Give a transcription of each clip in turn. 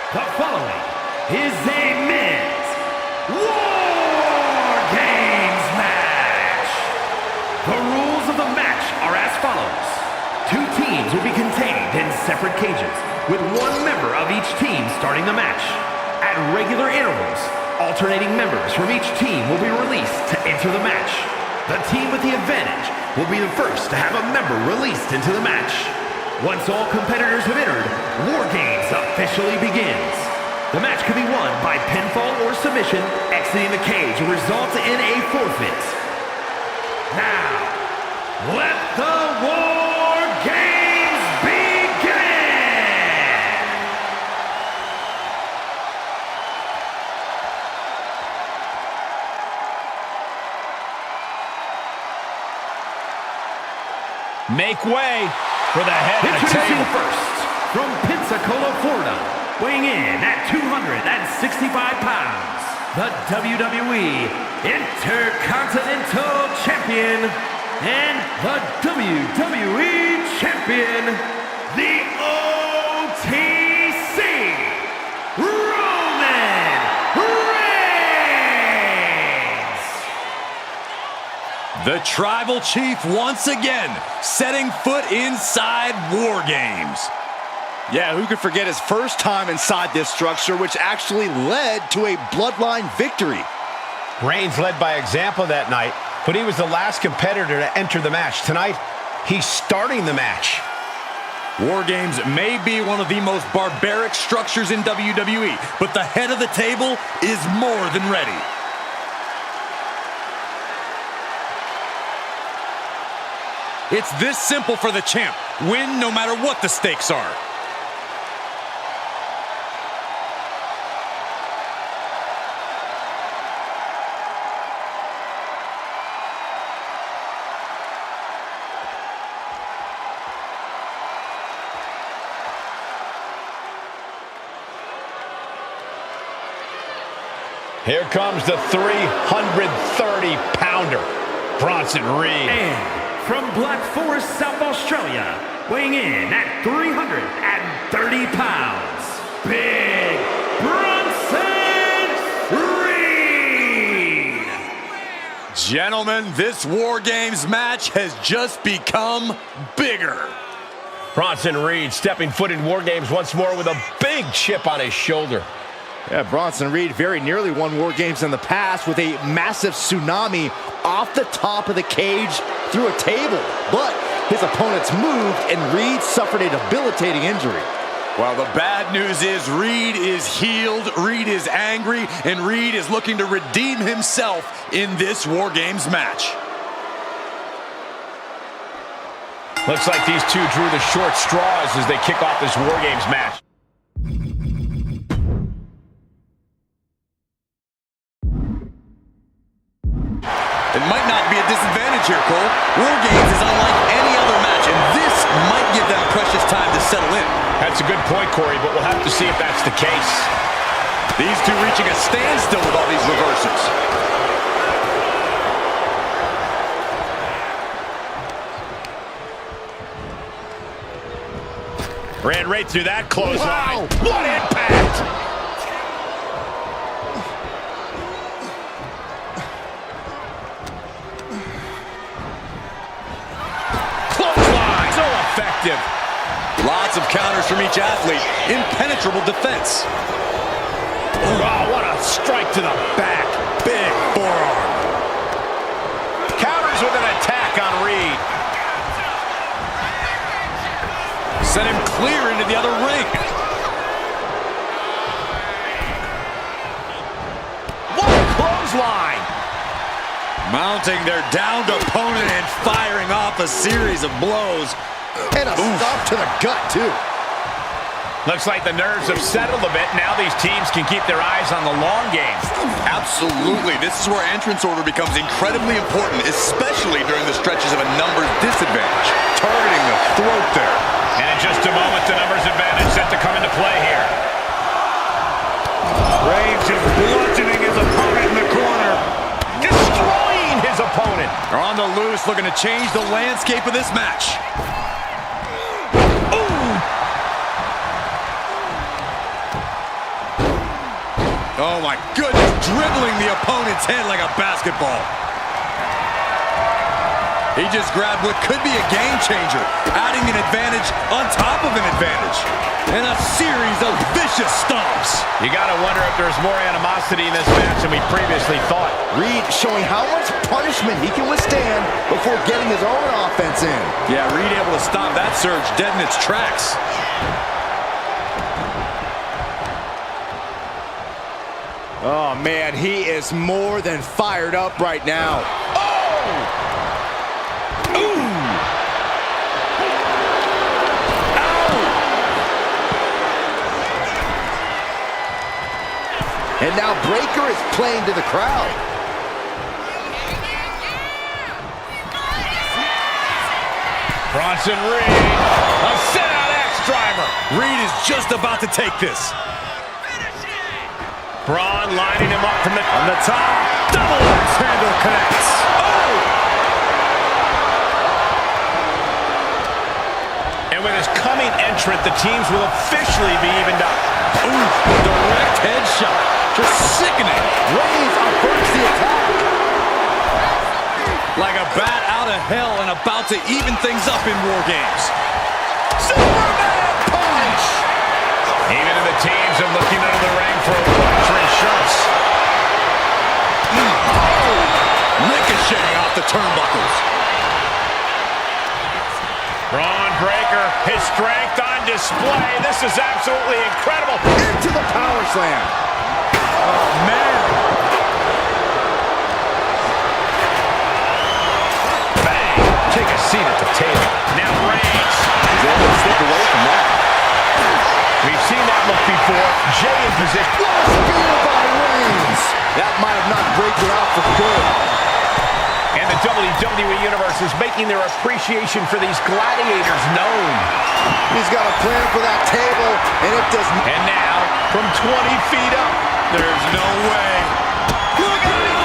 The following is a men's WarGames match. The rules of the match are as follows. Two teams will be contained in separate cages, with one member of each team starting the match. At regular intervals, alternating members from each team will be released to enter the match. The team with the advantage will be the first to have a member released into the match. Once all competitors have entered, WarGames officially begins. The match can be won by pinfall or submission. Exiting the cage will result in a forfeit. Now, let the WarGames begin! Make way for the head of the Introducing table. first, from Pensacola, Florida, weighing in at 265 pounds, the WWE Intercontinental Champion and the WWE Champion, the OTC, Roman Reigns! The Tribal Chief once again setting foot inside WarGames. Yeah, who could forget his first time inside this structure, which actually led to a Bloodline victory. Reigns led by example that night, but he was the last competitor to enter the match. Tonight, he's starting the match. WarGames may be one of the most barbaric structures in WWE, but the head of the table is more than ready. It's this simple for the champ. Win no matter what the stakes are. Here comes the 330-pounder, Bronson Reed. And from Black Forest, South Australia, weighing in at 330 pounds, Big Bronson Reed! Gentlemen, this WarGames match has just become bigger. Bronson Reed stepping foot in WarGames once more with a big chip on his shoulder. Yeah, Bronson Reed very nearly won WarGames in the past with a massive tsunami off the top of the cage through a table. But his opponents moved and Reed suffered a debilitating injury. Well, the bad news is Reed is healed, Reed is angry, and Reed is looking to redeem himself in this WarGames match. Looks like these two drew the short straws as they kick off this WarGames match. It might not be a disadvantage here, Cole. WarGames is unlike any other match, and this might give them precious time to settle in. That's a good point, Corey, but we'll have to see if that's the case. These two reaching a standstill with all these reversals. Ran right through that clothesline. Wow, what impact! Effective. Lots of counters from each athlete. Impenetrable defense. Oh, what a strike to the back. Big forearm. Counters with an attack on Reed. Sent him clear into the other ring. What a clothesline. Mounting their downed opponent and firing off a series of blows. And a stop to the gut, too. Looks like the nerves have settled a bit. Now these teams can keep their eyes on the long game. Absolutely. This is where entrance order becomes incredibly important, especially during the stretches of a numbers disadvantage. Targeting the throat there. And in just a moment, the numbers advantage set to come into play here. Reigns is bludgeoning his opponent in the corner. Destroying his opponent. They're on the loose, looking to change the landscape of this match. Oh my goodness, dribbling the opponent's head like a basketball. He just grabbed what could be a game changer, adding an advantage on top of an advantage. And a series of vicious stomps. You gotta wonder if there's more animosity in this match than we previously thought. Reed showing how much punishment he can withstand before getting his own offense in. Yeah, Reed able to stop that surge dead in its tracks. Oh man, he is more than fired up right now. And now Breaker is playing to the crowd. Bronson Reed, a sit-out axe driver. Reed is just about to take this. Braun lining him up from the top. Double axe handle connects. Oh! And with his coming entrant, the teams will officially be evened up. Ooh, direct headshot. Just sickening. Reigns averts the attack. Like a bat out of hell and about to even things up in WarGames. Superman punch! Even in the teams are looking under the ring for a luxury shirts. Ricocheting off the turnbuckles. Braun Breaker, his strength on display. This is absolutely incredible. Into the power slam. Oh, man. Bang. Take a seat at the table. Now Reigns He's able to stick away from that. We've seen that look before. Jay in position. Spear by Reigns. That might have knocked Breaker out for good. And the WWE Universe is making their appreciation for these gladiators known. He's got a plan for that table, and it does not. And now, from 20 feet up, There's no way. look at it,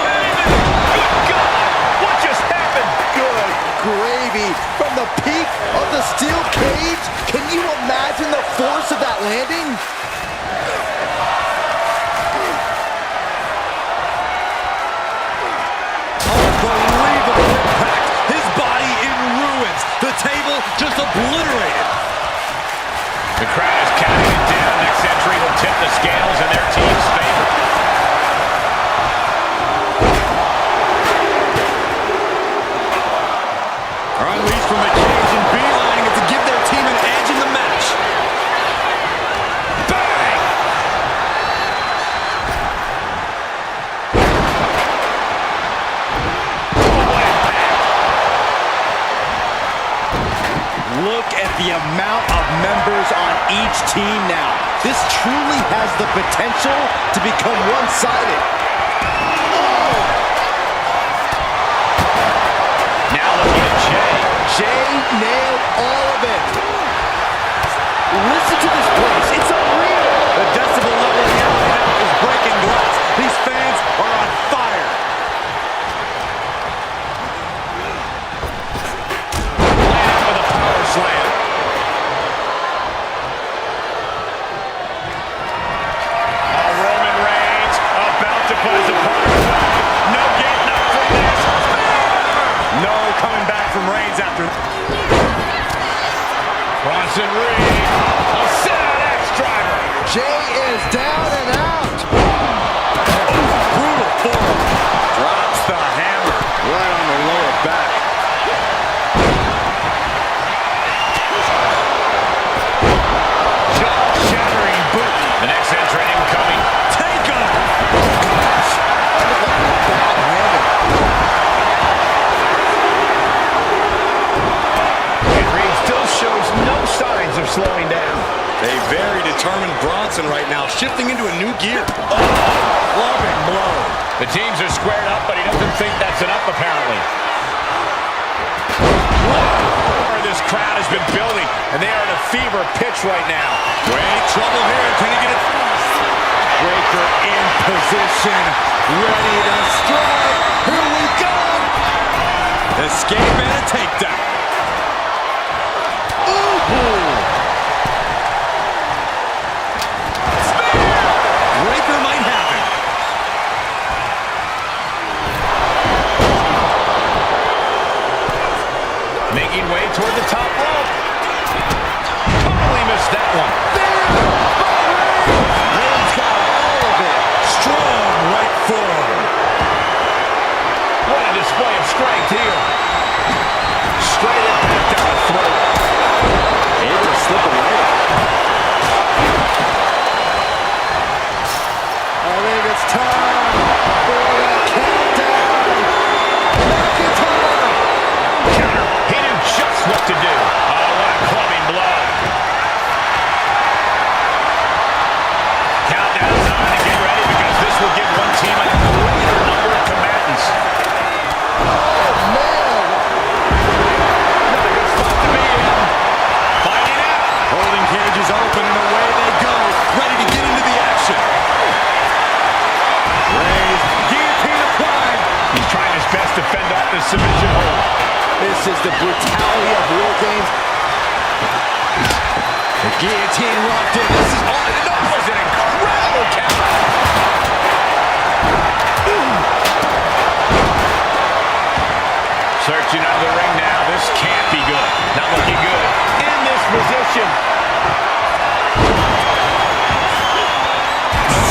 good God, what just happened? Good gravy. From the peak of the steel cage, can you imagine the force of that landing? Unbelievable impact. His body in ruins. The table just obliterated. The crowd is counting it down. Next entry will tip the scales in their team's favor. Are unleashed from the cage and beelining it to give their team an edge in the match. Bang! Look at the amount of members on each team now. This truly has the potential to become one-sided. Now looking at Jay. Jay nailed all of it. Listen to this place. It's unreal. The decibel level here right now is breaking glass. These fans are on fire. With a power slam. Roman Reigns about to put his opponent back. No getting up from this. No coming back from Reigns after. Bronson Reed, a sit-out axe driver. Jay is down and out. Brutal forearm. Drops the hammer. Right on the lower back. Jaw-shattering boot. The next entrant incoming. Take him. And Reed still shows no signs of slowing down. A very determined Bronson right now, shifting into a new gear. Oh, clubbing blow. The teams are squared up, but he doesn't think that's enough, apparently. This crowd has been building, and they are in a fever pitch right now. Great trouble here. Can he get it? Breaker in position, ready to strike. Here we go. Escape and a takedown. Breaker might have it. Guillotine locked in. This is all. That was an incredible counter. Searching under the ring now. This can't be good. Not looking good. In this position.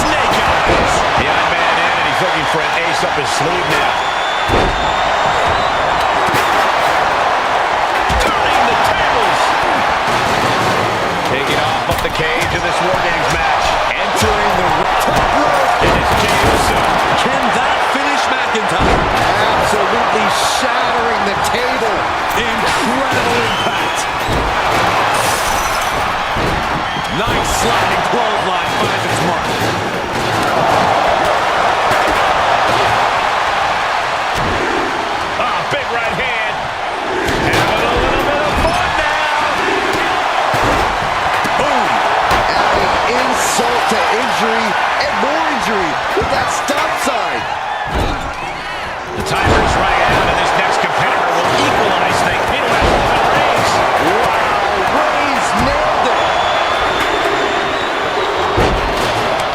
Snake eyes. The Iron Man in, and he's looking for an ace up his sleeve now. Turning the tables. Taking off up the cage in this WarGames match. Entering the top rope. And it's Jey Uso. Can that finish McIntyre? Absolutely shattering the table. Incredible impact. Nice sliding clothesline finds its mark. Big right hand. Having a little bit of fun now. Boom. Adding insult to injury and more injury with that stop sign. The timer is running out, and this next competitor will equalize things. Meanwhile, Reigns. Wow, Reigns nailed it.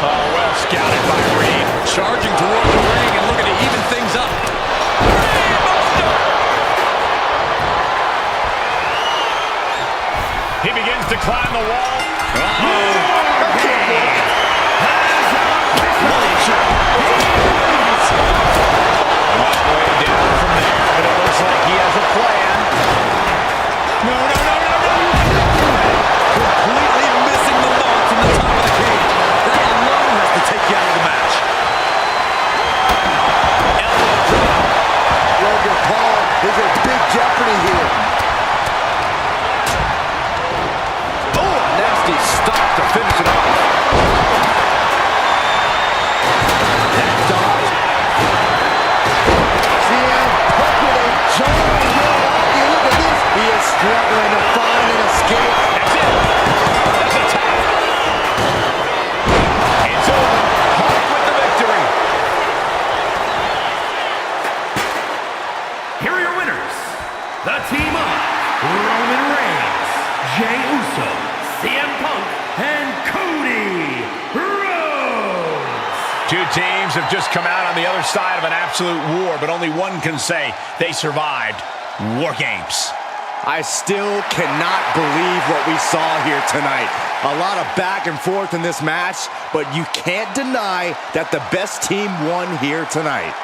Oh, well scouted by Reed. Charging toward the ring and looking to even things up. He begins to climb the wall. Way down from there, but it looks like he has a plan. No. Completely missing the mark from the top of the cage. That alone has to take you out of the match. Elbow drop. Logan Paul is in big jeopardy here. Nasty stop to finish it off. That dodge. CM Punk with a giant roll. Look at this. He is struggling to find an escape. That's it. That's a tap. It's over. Punk with the victory. Here are your winners. The team of Roman Reigns, Jey Uso, CM Punk, and Cody Rhodes. Two teams have just come out on the other side of an absolute war, but only one can say they survived WarGames. I still cannot believe what we saw here tonight. A lot of back and forth in this match, but you can't deny that the best team won here tonight.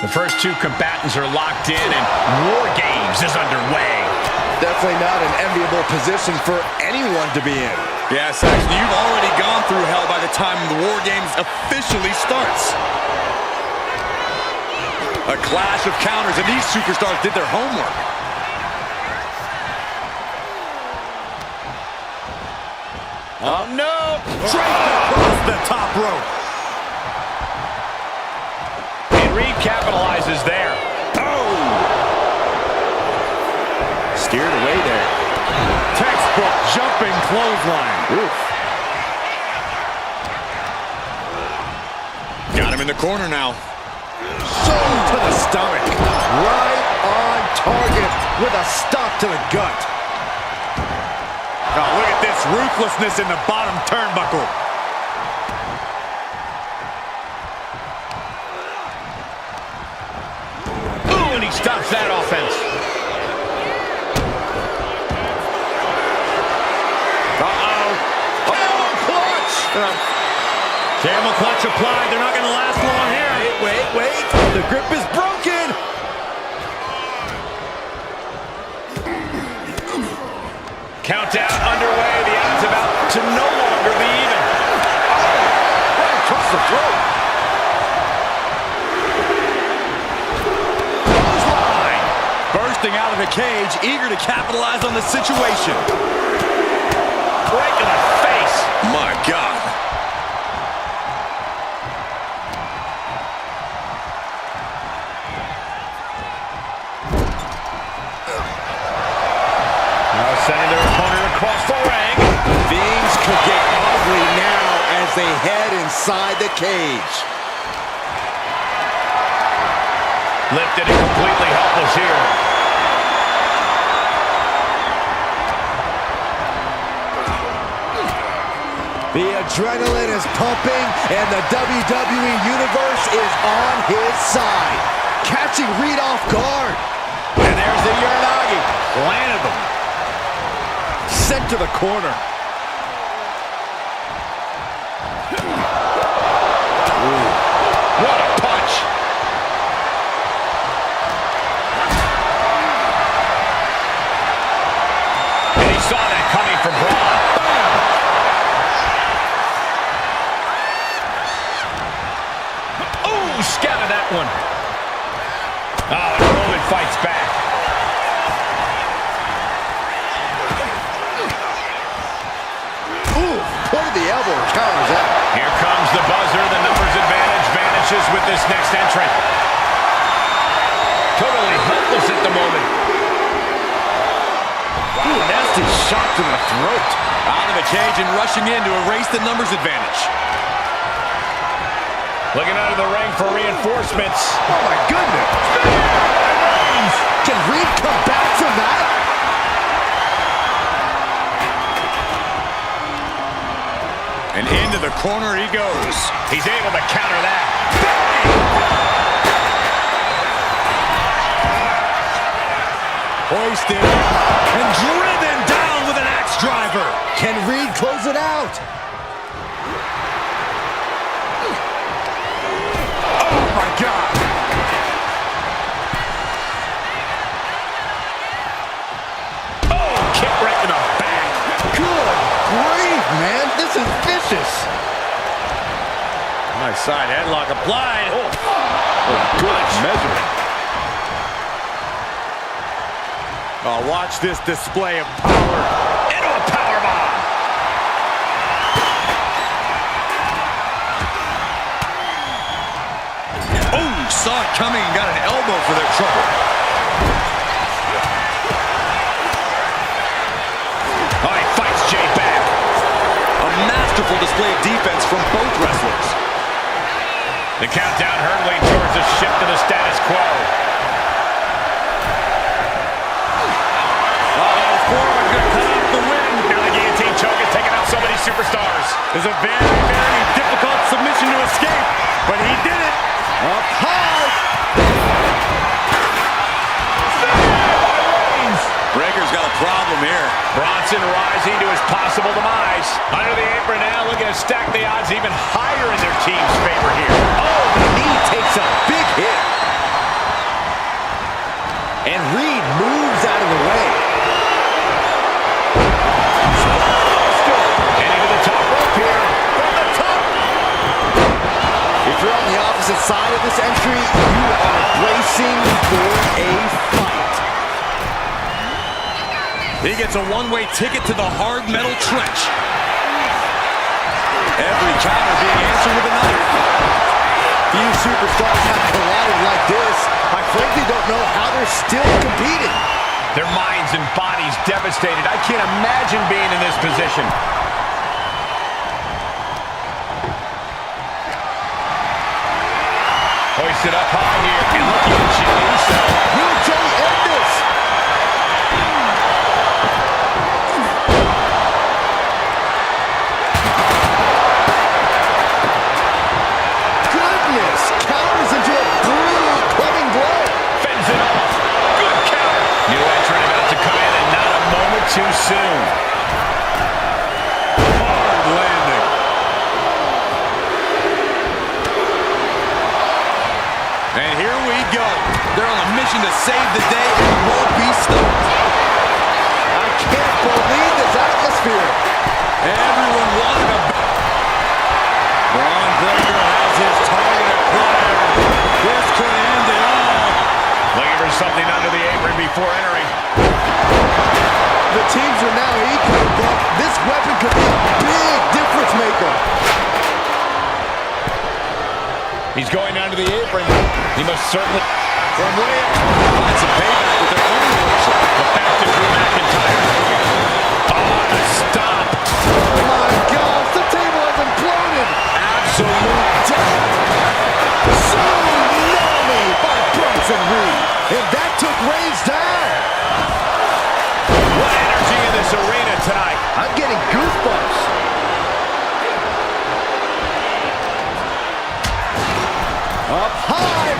The first two combatants are locked in, and WarGames is underway. Definitely not an enviable position for anyone to be in. Yeah, Saxton, you've already gone through hell by the time the WarGames officially starts. A clash of counters, and these superstars did their homework. Oh, no! Straight across the top rope. And Reed capitalizes there. Oh! Steered away there. Textbook jumping clothesline. Oof. Got him in the corner now. Shoulder to the stomach. Right on target with a stop to the gut. Oh, look at this ruthlessness in the bottom turnbuckle. Ooh, and he stops that offense. Camel clutch applied. They're not going to last long here. Wait. The grip is broken. Countdown underway. The odds about to no longer be even. Right across the throat. Bloodline. Bursting out of the cage, eager to capitalize on the situation. Right to the face. My God. Sending their opponent across the ring. Things could get ugly now as they head inside the cage. Lifted and completely helpless here. The adrenaline is pumping, and the WWE Universe is on his side. Catching Reed off guard. And there's the Uranagi. Landed them. Sent to the corner. Ooh. What a punch. And he saw that coming from Braun. Ooh, scouted that one. Oh, and Roman fights back. The elbow counters out. Here comes the buzzer. The numbers advantage vanishes with this next entrant. Totally helpless at the moment. Ooh, nasty shot to the throat. Out of the cage and rushing in to erase the numbers advantage. Looking out of the ring for reinforcements. Oh, my goodness. Can Reed come back from that? And into the corner he goes. He's able to counter that. Hoisted and driven down with an axe driver. Can Reed close it out? Oh, my God. Oh, kick right to the back. Good grief, man. This is vicious. Nice side headlock applied. Good measure. Oh, watch this display of power. Into a powerbomb. Oh, saw it coming and got an elbow for their trouble. Oh, he fights Jay back. A masterful display of defense from both wrestlers. The countdown hurtling towards a shift to the status quo. Forward, good cut off the win. Now the guillotine choke is taking out so many superstars. It's a very, very difficult submission to escape, but he did it. Up high. Breaker's got a problem here. Bronson rising to his possible demise. Under the apron now, looking to stack the odds even higher in their team's favor here. Oh, the knee takes a big hit. And Reed moves out of the way. Heading to the top rope here. From the top. If you're on the opposite side of this entry, you are bracing for a fight. He gets a one-way ticket to the hard metal trench. Every counter being answered with a knife. Few superstars have collided like this. I frankly don't know how they're still competing. Their minds and bodies devastated. I can't imagine being in this position. Hoisted up high here, and looking at Jey Uso. Will Jey end this? Goodness! Counters into a brutal clubbing blow. Fends it off. Good counter. New entrant about to come in, and not a moment too soon. Hard landing. And here we go. They're on a mission to save the day and won't be stopped. I can't believe this atmosphere. Everyone wanted a... Braun Breaker has his target acquired. This could end it all. Looking for something under the apron before entering. The teams are now equal, but this weapon could be a big difference maker. He's going down to the apron. He must certainly... From way up, find some payback with their own worship. Back to Drew McIntyre. Oh, the stop. Oh my gosh, the table has imploded. Absolute death. Tsunami by Bronson Reed. And that took Reigns down. What energy in this arena tonight. I'm getting goosebumps. Up high.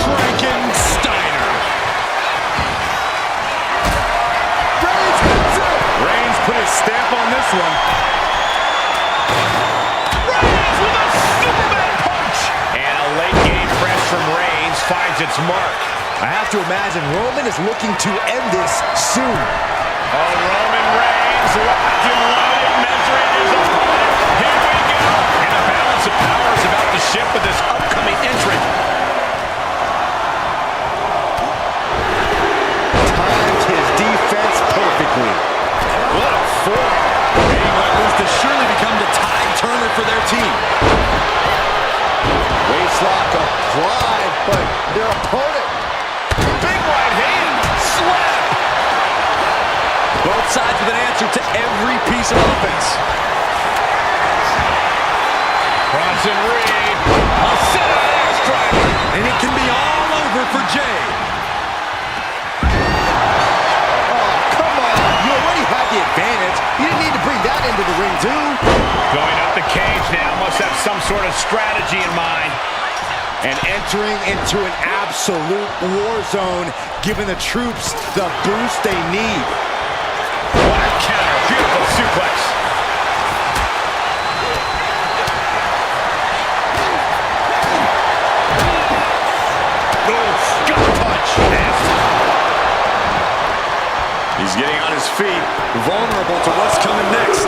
Frankensteiner. Reigns hits it. Reigns put his stamp on this one. Reigns with a Superman punch. And a late game press from Reigns finds its mark. I have to imagine Roman is looking to end this soon. Oh, Roman Reigns locked and loaded, measuring his opponent. Here we go. And the balance of power is about to shift with this upcoming entrant. Timed his defense perfectly. What a forearm. Being let loose to surely become the tide turner for their team. Waistlock applied, but their opponent. Big right hand. Slap. Both sides with an answer to every piece of offense. Bronson Reed. A set of ass driver. And it can be all over for Jey. Oh, come on. You already had the advantage. You didn't need to bring that into the ring, too. Going up the cage now. Must have some sort of strategy in mind. And entering into an absolute war zone, giving the troops the boost they need. What a counter. Beautiful suplex. Oh, gut punch. He's getting on his feet, vulnerable to what's coming next.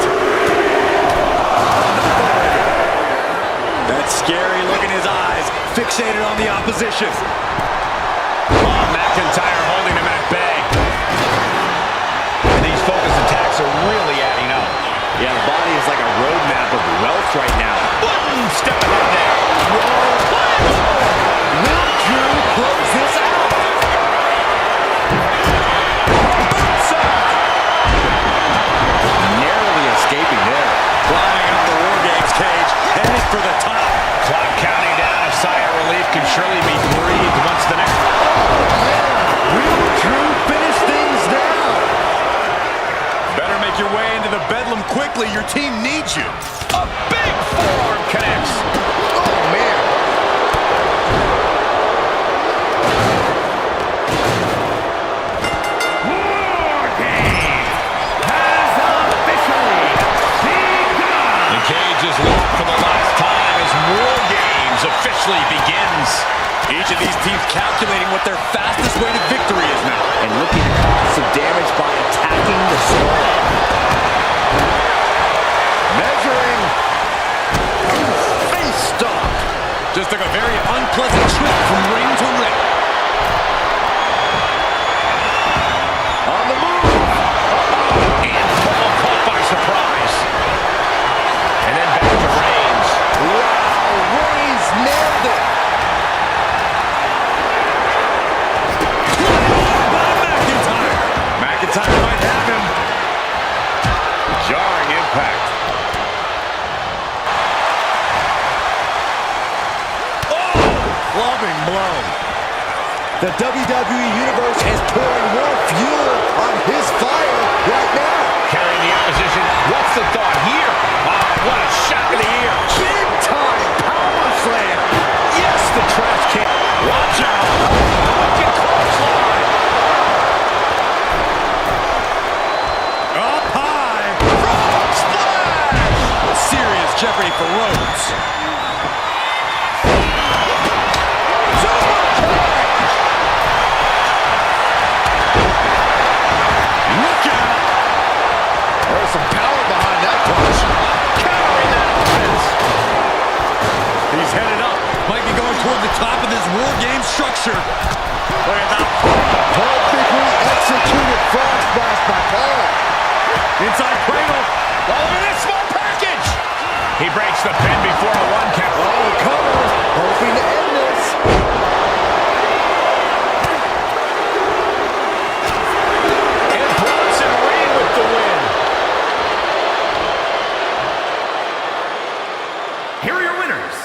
That scary look in his eyes, fixated on the opposition. Oh, McIntyre holding him at bay. And these focus attacks are really adding up. Yeah, the body is like a roadmap of wealth right now. Boom! Step ahead there. Will Drew close this out? Narrowly escaping there. Climbing up the WarGames cage, headed for the top. Clock counting down. A sigh of relief can surely be breathed once the next... Will Drew finish things now? Better make your way into the bedlam quickly. Your team needs you. A big forearm connects. Oh, man. WarGames has officially begun. The cage is locked for the last time as WarGames officially begins. calculating what their fastest way to victory is now. And looking to cause some damage by attacking the skull. Measuring. Face stop. Just took a very unpleasant trip from ring to ring. On the move. And Paul caught by surprise. And then back to Reigns. Wow, Reigns nailed it. McIntyre might have him. Jarring impact. Clubbing blow. The WWE Universe is pouring more fuel on his fire right now. Carrying the opposition. What's the thought here? Oh, what a shot in the ear. Big time power slam. Yes, the trash can. Watch out. Looking clothesline. Up high. Frog splash. Serious jeopardy for Rhodes. Look out. There's some power behind that punch. Countering that offense. He's headed up. Might be going toward the top of this WarGames structure. Look at that. Perfectly executed frog splash by Paul. Inside cradle. Oh, look at this small package. He breaks the pin before a one count. Oh, cover. Hoping to end this. And Bronson Reed with the win. Here are your winners.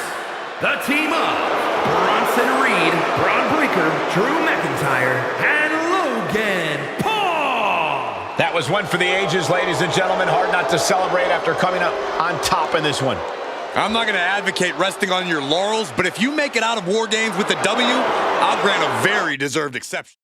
The team of Bronson Reed, Braun Breaker, Drew McIntyre, and Logan Paul. That was one for the ages, ladies and gentlemen. Hard not to celebrate after coming up on top in this one. I'm not going to advocate resting on your laurels, but if you make it out of WarGames with a W, I'll grant a very deserved exception.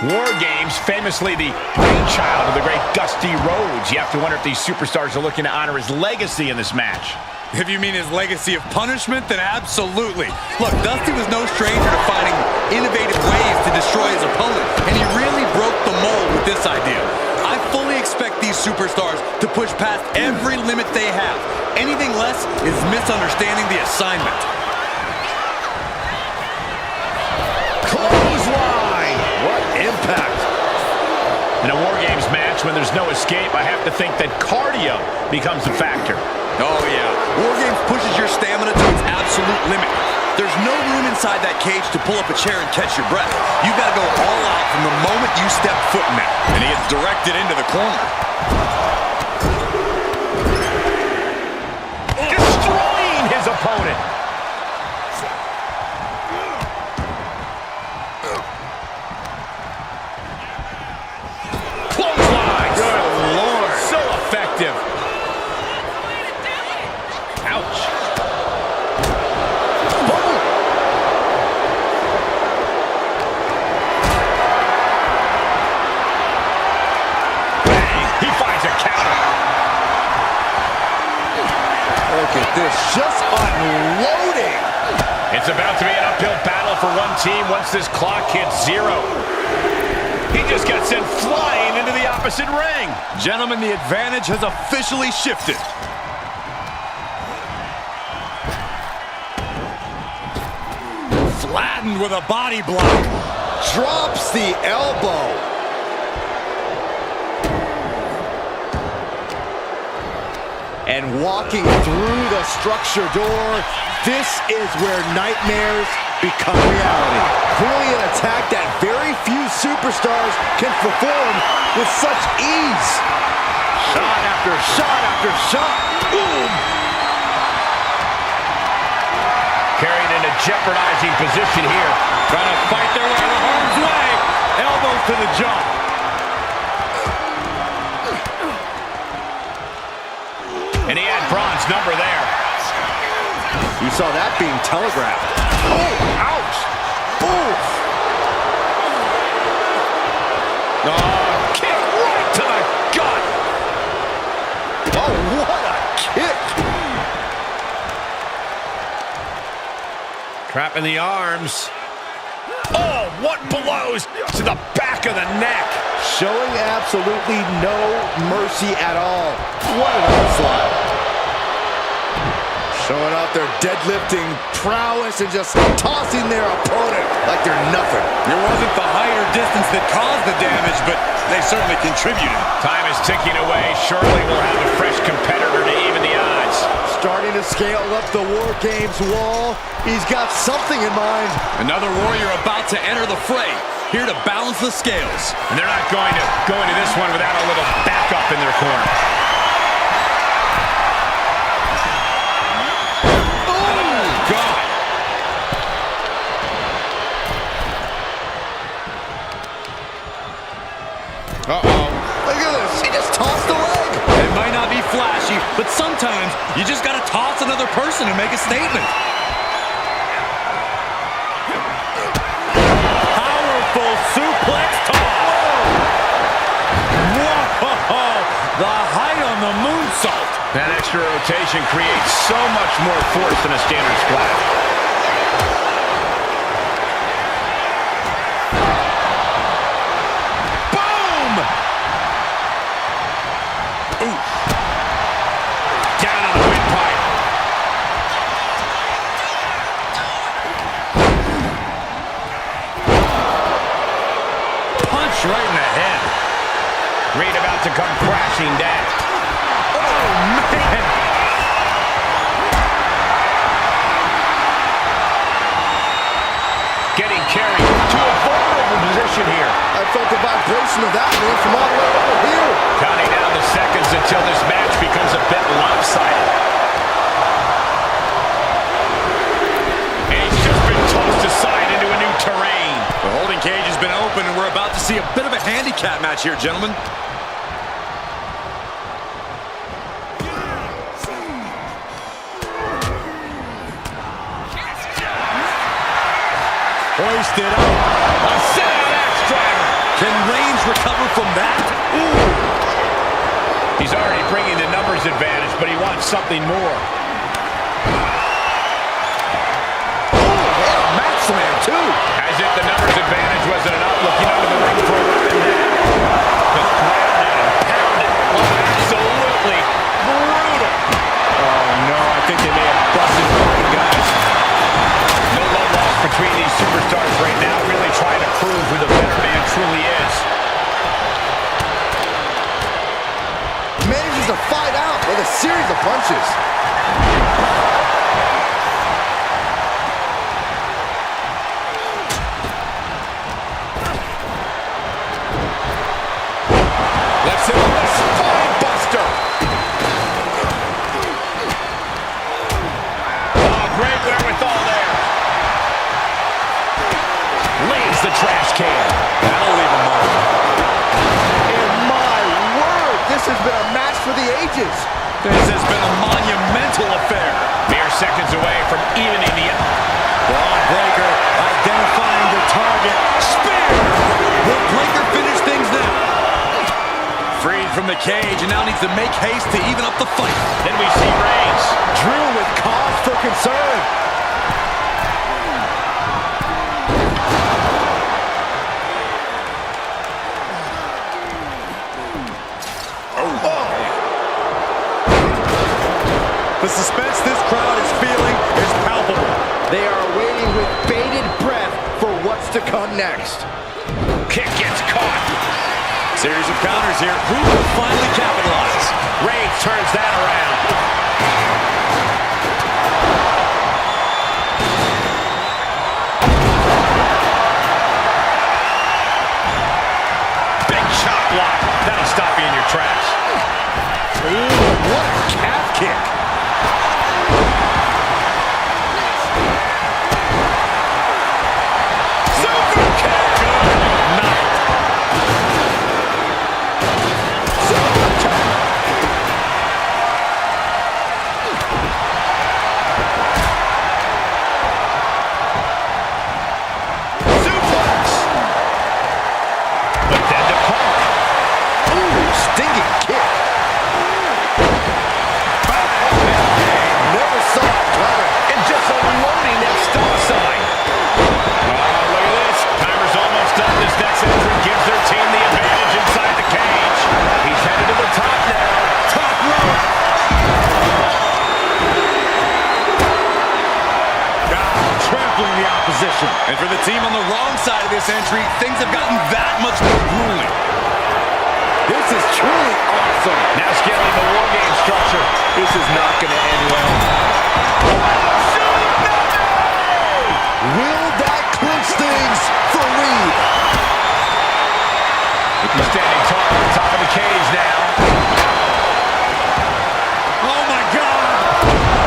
WarGames, famously the brainchild of the great Dusty Rhodes. You have to wonder if these superstars are looking to honor his legacy in this match. If you mean his legacy of punishment, then absolutely. Look, Dusty was no stranger to finding innovative ways to destroy his opponent, and he really broke the mold with this idea. I fully expect these superstars to push past every limit they have. Anything less is misunderstanding the assignment. Clothesline. What impact. In a WarGames match, when there's no escape, I have to think that cardio becomes a factor. Oh, yeah. WarGames pushes your stamina to its absolute limit. There's no room inside that cage to pull up a chair and catch your breath. You've got to go all out from the moment you step foot in there. And he gets directed into the corner. Destroying his opponent. Clothesline. Good Lord. So effective. Ouch. He finds a counter. Look at this, just unloading. It's about to be an uphill battle for one team once this clock hits 0. He just got sent flying into the opposite ring. Gentlemen, the advantage has officially shifted. Flattened with a body block. Drops the elbow. And walking through the structure door, this is where nightmares become reality. Clearly an attack that very few superstars can perform with such ease. Shot after shot after shot. Boom! Carried in a jeopardizing position here. Trying to fight their way out of harm's way. Elbows to the jaw. And he had Braun's number there. You saw that being telegraphed. Oh, ouch! Oof! Oh, kick right to the gut. Oh, what a kick! Trapping the arms. Oh, what blows to the back of the neck. Showing absolutely no mercy at all. What an onslaught. Showing off their deadlifting prowess and just tossing their opponent like they're nothing. It wasn't the height or distance that caused the damage, but they certainly contributed. Time is ticking away. Surely we'll have a fresh competitor to even the odds. Starting to scale up the WarGames wall. He's got something in mind. Another warrior about to enter the fray, here to balance the scales. And they're not going to go into this one without a little backup in their corner. Uh-oh. Look at this. He just tossed the leg. It might not be flashy, but sometimes you just got to toss another person and make a statement. Powerful suplex toss. Whoa! The height on the moonsault. That extra rotation creates so much more force than a standard splash. Right in the head. Reed about to come crashing down. Oh, man! Getting carried to a vulnerable position here. I felt the vibration of that man from all the way over here. Counting down the seconds until this match becomes a bit lopsided. And he's just been tossed aside into a new terrain. The holding cage has been open, and we're about to see a bit of a handicap match here, gentlemen. Hoisted up. A sit-out axe driver. Can Reigns recover from that? Ooh. He's already bringing the numbers advantage, but he wants something more. Mat slam, too. As if the numbers advantage wasn't enough, looking under the ring for a weapon now. Just grabbed it and pounded. Oh, absolutely brutal. Oh, no, I think they may have busted open, guys. No love lost between these superstars right now, really trying to prove who the better man truly is. Manages to fight out with a series of punches. great wherewithal there. Lays the trash can. That'll leave a mark. And my word, this has been a match for the ages. This has been a monumental affair. Mere seconds away from evening the... Braun Breaker identifying the target. Spear! Will Breaker finish things now? Freed from the cage and now needs to make haste to even up the fight. Then we see Reigns. Drew with cause for concern. The suspense this crowd is feeling is palpable. They are waiting with bated breath for what's to come next. Kick gets caught. Series of counters here. Who will finally capitalize? Reigns turns that around. Big chop block. That'll stop you in your tracks. Ooh, what a calf kick. Super kick. Good night. Suplex. But then the call. Ooh, stinging kick. Never saw it coming. And just unloading that stop sign. Oh, look at this. Timer's almost up. This next entrant gives their team the advantage inside the cage. He's headed to the top now. Top rope. Trampling the opposition. And for the team on the wrong side of this entry, things have gotten that much more grueling. This is truly awesome. Now scaling the WarGames structure. This is not going to end well. Will that clinch things for Reed? He's standing tall on top of the cage now. Oh my God!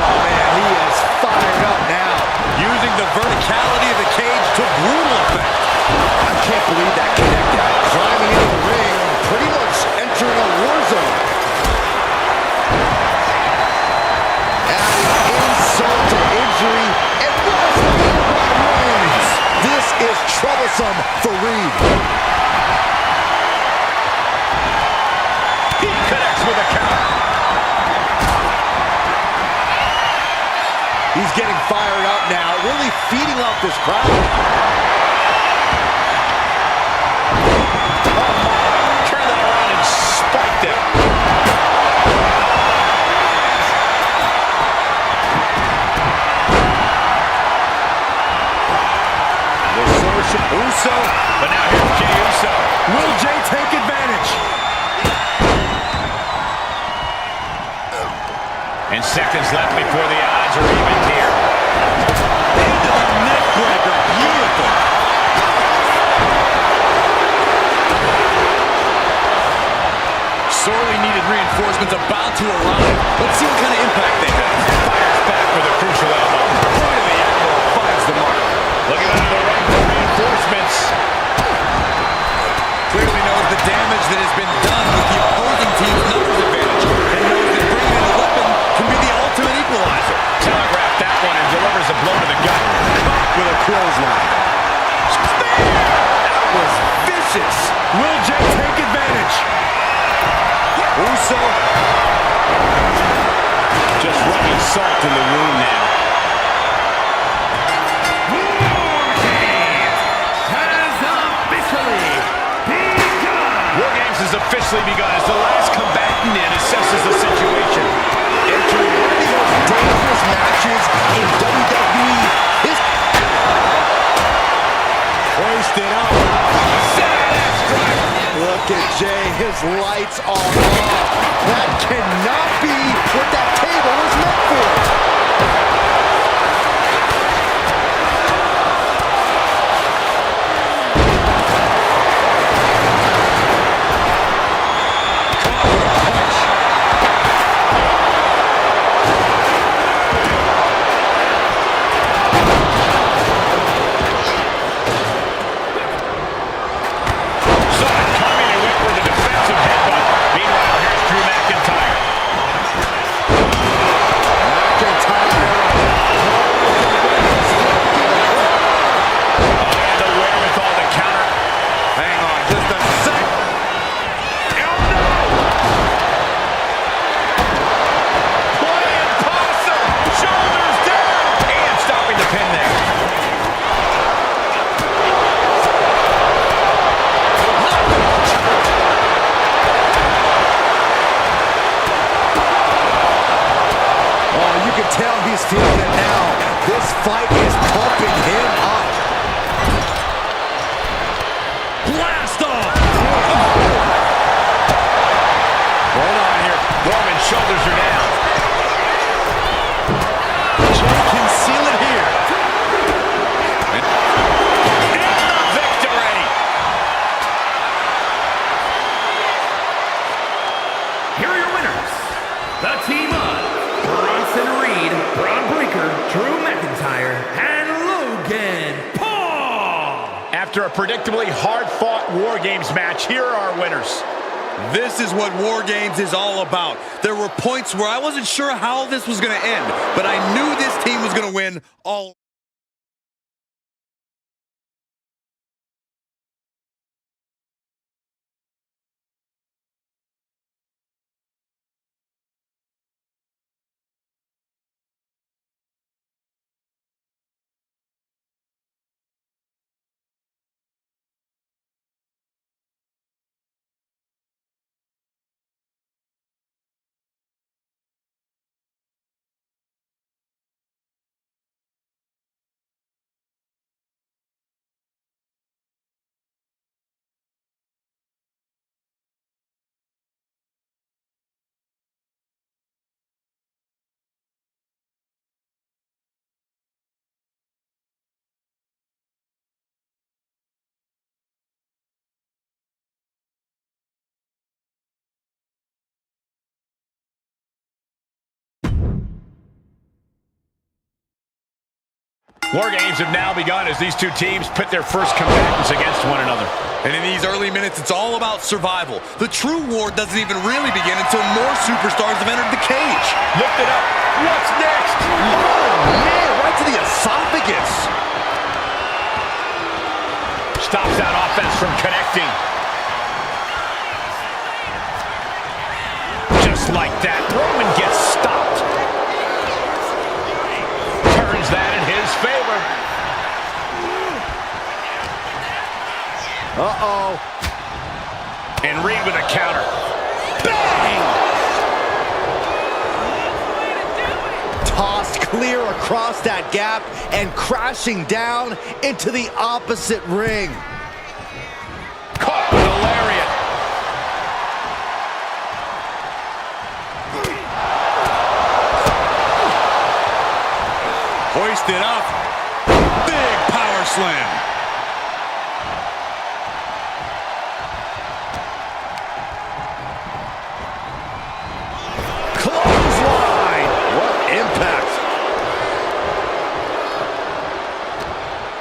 Oh man, he is fired up now. Using the verticality of the cage to brutal effect. I can't believe that connected. Climbing into the ring, pretty much entering a war zone. Adding insult to injury, and was beat by Reigns. This is troublesome for Reed. He connects with a counter. He's getting fired up now, really feeding off this crowd. Turn that around and spike them. The source of Uso. But now here's Jey Uso. Will Jey take advantage? And seconds left before the odds are even here. Into the neck breaker. Beautiful. Sorely needed reinforcements about to arrive. Let's see what kind of impact they have. Fires back with a crucial elbow. Point of the elbow finds the mark. Looking under the ring for reinforcements. Clearly knows the damage that has been done with the opposing team's numbers advantage, and knows that bringing in a weapon can be the ultimate equalizer. Telegraphed that one and delivers a blow to the gut. With a clothesline. That was vicious. Will Jey take advantage? Uso Just rubbing salt in the wound now. WarGames has officially begun as the last combatant in assesses the situation. Entering one of the most dangerous matches in WWE. Hoisted up. Look at Jey, his lights are off. That cannot be what that table was meant for. fight is pumping him up. Blast off! Hold on here. Roman's shoulders are down. Jay can seal it here. And the victory! Here are your winners. The team of Bronson Reed, Braun Breaker, Drew McIntyre, and Logan Paul. After a predictably hard-fought War Games match, here are our winners. This is what War Games is all about. There were points where I wasn't sure how this was going to end, but I knew this team was going to win all. War Games have now begun as these two teams pit their first combatants against one another. And in these early minutes, it's all about survival. The true war doesn't even really begin until more superstars have entered the cage. Lift it up. What's next? Oh, man, right to the esophagus. Stops that offense from connecting. Just like that, Roman gets stopped. Turns that in his favor. Uh-oh. And Reed with a counter. Bang! Tossed clear across that gap and crashing down into the opposite ring. Caught with a lariat. Hoisted up. Big power slam. Clothesline! What impact!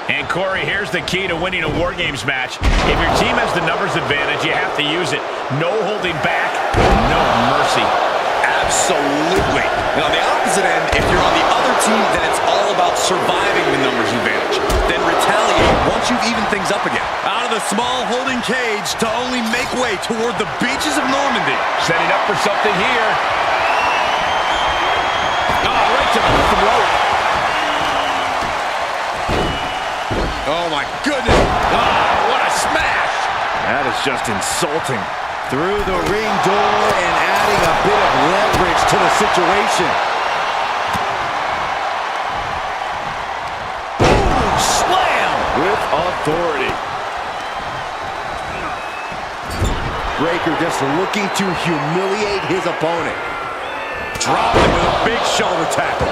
And Corey, here's the key to winning a War Games match. If your team has the numbers advantage, you have to use it. No holding back, no mercy. Absolutely. And on the opposite end, if you're on the other team, then it's all about surviving the numbers advantage. Then retaliate once you've evened things up again. Out of the small holding cage to only make way toward the beaches of Normandy. Setting up for something here. Oh, right to the throat. Oh my goodness. Oh, what a smash. That is just insulting. Through the ring door and adding a bit of leverage to the situation. Boom! Slam! With authority. Breaker just looking to humiliate his opponent. Dropped it with a big shoulder tackle.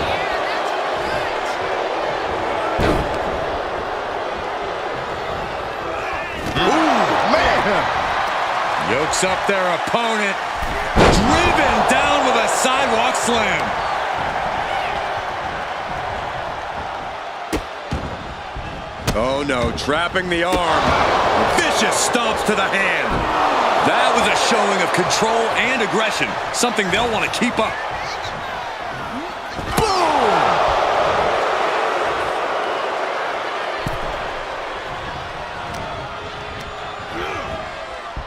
Yokes up their opponent. Driven down with a sidewalk slam. Oh no, trapping the arm. Vicious stomps to the hand. That was a showing of control and aggression. Something they'll want to keep up.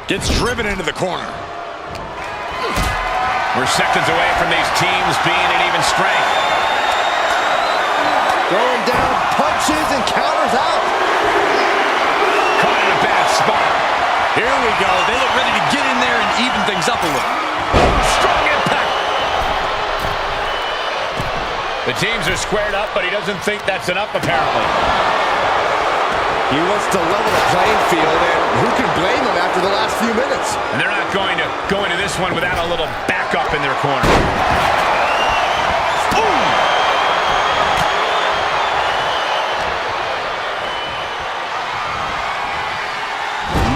Gets driven into the corner. We're seconds away from these teams being at even strength. Throwing down punches and counters out. Caught in a bad spot. Here we go. They look ready to get in there and even things up a little. Strong impact. The The teams are squared up, but he doesn't think that's enough, apparently. He wants to level the playing field, and who can blame him after the last few minutes? And they're not going to go into this one without a little backup in their corner.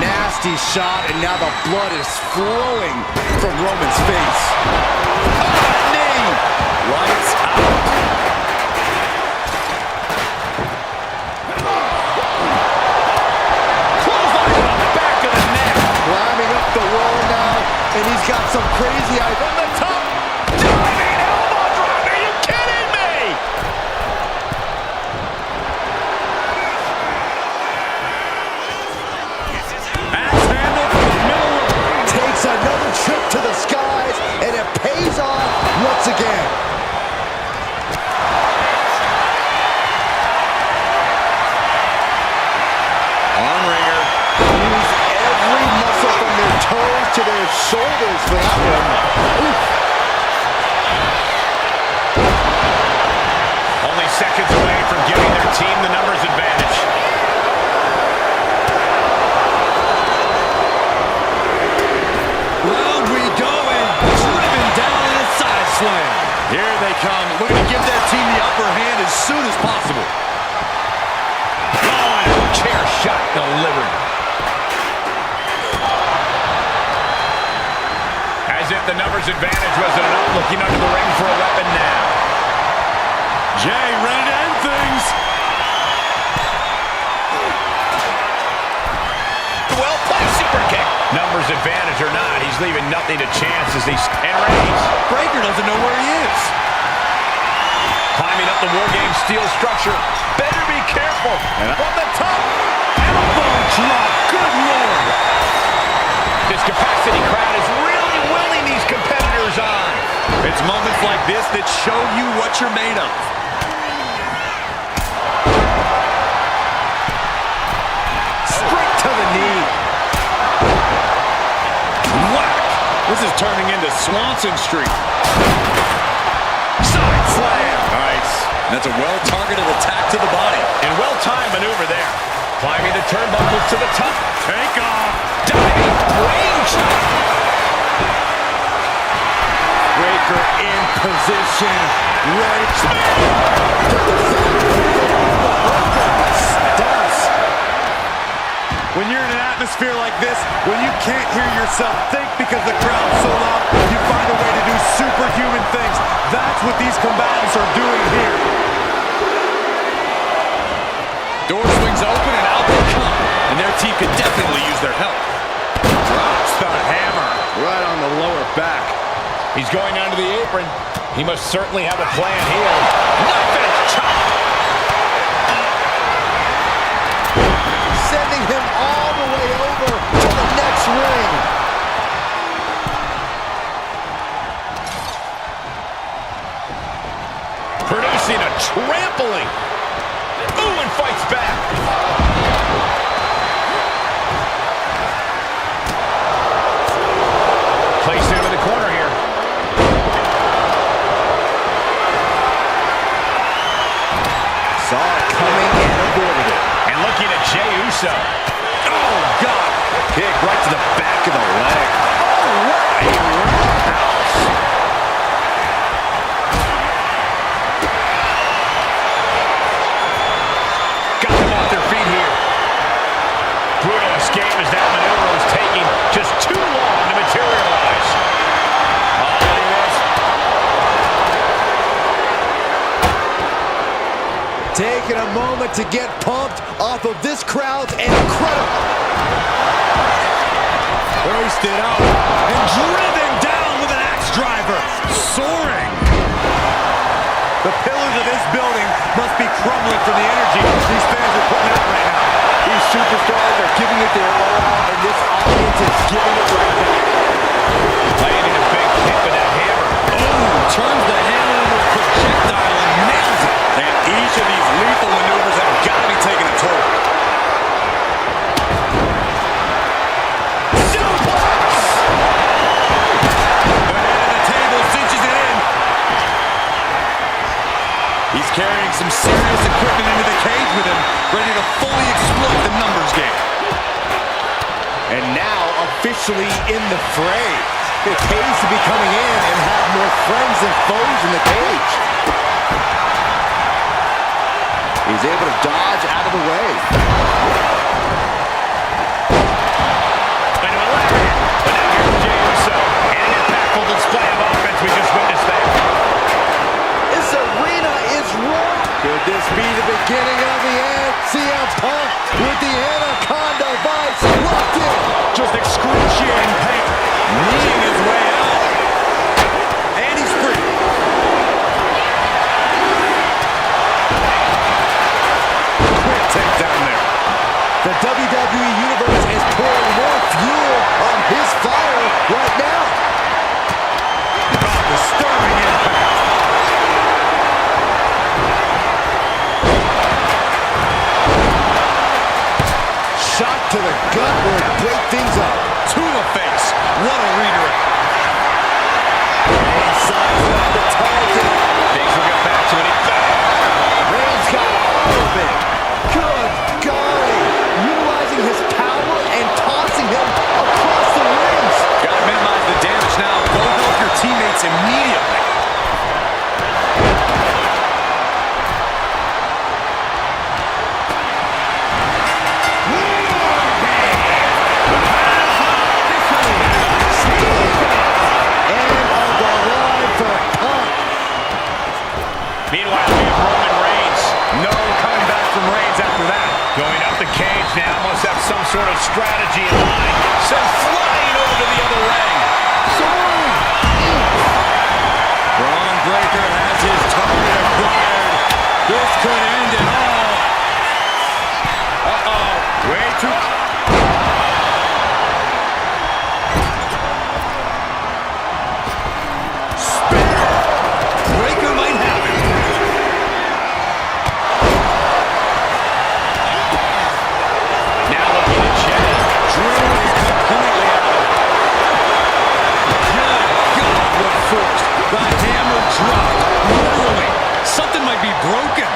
Nasty shot, and now the blood is flowing from Roman's face. Oh, knee! Lights out. The wall now, and he's got some crazy eyes on the top. Diving elbow drop, are you kidding me? Axe handle from the middle rope. Takes another trip to the skies, and it pays off once again. Arm wringer. Use every muscle from their toes to their shoulders for that one. Oof. Only seconds away from giving their team the numbers advantage. Round we go, and driven down in a side slam. Here they come, looking to give their team the upper hand as soon as possible. Oh, and a chair shot delivered. As if the numbers advantage wasn't enough, looking under the ring for a weapon now. Jay ready to end things. Well played super kick. Numbers advantage or not, he's leaving nothing to chance as he's and raised. Breaker doesn't know where he is. Climbing up the WarGames steel structure. Better be careful. And from the top. Elbow drop. Good Lord. This capacity crowd is really willing these competitors on. It's moments like this that show you what you're made of. Straight to the knee. Whack! This is turning into Swanson Street. Side slam. Nice. That's a well-targeted attack to the body. And well-timed maneuver there. Climbing the turnbuckles to the top. Take off. Diving brain shot. Breaker in position. Right. Does. When you're in an atmosphere like this, when you can't hear yourself think because the crowd's so loud, you find a way to do superhuman things. That's what these combatants are doing here. Door swings open and out they come. And their team could definitely use their help. Drops the hammer. Right on the lower back. He's going onto the apron. He must certainly have a plan here. Knife chop. Sending him all the way over to the next ring. Producing a trampling. Ooh, and fights back. Placed into the corner here. Saw it coming and avoided it. And looking at Jey Uso. Oh, God. Kick right to the back of the leg. Oh, what a roundhouse. Got them off their feet here. Brutal escape as that maneuver was taking just too long to materialize. Oh, look at this. Taking a moment to get pumped off of this crowd's incredible. Hoisted out and driven down with an axe driver. Soaring. The pillars of this building must be crumbling from the energy these fans are putting out right now. These superstars are giving it their all, and this audience is giving it right back. Landing a big kick with that hammer. Oh, turns the handle into a projectile and nails it. And each of these lethal maneuvers have got to be taking a toll. Suplex! The head of the table cinches it in. some serious equipment into the cage with him, ready to fully exploit the numbers game. And now officially in the fray. It pays to be coming in and have more friends than foes in the cage. He's able to dodge out of the way. Into a lariat. But now here's Jey himself. And an impactful display of offense we just witnessed there. This arena is raw. Could this be the beginning of the end? CM Punk with the Anaconda Vice locked in. Just excruciating pain. Kneeing his way out. And he's free. Quick takedown there. The WWE Universe is pouring more fuel on his fire right now. Disturbing impact. Shot to the gut will break things up. To the face. What a redirect. And sizing up the target. Things will get back to it. Reigns got all of it. Good golly. Utilizing his power and tossing him across the rings. Gotta minimize the damage now. Go help your teammates immediately. Meanwhile, we have Roman Reigns. No coming back from Reigns after that. Going up the cage now. Must have some sort of strategy in mind. Sent flying over to the other ring. Braun Breaker has his target acquired. This could end it all. Uh-oh. Way too... Breaker might have it. Now looking at Jey. Drew is completely out of it. Good God, what force. The hammer dropped. Literally. Something might be broken.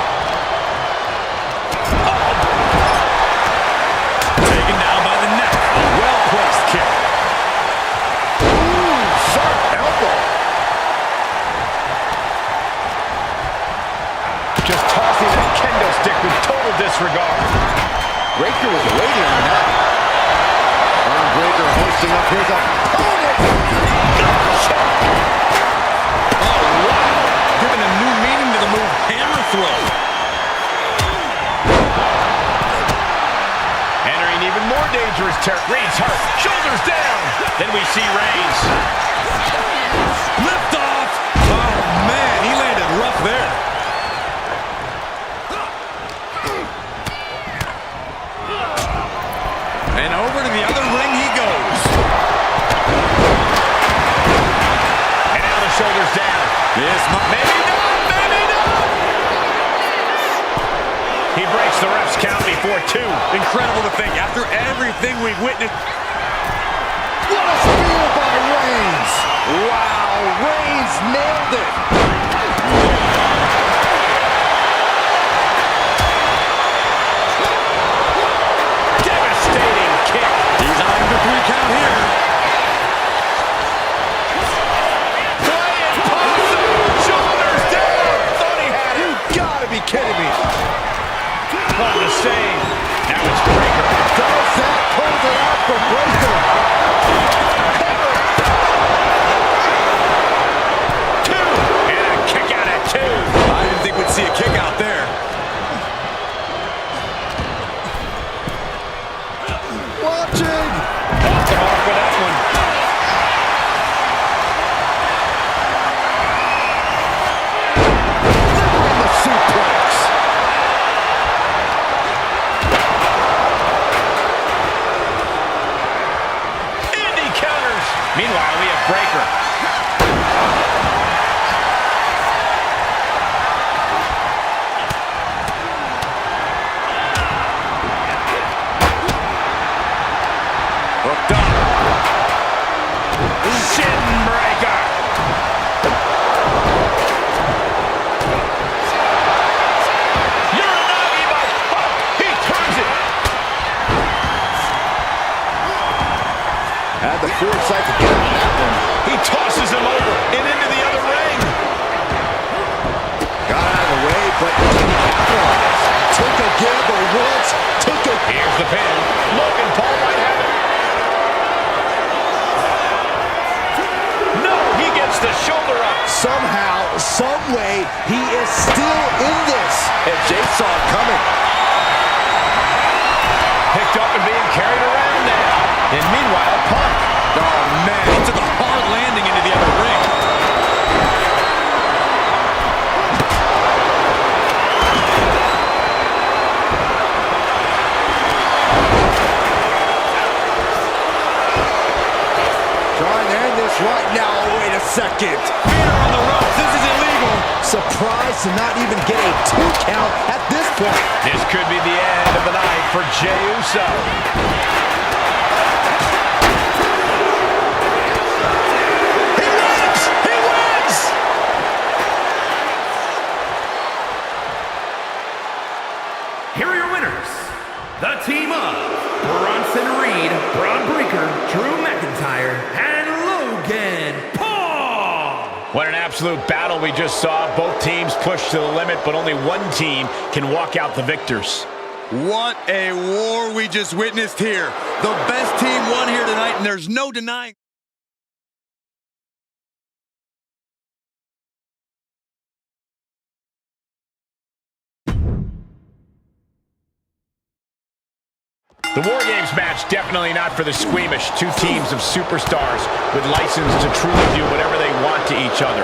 Taken down by the neck. A well-placed kick. Ooh, sharp elbow. Just tossing that kendo stick with total disregard. Breaker was waiting on that. Braun Breaker hoisting up his opponent. Oh, wow. Giving a new meaning to the move hammer throw. Entering even more dangerous territory. Reigns hurt. Shoulders down. Then we see Reigns. Lift off. Oh, man. He landed rough there. And over to the other ring he goes. And now the shoulders down. This might... Maybe not. Maybe not. He breaks the ref's count before two. Incredible to think. After everything we've witnessed... What a spear by Reigns. Wow, Reigns nailed it. Devastating kick. He's eyeing the 3 count here. Playing possum. Shoulders down. Thought he had it. You gotta be kidding me. Fun to save. Now it's Breaker. Does that pulls it out for Breaker? Two. And a kick out at 2. I didn't think we'd see a kick out there. Watching. Off the mark with that one. Delivering the suplex. foresight to get him on that one. He tosses him over and into the other ring. Got out of the way, but can he capitalize? Took a gamble once, took a... Here's the pin. Logan Paul might have it. No, he gets the shoulder up. Somehow, some way, he is still in this. And Jay saw it coming. Picked up and being carried around now. And meanwhile, Punk. Oh, man, he took a hard landing into the other ring. Trying to end this right now. Oh, wait a second. Feeder on the ropes. This is illegal. Surprised to not even get a 2 count at this point. This could be the end of the night for Jey Uso. He wins! He wins! Here are your winners. The team of Bronson Reed, Braun Breaker, Drew McIntyre, and Logan Paul. What an absolute battle we just saw. Both teams pushed to the limit, but only one team can walk out the victors. What a war we just witnessed here. The best team won here tonight, and there's no denying. The WarGames match, definitely not for the squeamish. Two teams of superstars with license to truly do whatever they want to each other.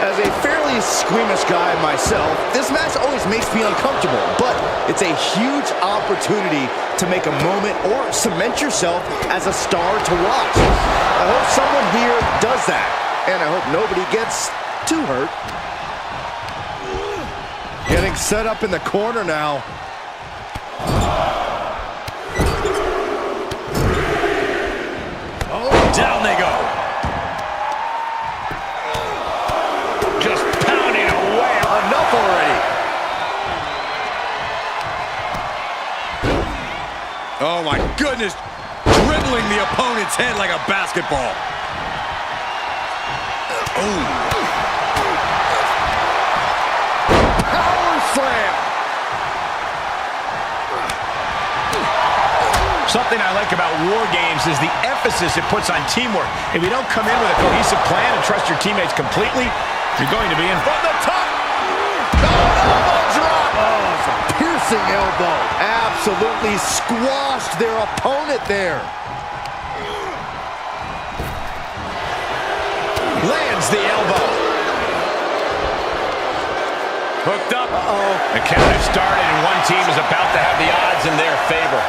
As a fairly squeamish guy myself, this match always makes me uncomfortable, but it's a huge opportunity to make a moment or cement yourself as a star to watch. I hope someone here does that, and I hope nobody gets too hurt. Getting set up in the corner now. Down they go. Just pounding away. Enough already. Oh, my goodness. Dribbling the opponent's head like a basketball. Oh. Power slam. Something I like about WarGames is the emphasis it puts on teamwork. If you don't come in with a cohesive plan and trust your teammates completely, you're going to be in From the top. Elbow drop. Oh, it's a piercing elbow. Absolutely squashed their opponent there. lands the elbow. Hooked up. The count has started, and one team is about to have the odds in their favor.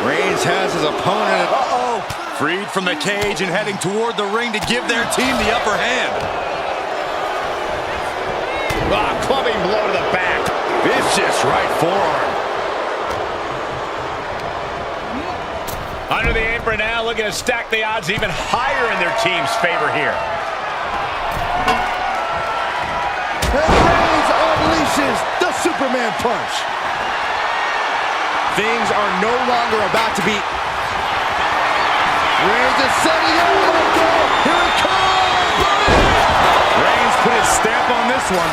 Reigns has his opponent. Freed from the cage and heading toward the ring to give their team the upper hand. Clubbing blow to the back. Vicious right forearm. Under the apron now, looking to stack the odds even higher in their team's favor here. And Reigns unleashes the Superman punch. Things are no longer about to be... Reigns is setting up. Here it comes. Reigns put his stamp on this one.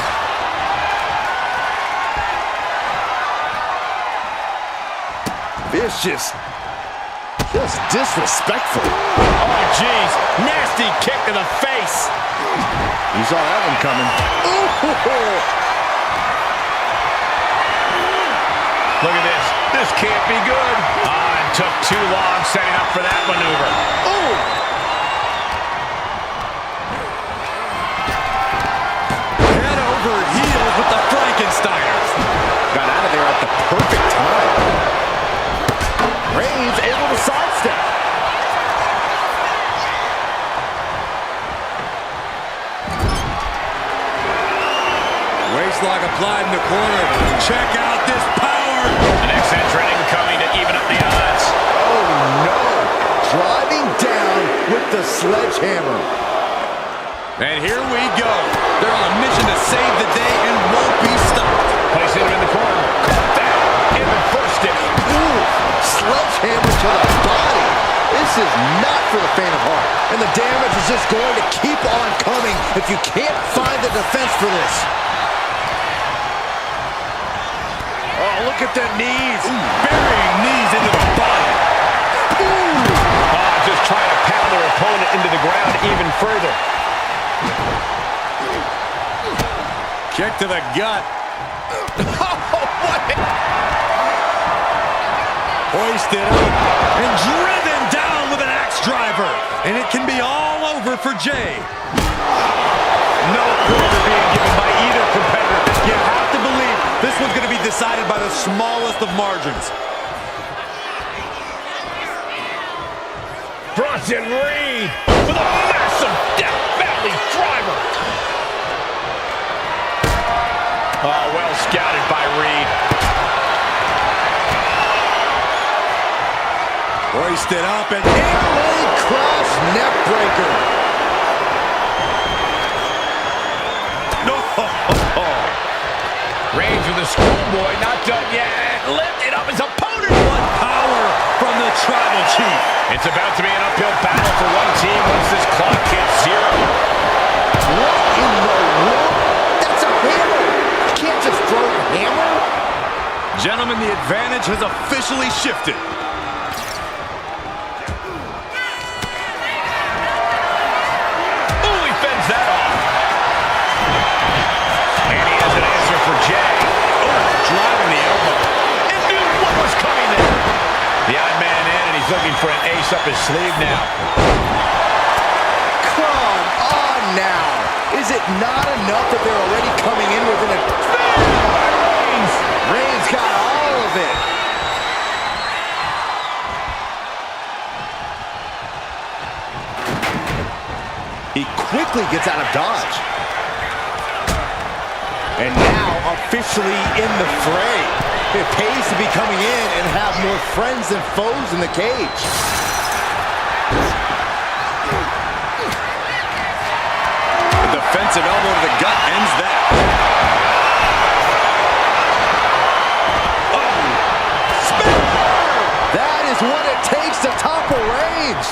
Vicious. Just disrespectful. Oh, jeez. Nasty kick to the face. You saw that one coming. Look at this. This can't be good. It took too long setting up for that maneuver. Head over heels with the Frankensteiners. Got out of there at the perfect time. Reigns able to sidestep. Waistlock applied in the corner. Check out this power. The next entrant incoming to even up the odds. Oh no! Driving down with the sledgehammer. And here we go. They're on a mission to save the day and won't be stopped. Placing him in the corner. Caught that in the first step. Ooh, is not for the faint of heart. And the damage is just going to keep on coming if you can't find the defense for this. Oh, look at the knees. Burying knees into the body. Just trying to pound their opponent into the ground even further. Kick to the gut. Hoisted up and driven down with an axe driver. And it can be all over for Jay. No quarter being given by either competitor. You have to believe this one's going to be decided by the smallest of margins. Bronson Reed with a massive Death Valley driver. Oh, well scouted by Reed. Hoisted up and Airway cross neck breaker. no. Reigns with a schoolboy, not done yet. Lifted up his opponent. What power from the Tribal Chief. It's about to be an uphill battle for one team once this clock hits zero. What in the world? That's a hammer. You can't just throw a hammer. Gentlemen, the advantage has officially shifted. Ooh, he fends that off. And he has an answer for Jay. Oh, driving the elbow. And knew what was coming there. The odd man in, and he's looking for an ace up his sleeve now. Come on now. Is it not enough that they're already coming in within a... Reigns! Reigns got all of it. He quickly gets out of dodge. And now officially in the fray. It pays to be coming in and have more friends than foes in the cage. The defensive elbow to the gut ends that. Oh, that is what it takes to topple Reigns.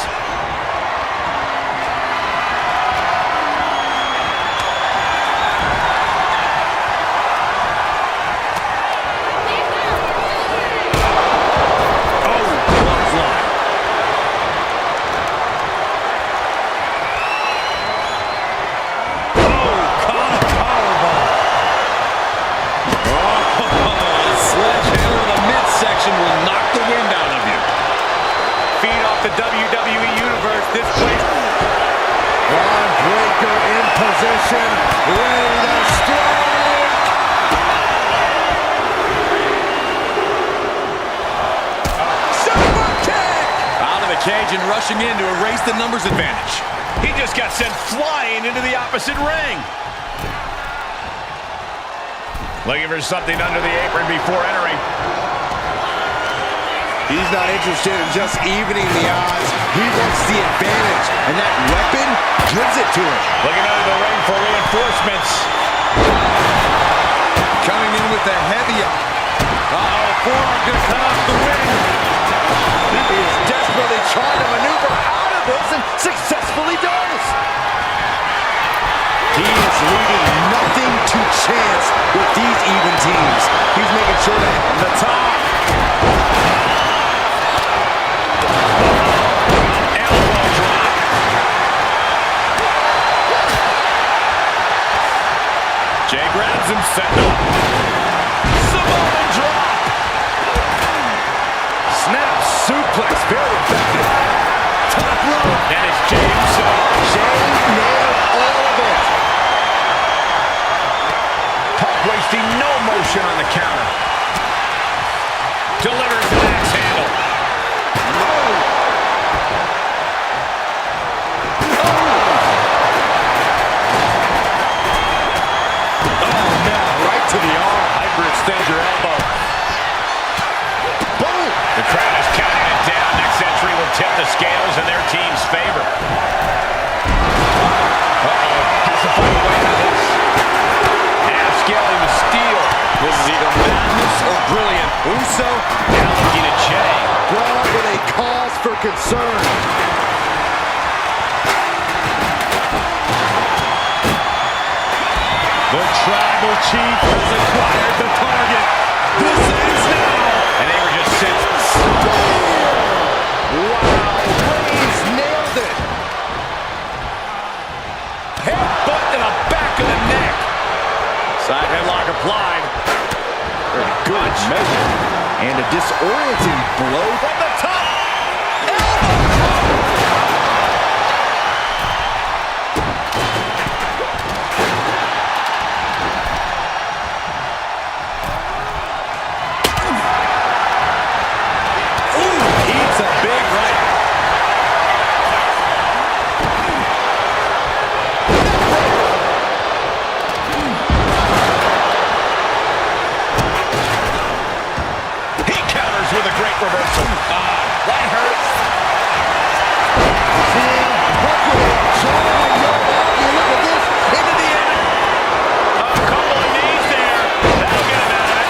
Will knock the wind out of you. Feed off the WWE Universe. This place. Braun Breaker in position. Ready to strike. Super kick. Out of the cage and rushing in to erase the numbers advantage. He just got sent flying into the opposite ring. Looking for something under the apron before entering. He's not interested in just evening the odds. He wants the advantage, and that weapon gives it to him. Looking under the ring for reinforcements. Coming in with the heavy. Forearm gonna cut off the ring. He is desperately trying to maneuver out of this and successfully does. He is leaving nothing to chance with these even teams. He's making sure that on the top. Jay grabs him, setting up. Samoan drop. Snap suplex, very effective. Top rope. And it's Jay himself. Jay nailed all of it. Punk wasting no motion on the counter. Delivers an axe handle. To the arm. Hyperextend your elbow. Boom. The crowd is counting it down. Next entry will tip the scales in their team's favor. Has to find a way out of this. Now scaling the steel. This is either madness or brilliant. Uso now looking at Jay. Braun with a cause for for concern. The tribal chief has acquired the target. This ends now. And Avery just sits. Wow, Reigns nailed it. Headbutt to the back of the neck. Side headlock applied. Very good measure. And a disorienting blow from the top. Eats a big right. He counters with a great reversal. That hurts. Into the end. A couple of knees there. That'll get him out of it.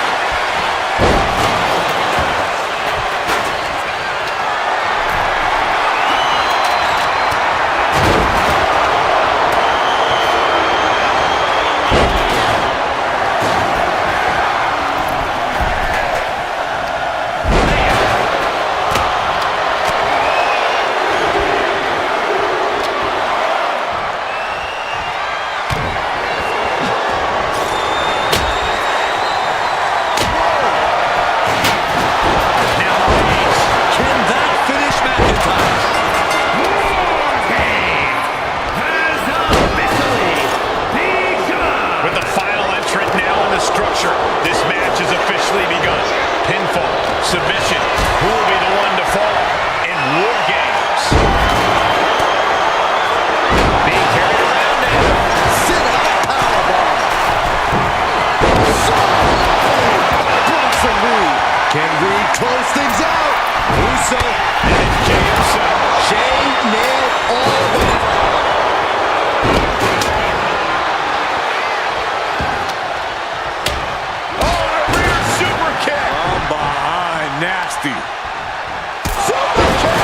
Can that finish McIntyre? Has officially begun. With the final entrant now in the structure, this match has officially begun. Pinfall, submission, who will be the one to fall in WarGames? Being carried around now. Sit out powerbomb. Bronson Reed. Can Reed close things out? Uso and it's Jey himself. Jey nailed all of it. Oh, and a rear super kick. From behind, nasty. Super kick.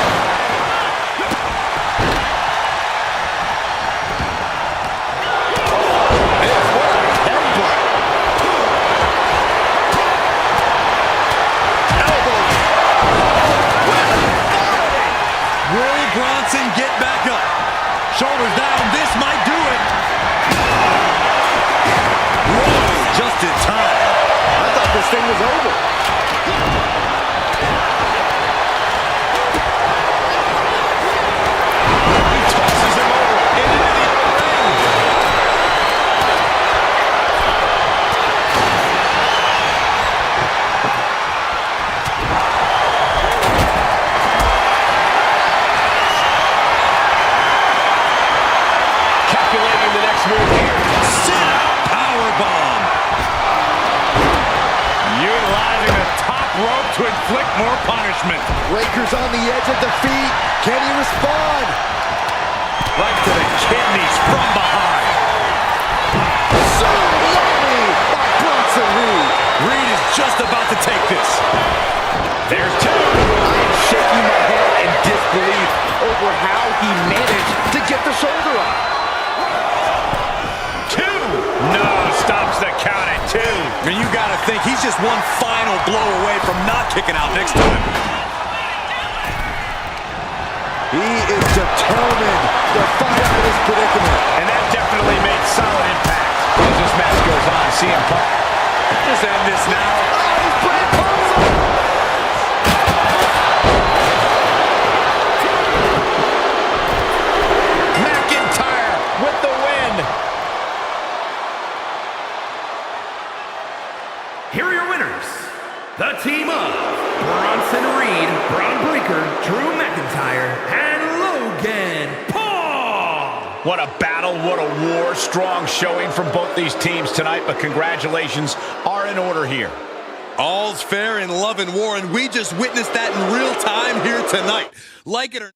Will Bronson get back up? Shoulders down. This might do it. Whoa, just in time. I thought this thing was over. He tosses him over into the other ring. Calculating the next move here. Sit powerbomb. Utilizing the top rope to inflict more punishment. Raker's on the edge of defeat. Can he respond? Right to the kidneys from behind. Tsunami by Bronson Reed. Reed is just about to take this. There's two. I am shaking my head in disbelief over how he managed to get the shoulder up. Two. No, stops the count at two. And you gotta think he's just one final blow away from not kicking out next time. He is determined to fight out of this predicament. And that definitely made solid impact. As this match goes on, CM Punk. Just end this now. He's pretty close. McIntyre with the win. Here are your winners. The team of Bronson Reed, Braun Breaker, Drew McIntyre, and Logan Paul. What a battle, what a war. Strong showing from both these teams tonight, but congratulations are in order here. All's fair in love and war, and we just witnessed that in real time here tonight. Like it or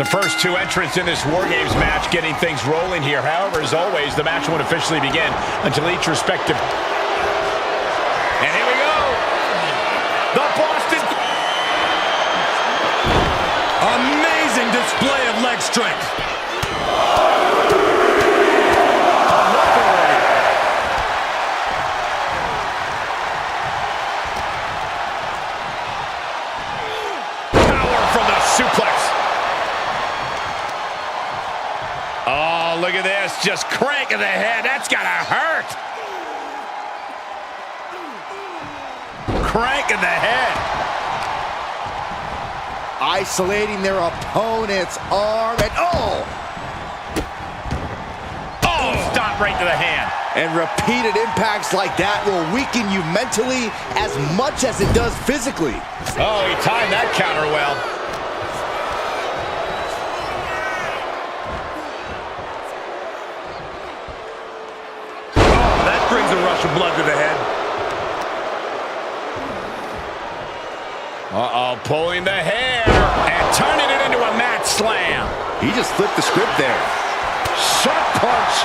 The first two entrants in this WarGames match getting things rolling here. However, as always, the match won't officially begin until each respective... And here we go! The Boston... Amazing display of leg strength. Power from the suplex. Oh, look at this. Just cranking the head. That's gotta hurt. Cranking the head. Isolating their opponent's arm, and oh, Stop right to the hand. and repeated impacts like that will weaken you mentally as much as it does physically. Oh, he timed that counter well. Oh, that brings a rush of blood to the head. Uh-oh, pulling the hair and turning it into a mat slam. He just flipped the script there. Sharp punch.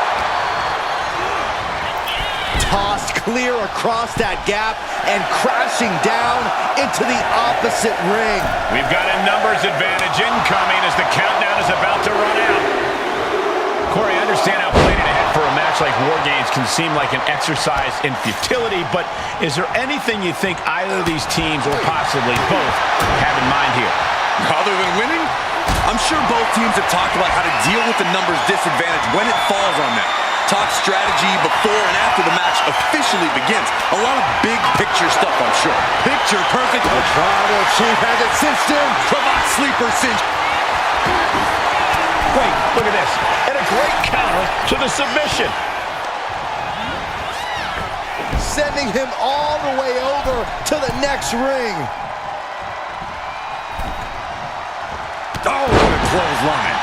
Tossed clear across that gap and crashing down into the opposite ring. We've got a numbers advantage incoming as the countdown is about to run out. Corey, I understand how planning ahead for a match like WarGames can seem like an exercise in futility, but is there anything you think either of these teams, or possibly both, have in mind here? Other than winning, I'm sure both teams have talked about how to deal with the numbers disadvantage when it falls on them. Talk strategy before and after the match officially begins. A lot of big picture stuff, I'm sure. Picture perfect. The tribal chief has it cinched in. Cravat sleeper cinch. Wait, look at this. And a great counter to the submission. Sending him all the way over to the next ring. Oh, what a clothesline.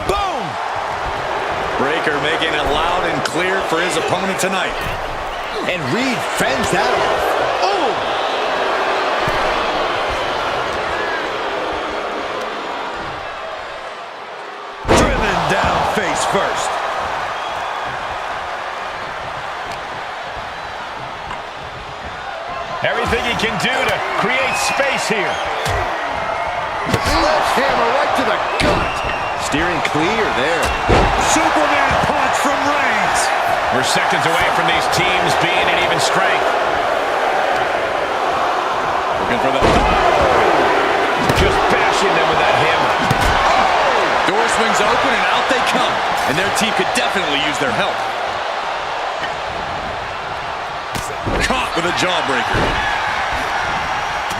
Boom! Breaker making it loud and clear for his opponent tonight. And Reed fends that off. Oh! Driven down face first. Everything he can do to create space here. Sledgehammer right to the gut. Steering clear there. Superman punch from Reigns. We're seconds away from these teams being at even strength. Looking for the... Just bashing them with that hammer. Door swings open and out they come. And their team could definitely use their help. Caught with a jawbreaker.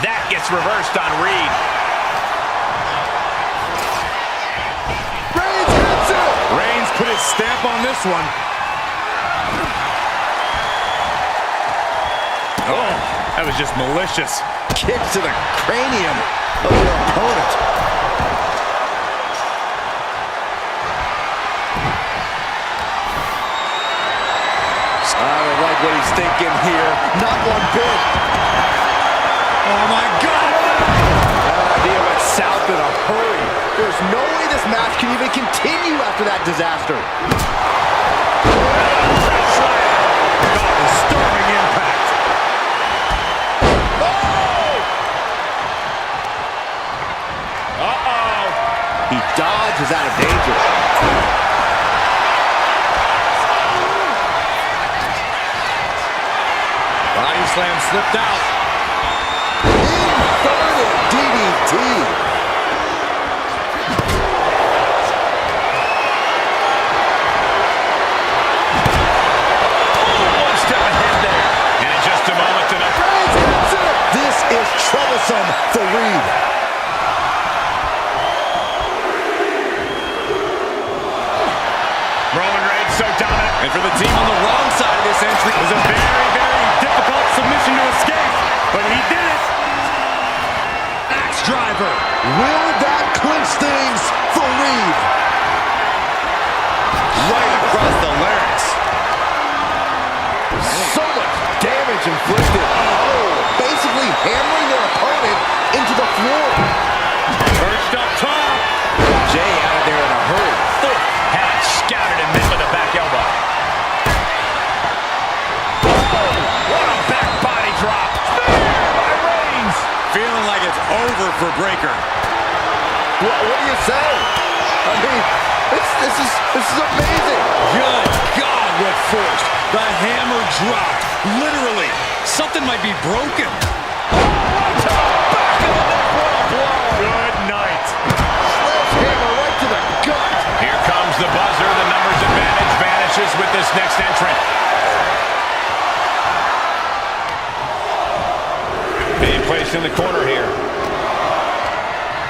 That gets reversed on Reed. Reigns hits it. Reigns put his stamp on this one. Oh, that was just malicious. Kick to the cranium of your opponent. I don't like what he's thinking here. Not one bit. Oh my God! That idea went south in a hurry. There's no way this match can even continue after that disaster. Disturbing impact. He dodges out of danger. Body slam slipped out. Inverted DDT. One step ahead there. And in just a moment, This is troublesome for Reed. Roman Reigns so dominant. And for the team on the wrong side of this entry, It was a very, very difficult submission to escape, but he did it. Axe driver. Will that clinch things for Reed? right across the larynx. So much damage inflicted. Oh, basically hammering their opponent into the floor. Perched up top. Jay out of there in a hurry. Had it scouted and met with a back elbow. Oh, what a back body drop. Spear by Reigns. Feeling like it's over for Breakker. What do you say? I mean, this is amazing. Good God, what force. The hammer dropped. Literally, something might be broken. Back of the neck, what a blow. Good night. Sledgehammer right to the gut. Here comes the buzzer. The numbers advantage vanishes with this next entrant. Being placed in the corner here.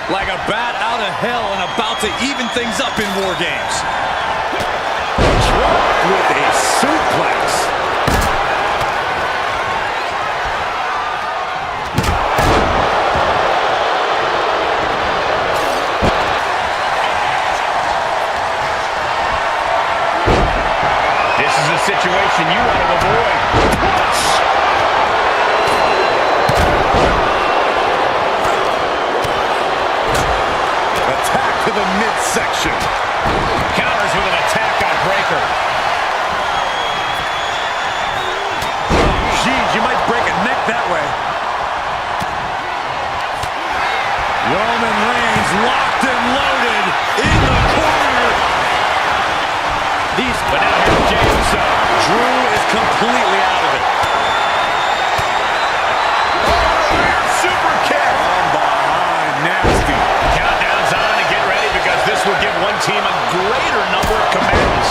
Like a bat out of hell and about to even things up in WarGames. Dropped with a suplex. This is a situation you want to avoid. Attack to the midsection. Counters with an attack on Breakker. Jeez, you might break a neck that way. Roman Reigns locked and loaded in the corner. But now here's Jey Uso. Drew is completely out of it. Super kick. From behind, nasty. Countdown's on and get ready because this will give one team a greater number of commands.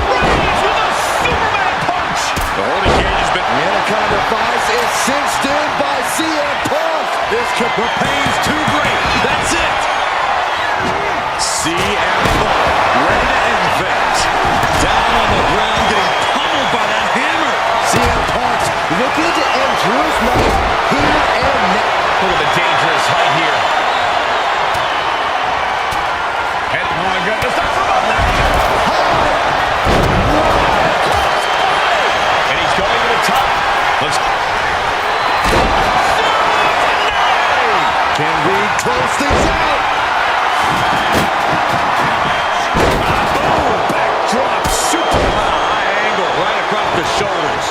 Reigns with a Superman punch. The holding cage has been... The Anaconda device is cinched in by CM Punk. This could... The pain's too great. That's it. CM Punk ready to end things. Down on the ground, getting pummeled by that hammer. CM Punk's looking to end Drew's match here and now. Look at the dangerous height here. And, oh my goodness, not from up there. And he's going to the top. Let's... Can we close things out? Backdrop super high angle right across the shoulders.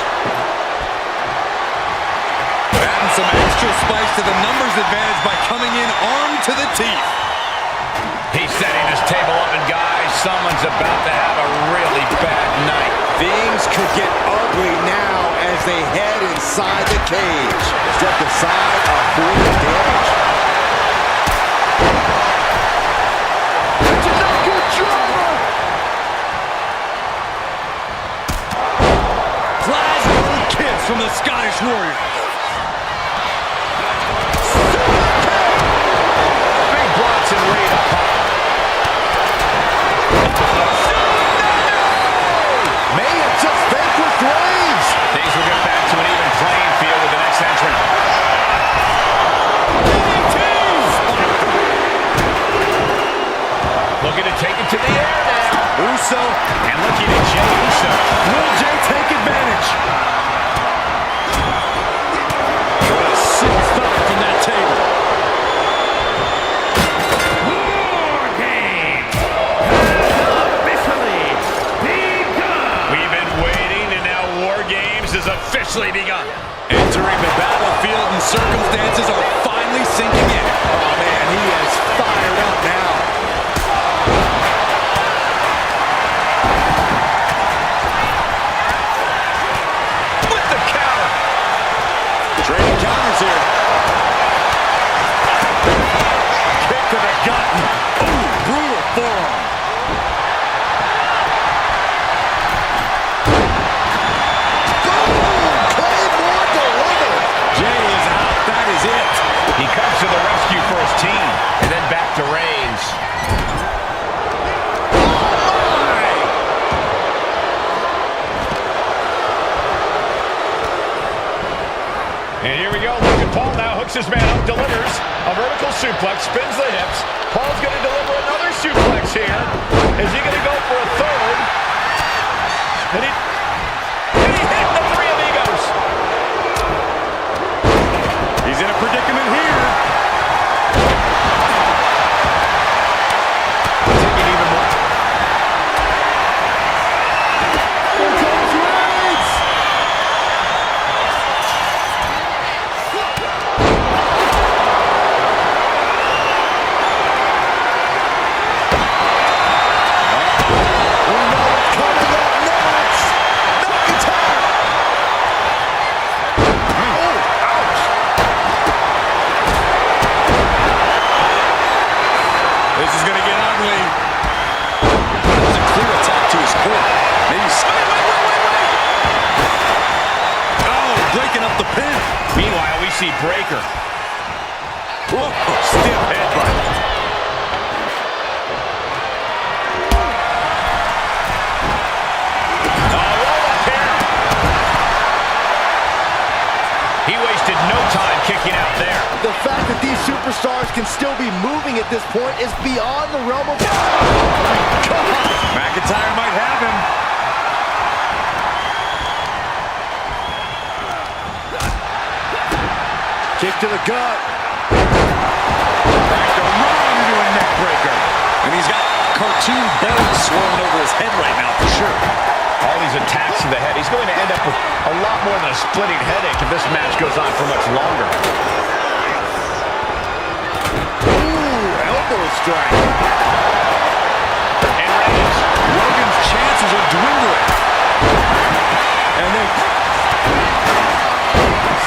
Adding some extra spice to the numbers advantage by coming in armed to the teeth. He's setting this table up, and guys, someone's about to have a really bad night. Things could get ugly now as they head inside the cage. Step aside, avoid the damage. That's a good driver. Glasgow kiss from the Scottish Warrior. Big Bronson laid up high. May have just vanquished Reigns. Things will get back to an even playing field with the next entrant. Looking to take it to the air now. Uso. And looking at Jey Uso. Will Jey take advantage? What a sick thought from that table. WarGames has officially begun. We've been waiting, and now WarGames has officially begun. Entering the battlefield and circumstances are finally sinking in. Oh man, he is fired up now. With the counter. Trading counters here. Kick to the gut. Ooh, brutal forearm. Claymore delivered. Jey is out. That is it. He comes to the rescue for his team, and then back to Reigns. And here we go. Logan Paul now hooks his man up, delivers a vertical suplex, spins the hips. Paul's going to deliver another suplex here. Is he going to go for a third? And he hit the 3 Maybe. Wait. Oh, breaking up the pin. Meanwhile, we see Breaker. Whoa, stiff headbutt. He wasted no time kicking out there. The fact that these superstars can still be moving at this point is beyond the realm of... McIntyre might have him. Kick to the gut. Back to run into a neck breaker. And he's got cartoon birds swirling over his head right now for sure. All these attacks to the head. He's going to end up with a lot more than a splitting headache if this match goes on for much longer. Ooh, elbow strike. And Reigns. Logan's chances are dwindling. And then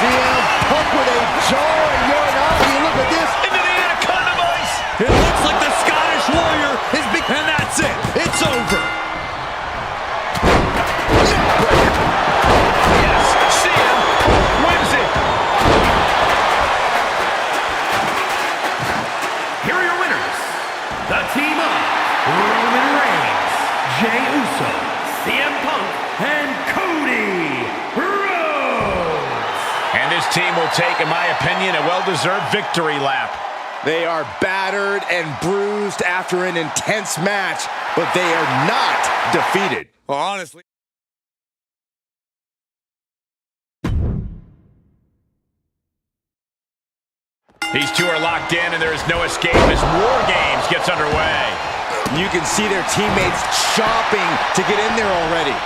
CM Punk with a jaw and Uranagi. Look at this. Into the Anaconda Vice. It looks like the Scottish Warrior is big. And that's it. It's over. Yes, CM wins it. Here are your winners. The team of Roman Reigns, Jey Uso, CM Punk, and Cody Rhodes. And this team will take, in my opinion, a well-deserved victory lap. They are battered and bruised after an intense match, but they are not defeated. Well, honestly. These two are locked in, and there is no escape as WarGames gets underway. You can see their teammates chomping to get in there already.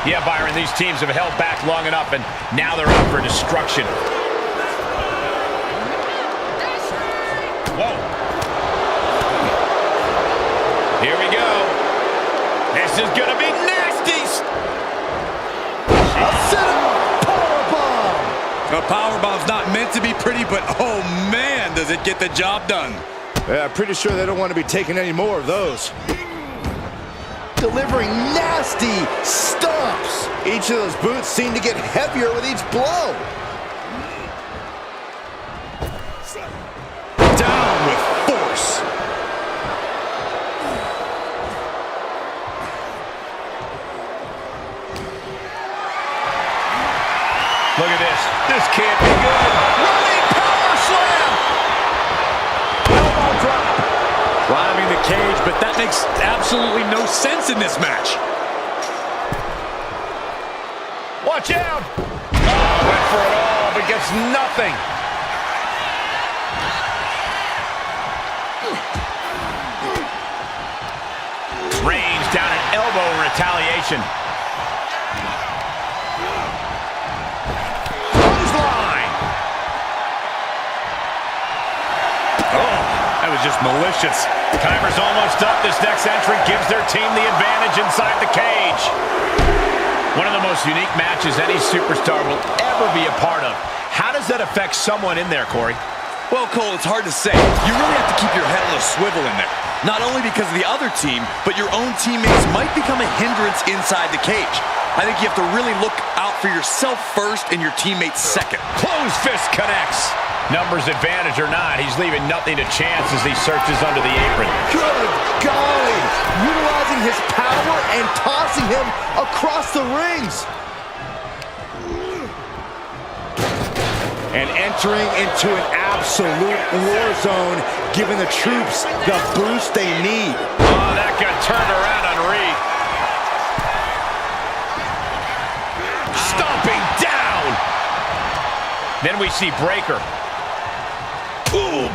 Yeah, Byron, these teams have held back long enough, and now they're out for destruction. Whoa. Here we go. This is going to be nasty. A powerbomb's not meant to be pretty, but oh man, does it get the job done. Yeah, pretty sure they don't want to be taking any more of those. Delivering nasty stomps. Each of those boots seem to get heavier with each blow. Down with force. Look at this. This can't be good. Running power slam. Elbow drop. Climbing the cage, but that makes absolutely no sense in this match. Watch out. Oh, went for it all, but gets nothing. Reigns down an elbow in retaliation. Just malicious. Timer's almost up. This next entry gives their team the advantage inside the cage. One of the most unique matches any superstar will ever be a part of. How does that affect someone in there, Corey? Well, Cole, it's hard to say. You really have to keep your head on a swivel in there. Not only because of the other team, but your own teammates might become a hindrance inside the cage. I think you have to really look out for yourself first and your teammates second. Closed fist connects. Numbers advantage or not, he's leaving nothing to chance as he searches under the apron. Good golly! Utilizing his power and tossing him across the rings. And entering into an absolute war zone, giving the troops the boost they need. Oh, that got turned around on Reed. Stomping down. Then we see Breaker. Boom!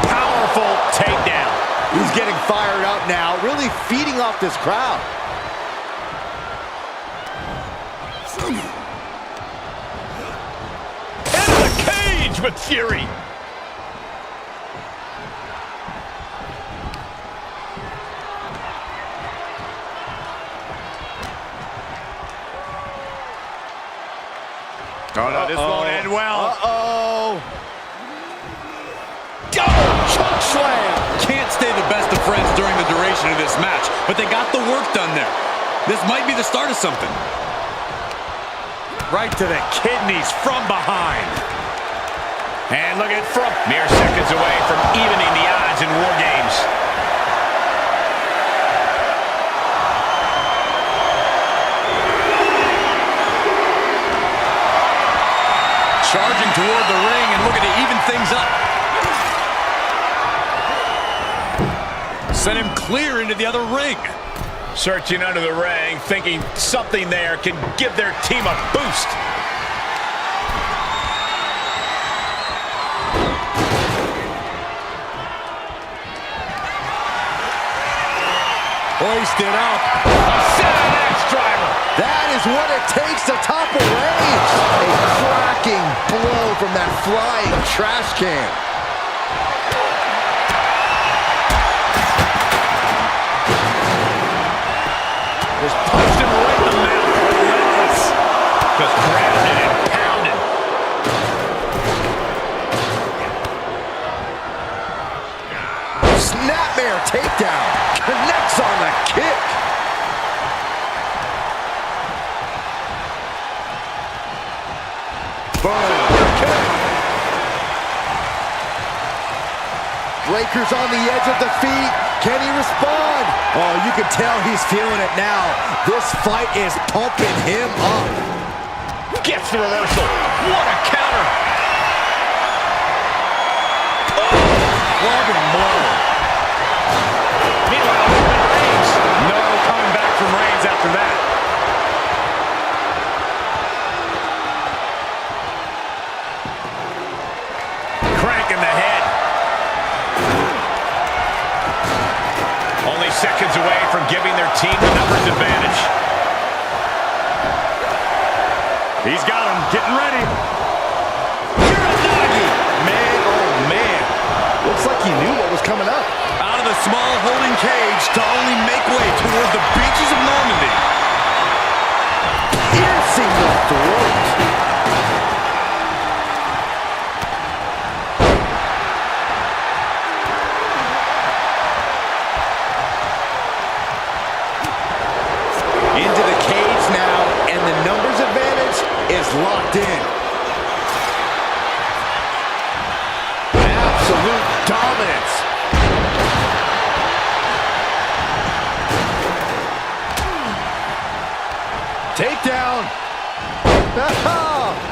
Powerful takedown. He's getting fired up now, really feeding off this crowd. Into the cage with fury. Oh, no, this won't end well. Uh-oh. Double choke slam. Can't stay friends during the duration of this match, but they got the work done there. This might be the start of something. Right to the kidneys from behind. And look at it from mere seconds away from evening the odds in WarGames. Charging toward the ring and looking to even things up. Send him clear into the other ring. Searching under the ring, thinking something there can give their team a boost. Hoisted up. A center axe driver. That is what it takes to topple Reigns. A cracking blow from that flying trash can. Just punched him right in the mouth. Relentless. Just grounded and pounded. Snapmare takedown. Connects on the kick. Boom. Breaker's on the edge of the feet. Can he respond? Oh, you can tell he's feeling it now. This fight is pumping him up. Gets the reversal. What a counter. Clubbing blow. Meanwhile, Reigns. No coming back from Reigns after that. Cranking the head. Only seconds away from giving their team the numbers advantage. He's got him. Getting ready. Man, oh man. Looks like he knew what was coming up. Out of the small holding cage to only make way toward the beaches of Normandy. Piercing the throat. Into the cage now, and the numbers advantage is locked in. Absolute dominance. Takedown.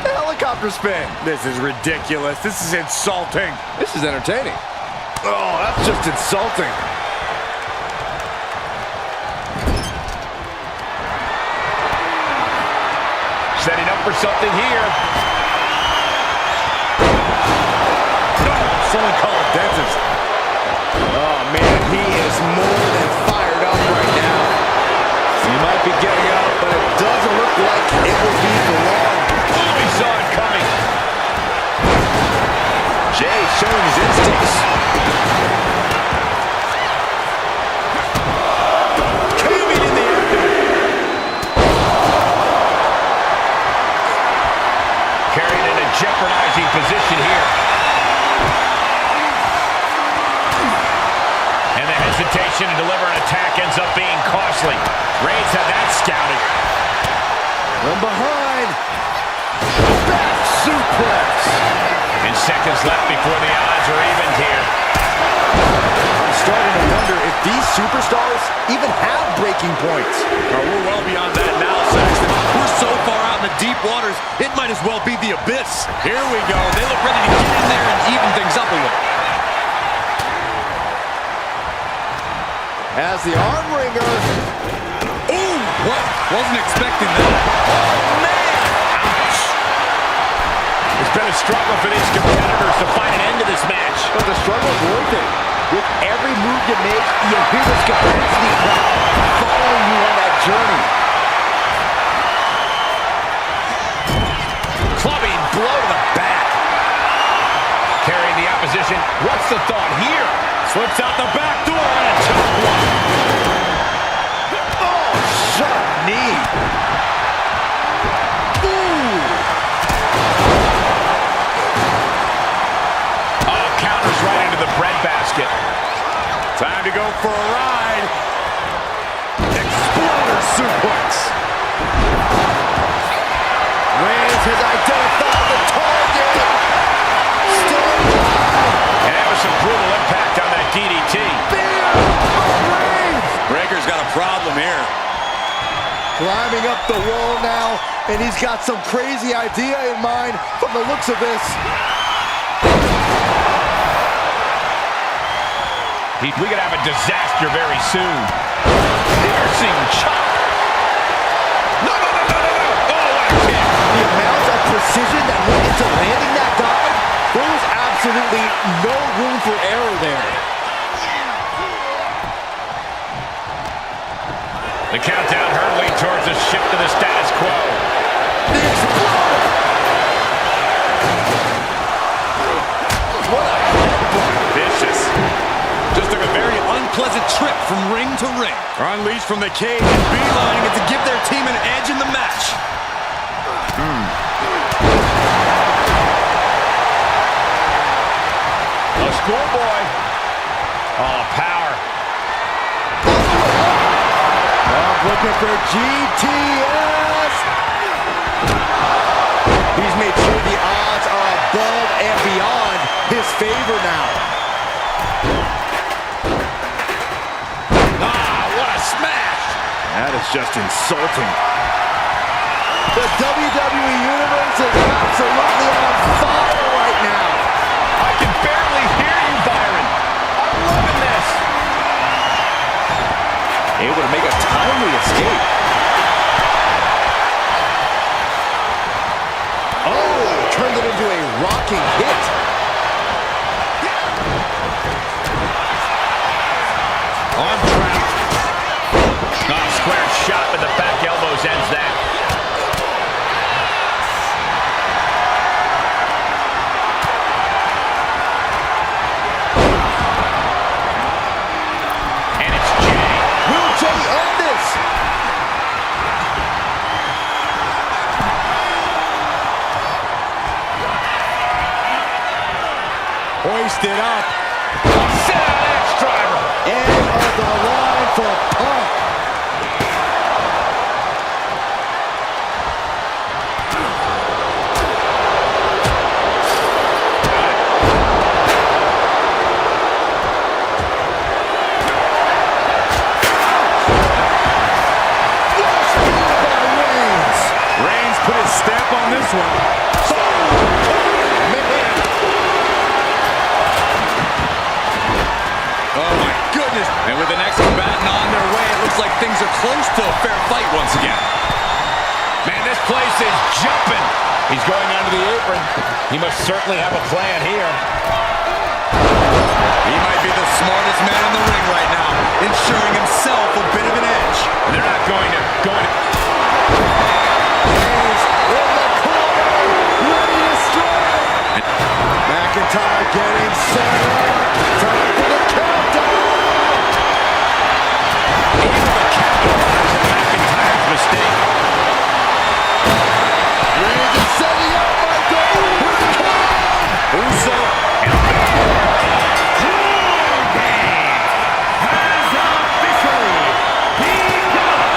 Helicopter spin. This is ridiculous. This is insulting. This is entertaining. Oh, that's just insulting. Setting up for something here. Someone call a dentist. Oh, man, he is more than fired up right now. He might be getting up, but it doesn't look like it will be for long. Oh, he saw it coming. Jay showing his instincts. Coming in the abdomen. Carried in a jeopardizing position here. And the hesitation to deliver an attack ends up being costly. Reigns had that scouted. From behind. Back suplex. And seconds left before the odds are evened here. I'm starting to wonder if these superstars even have breaking points. We're well beyond that now, Saxton. We're so far out in the deep waters, it might as well be the abyss. Here we go. They look ready to get in there and even things up a little. As the arm wringer. Ooh, what? Wasn't expecting that. Oh, man. Ouch. It's been a struggle for these competitors to find an end to this match. But the struggle's worth it. With every move you make, you hear this capacity crowd following you on that journey. Clubbing blow to the back. Carrying the opposition. What's the thought here? Slips out the back door and a top block. Oh, sharp knee. Ooh. Oh, counters right into the breadbasket. Time to go for a ride. Exploder suplex. Reigns has identified the target. Still alive. And that was some brutal impact on that DDT. Breaker's got a problem here. Climbing up the wall now, and he's got some crazy idea in mind from the looks of this. We could have a disaster very soon. Piercing chop. No. Oh, what a kick. The amount of precision that went into landing that dive, there was absolutely no room for error there. The countdown hurtling towards a shift to the status quo. The exploder! What a headbutt! Vicious. Just took a very unpleasant trip from ring to ring. Unleashed from the cage and beelining it to give their team an edge in the match. A schoolboy. Oh, power. Looking for GTS. He's made sure the odds are above and beyond his favor now. What a smash. That is just insulting. The WWE Universe is absolutely on fire right now. I can barely hear you, Byron. I'm loving this. Able to make a timely escape. Oh, turned it into a rocking hit. Arm trapped. Square shot with the back elbows ends that. And it's Jay. Will Jay end this? Hoisted up. Sit out X driver. End of the line for Punk. Reigns put his stamp on this one. Oh my goodness. And with the next combatant on their way, it looks like things are close to a fair fight once again. Man, this place is jumping. He's going under the apron. He must certainly have a plan here. He might be the smartest man in the ring right now, ensuring himself a bit of an edge. They're not going to. McIntyre getting set up. Time for the countdown. Able to capitalize on McIntyre's mistake. Reigns is setting up, Michael. Here it comes. Uso.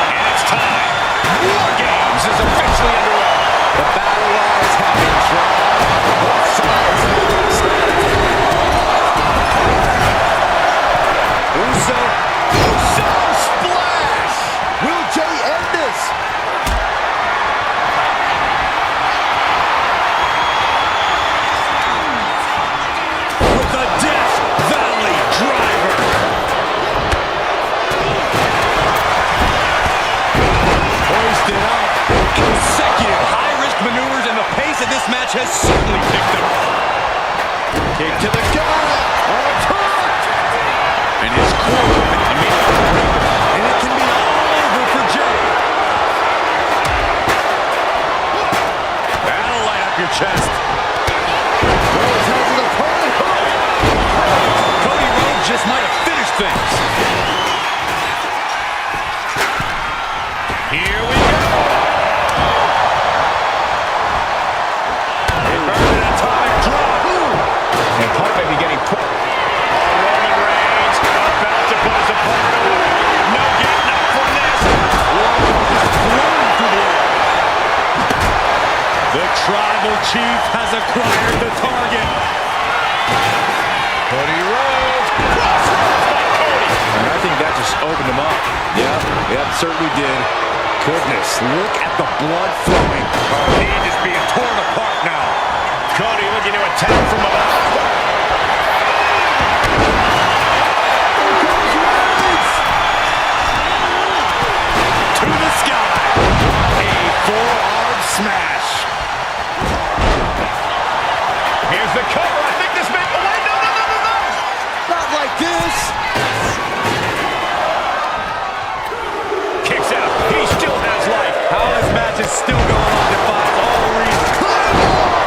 And it's time. WarGames is officially underway. The battle lines have been drawn on both sides. Uso splash. Will Jay end this? With the Death Valley Driver. Hoisted up. Consecutive high-risk maneuvers, and the pace of this match has certainly picked up. Kick to the gut. On top. And his quote immediately. And it can be all over for Jay. That'll light up your chest. Rhodes has his opponent hooked. Cody Rhodes just might have finished things. Here we go. They burn an atomic drop. And Punk may be getting put. Roman Reigns about to put his opponent Chief has acquired the target. Cody Rhodes. Crossroads by Cody. And I think that just opened him up. Yeah, it certainly did. Goodness, look at the blood flowing. Oh, he just being torn apart now. Cody looking to attack from above. To the sky. A forearm smash. Here's the cover. I think this may... Oh, wait, no. Not like this. Kicks out. He still has life. How this match is still going on defies all reason.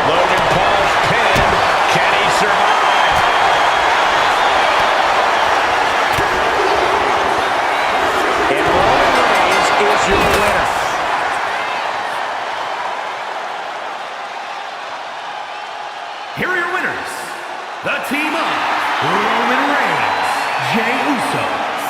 Logan Paul's pinned. Can he survive? And Roman Reigns is your winner. Here are your winners. The team of Roman Reigns, Jey Uso,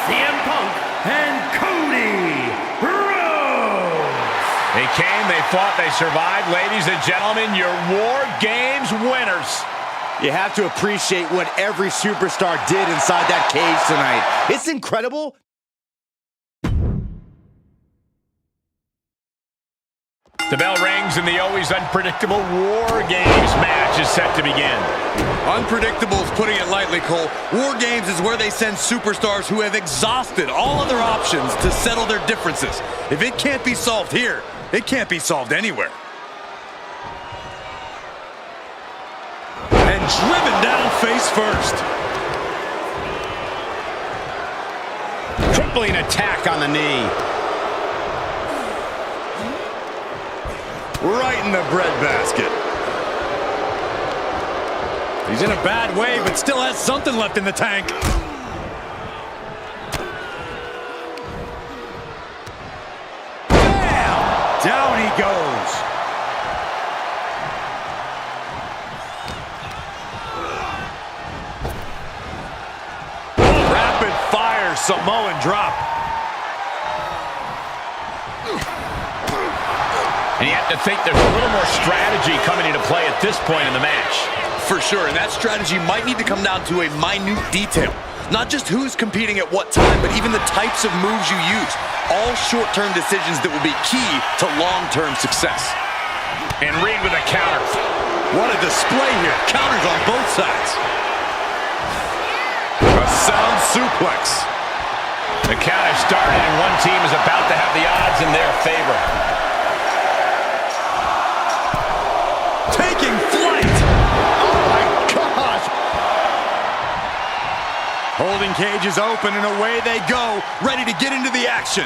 CM Punk, and Cody Rhodes. They came, they fought, they survived. Ladies and gentlemen, your War Games winners. You have to appreciate what every superstar did inside that cage tonight. It's incredible. The bell rings and the always unpredictable War Games match is set to begin. Unpredictable is putting it lightly, Cole. War Games is where they send superstars who have exhausted all other options to settle their differences. If it can't be solved here, it can't be solved anywhere. And driven down face first. Crippling attack on the knee. Right in the breadbasket. He's in a bad way, but still has something left in the tank. Bam! Down he goes. Rapid fire Samoan drop. And you have to think there's a little more strategy coming into play at this point in the match. For sure, and that strategy might need to come down to a minute detail. Not just who's competing at what time, but even the types of moves you use. All short-term decisions that will be key to long-term success. And Reed with a counter. What a display here. Counters on both sides. A sound suplex. The count has started and one team is about to have the odds in their favor. Taking flight. Oh my gosh. Holding cages open and away they go, ready to get into the action.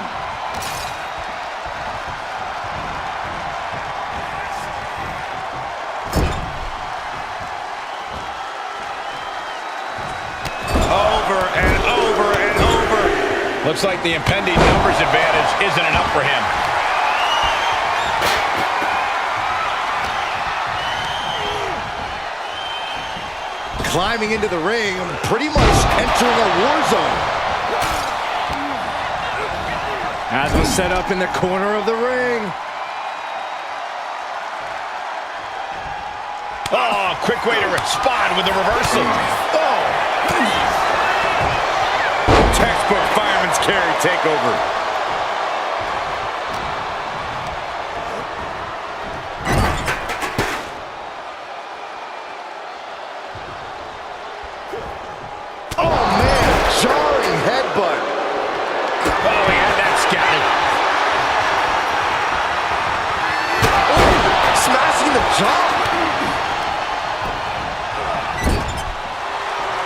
Over and over and over. Looks like the impending numbers advantage isn't enough for him. Climbing into the ring, pretty much entering a war zone. As was set up in the corner of the ring. Oh, quick way to respond with the reversal. Oh. Textbook fireman's carry takeover.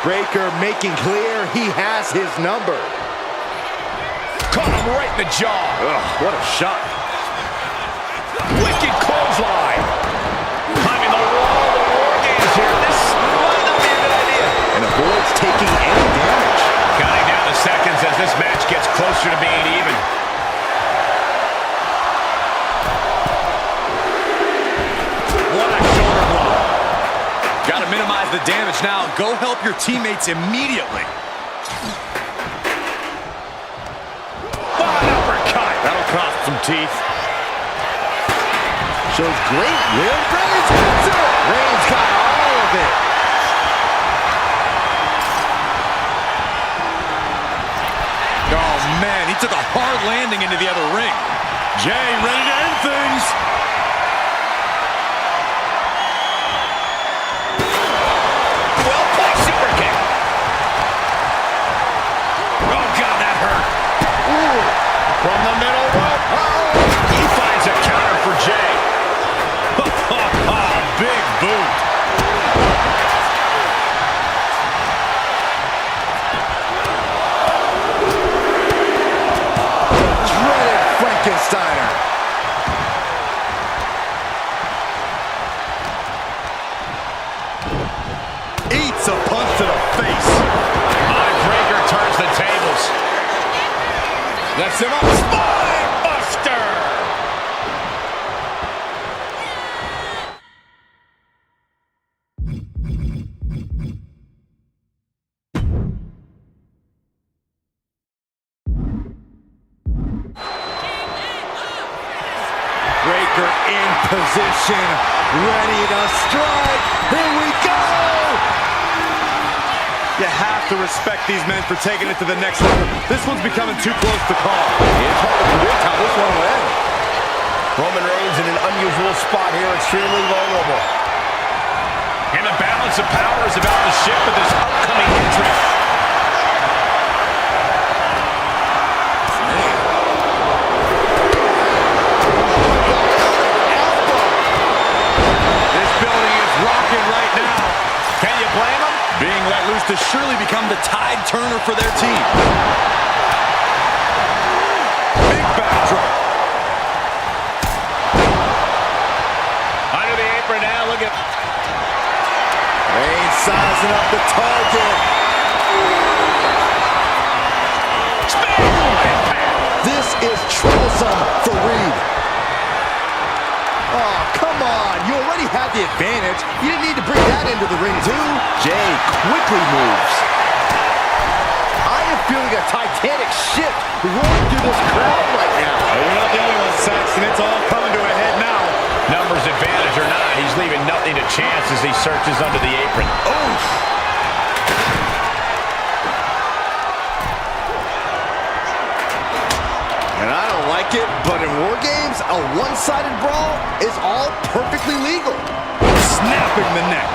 Breaker making clear he has his number. Caught him right in the jaw. Ugh, what a shot. Wicked clothesline. Climbing the wall of the War Games here. This might not be a good idea. And avoids taking any damage. Counting down the seconds as this match gets closer to being even. What a shoulder blow. Got to minimize the damage now. Go help your teammates immediately. What an uppercut. That'll cost some teeth. Shows great will. taps it. Reigns got all of it. Oh, man, he took a hard landing into the other ring. Jay ready to end things. Well-placed super kick. Oh, God, that hurt. Ooh. From the middle rope. He finds a counter for Jay. Big boot. Dreaded Frankensteiner. Eats a punch to the face. Breaker turns the tables. Lifts him up. Spine buster. Breaker in position, ready to strike. Here we go. You have to respect these men for taking it to the next level. This one's becoming too close to call. It's hard to predict how this one will end. Roman Reigns in an unusual spot here, extremely vulnerable. And the balance of power is about to shift with this upcoming entrant. This building is rocking right now. Can you blame him? Being let loose to surely become the tide turner for their team. Big backdrop. Under the apron now, look at... Reigns sizing up the target. This is troublesome for Reed. Oh, come on. You already had the advantage. You didn't need to bring that into the ring, too. Jay quickly moves. I am feeling a titanic shift rolling through this crowd right now. We're not the only ones, Saxton. It's all coming to a head now. Numbers advantage or not, he's leaving nothing to chance as he searches under the apron. Oof. And I don't like it, but in WarGames, a one-sided brawl is all perfectly legal. Snapping the neck.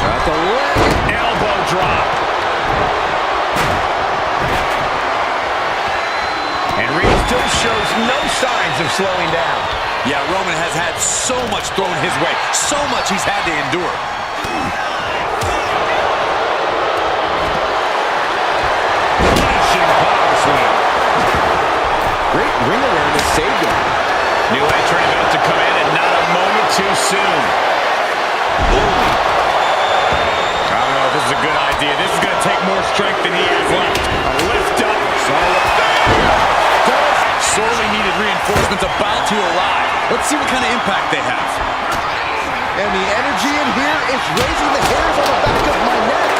At the leg. Elbow drop. And Reed still shows no signs of slowing down. Yeah, Roman has had so much thrown his way, so much he's had to endure. Great ring awareness saved him. New entrant about to come in and not a moment too soon. I don't know if this is a good idea. This is going to take more strength than he has left. A lift up. Sorely needed reinforcements about to arrive. Let's see what kind of impact they have. And the energy in here is raising the hairs on the back of my neck.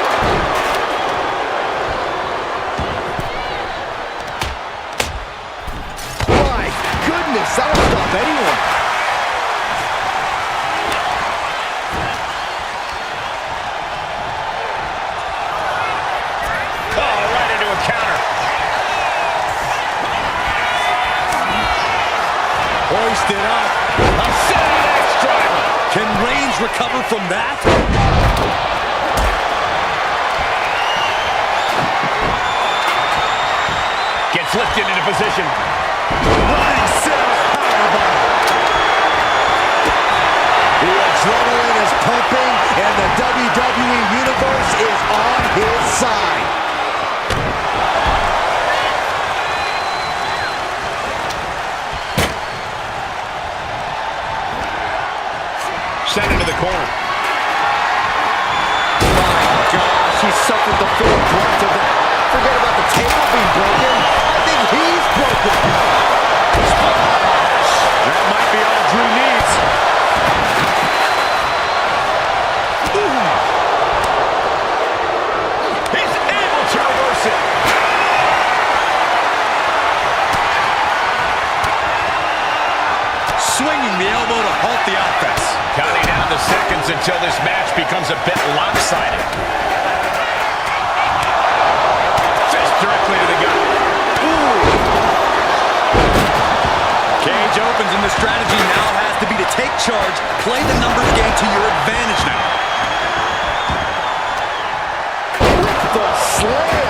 My goodness, that'll stop anyone. Oh, right into a counter. Hoisted up. A sitting axe driver. Can Reigns recover from that? Gets lifted into position. Running center powerbomb. The adrenaline is pumping, and the WWE Universe is on his side. Sent into the corner. My gosh, he suffered the full brunt of that. Forget about the table being broken. I think he's broken. That might be all Drew needs. He's able to reverse it. the elbow to halt the offense. Counting down the seconds until this match becomes a bit lopsided. Fist directly to the gut. Cage opens, and the strategy now has to be to take charge, play the numbers game to your advantage now. The slam.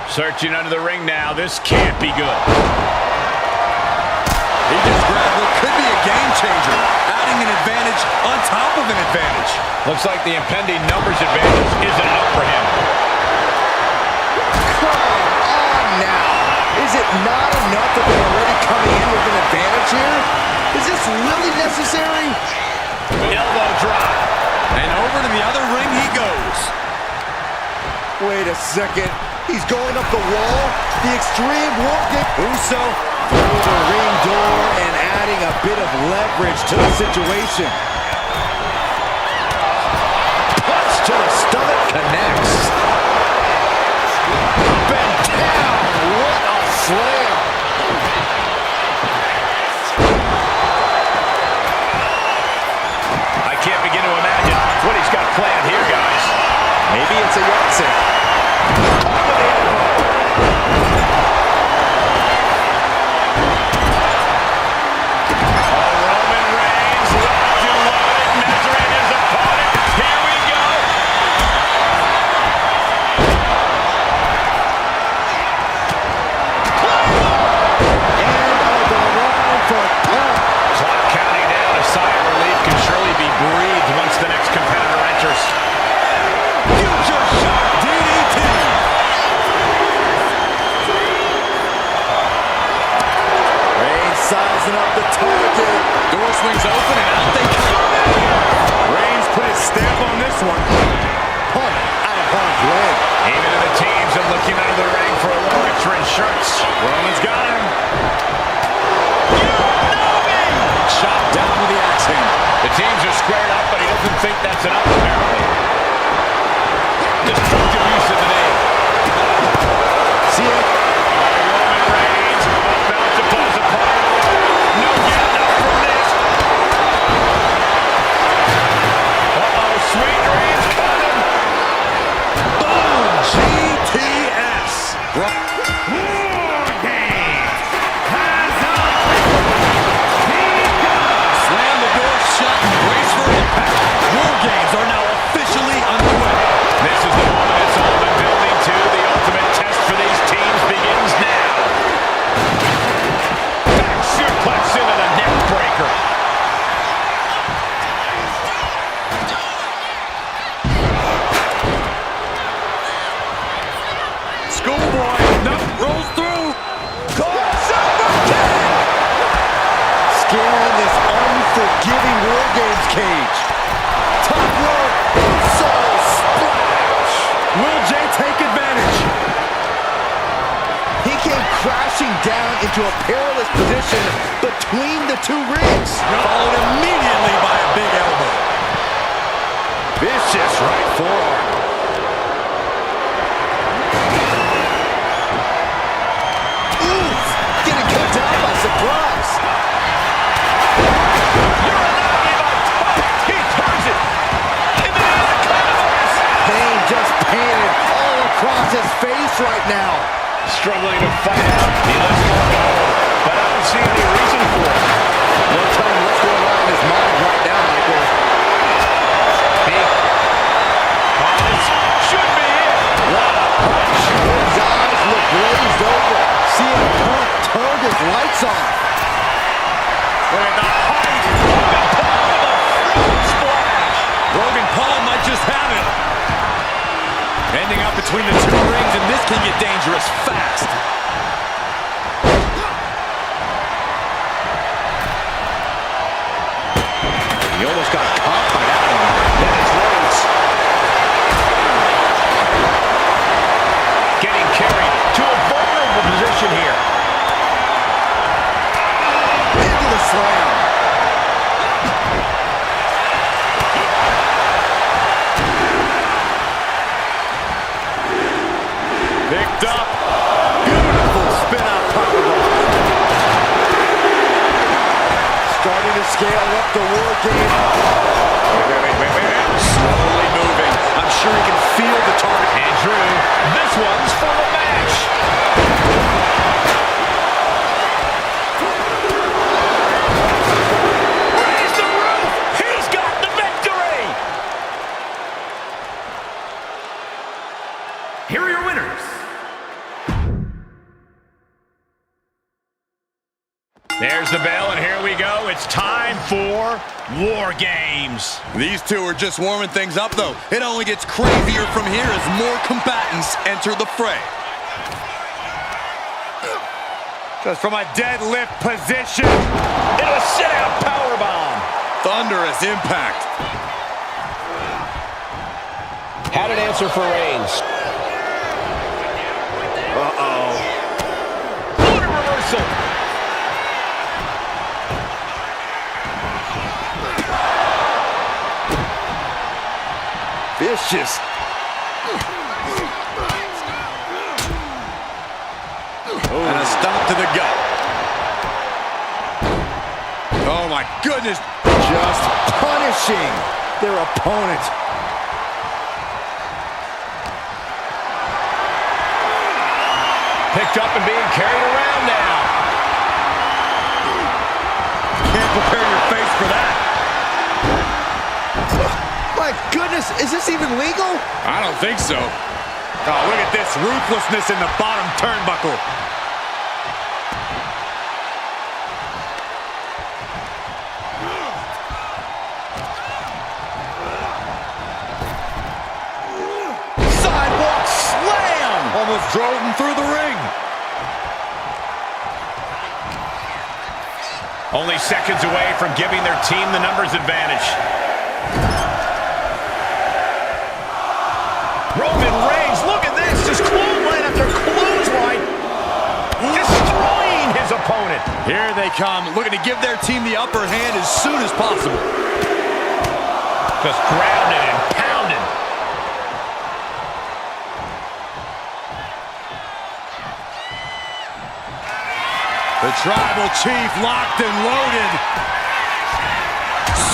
Searching under the ring now. This can't be good. He just grabbed what could be a game changer, adding an advantage on top of an advantage. Looks like the impending numbers advantage isn't enough for him. Come on now. Is it not enough that they're already coming in with an advantage here? Is this really necessary? Elbow drop. And over to the other ring he goes. Wait a second. He's going up the wall. The Extreme WarGames. Uso through the ring door and adding a bit of leverage to the situation. Punch to the stomach connects. Up and down. What a slam. I can't begin to imagine what he's got planned here, guys. Maybe it's a yahtzee. Sizing up the target. Door swings open and out they come. Reigns put his stamp on this one. Punt out of harm's way. Even the teams are looking under the ring for a little extra insurance. Roman's got him. Chopped down with the axe hand. The teams are squared up, but he doesn't think that's enough, apparently. Destructive use of the name. See it. Roman Reigns about to pulls apart. No getting up from this. Uh-oh, sweet dreams coming. Boom! GTS. Slam the door shut and brace for impact. WarGames are now officially underway. This is the moment it's all been building to. The ultimate test for these teams begins now. Back suplex into the neck breaker. Schoolboy, no, rolls through. Scaling this unforgiving WarGames cage. Top rope. Soul splash. Will Jay take advantage? He came crashing down into a perilous position between the two rings. Followed immediately by a big elbow. Vicious right forearm. Oof! Getting kicked out by surprise. He turns it. Into the other corner. Pain just painted all across his face right now. Struggling to fight out. He lets it go. But I don't see any reason for it. No telling what's going on in his mind right now, Michael. Big. Oh, this should be it. What a punch. His eyes look glazed over. Seeing Punk turned his lights off. Look at the height. Logan Paul with a front splash. Logan Paul might just have it. Ending up between the two rings, and this can get dangerous fast. He almost got caught by that one. Then it's Rhodes. Getting carried to a vulnerable position here. Into the slam. Picked up. Beautiful. scale up the WarGames. Wait. Slowly moving. I'm sure he can feel the target. And Drew, this one's for the match. Raise the roof. He's got the victory. Here are your winners. There's the bell, and here we go. It's time for War Games. These two are just warming things up, though. It only gets crazier from here as more combatants enter the fray. Just from a deadlift position. Into a sit-out powerbomb. Thunderous impact. Had an answer for Reigns. What a reversal. Vicious. And a stomp to the gut. Oh, my goodness. Just punishing their opponent. Picked up and being carried around now. Can't prepare your face for that. My goodness, is this even legal? I don't think so. Oh, look at this ruthlessness in the bottom turnbuckle. Sidewalk slam. Almost drove him through the ring. Only seconds away from giving their team the numbers advantage. Roman Reigns, look at this, just clothesline after clothesline, destroying his opponent. Here they come, looking to give their team the upper hand as soon as possible. Just grounded and pounded. The Tribal Chief locked and loaded.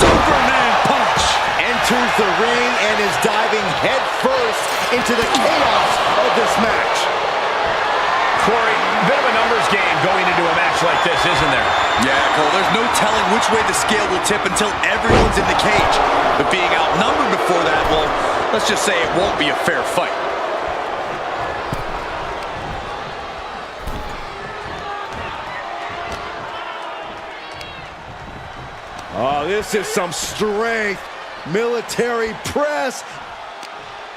Superman punch. Enters the ring and is diving headfirst into the chaos of this match. Corey, bit of a numbers game going into a match like this, isn't there? Yeah, Cole, there's no telling which way the scale will tip until everyone's in the cage. But being outnumbered before that, well, let's just say it won't be a fair fight. Oh, this is some strength. Military press.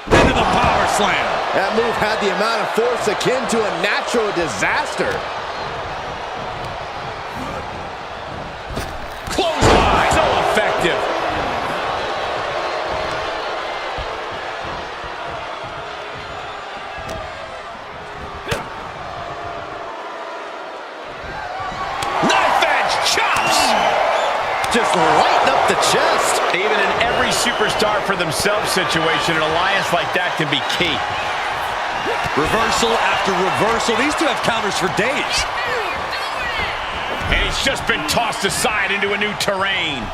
Into the power slam. That move had the amount of force akin to a natural disaster. Clothesline, so effective. Knife edge chops. Just lighten up the chest. Even in every superstar for themselves situation, an alliance like that can be key. Reversal after reversal. These two have counters for days. And he's just been tossed aside into a new terrain.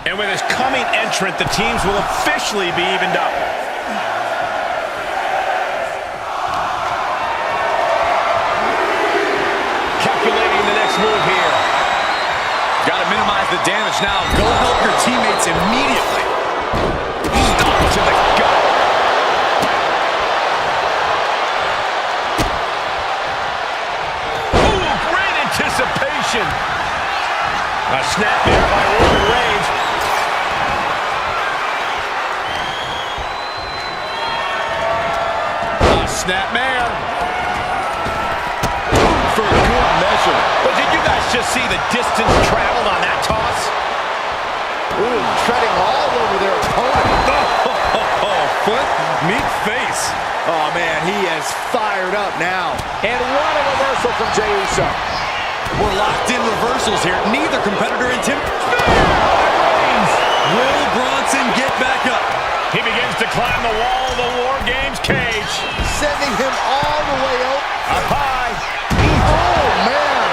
And with his coming entrant, the teams will officially be evened up. Calculating the next move here. Got to minimize the damage now. Go help your teammates immediately. Stomp to the gut. Ooh, great anticipation. A snap there by Roman Reigns. A snapmare. For good measure. But did you guys just see the distance traveled on that toss? Ooh, treading all over their opponent. Foot meet face. Oh, man, he is fired up now. And what a reversal from Jey Uso. We're locked in reversals here. Neither competitor intimidates. Will Bronson get back up? He begins to climb the wall of the WarGames cage. Sending him all the way up. Up high. Oh, man.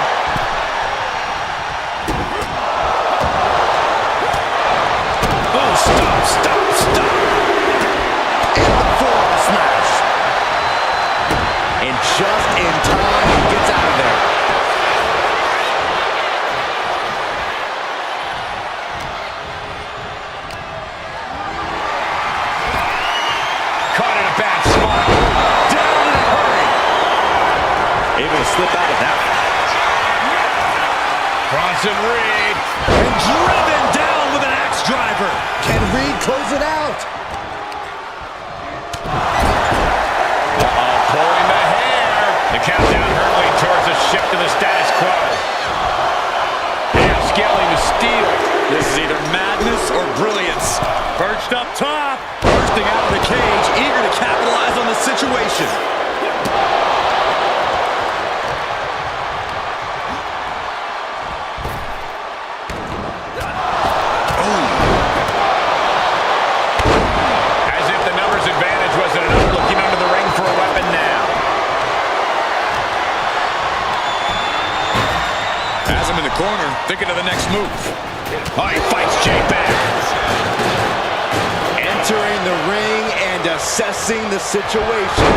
Bronson Reed. And driven down with an axe driver. Can Reed close it out? Pulling the hair. The countdown hurtling towards a shift to the status quo. Now scaling to steel. This is either madness or brilliance. Perched up top, bursting out of the cage, eager to capitalize on the situation. As if the numbers advantage wasn't enough, looking under the ring for a weapon now. Has him in the corner, thinking of the next move. Oh, he fights Jay back. Entering the ring and assessing the situation.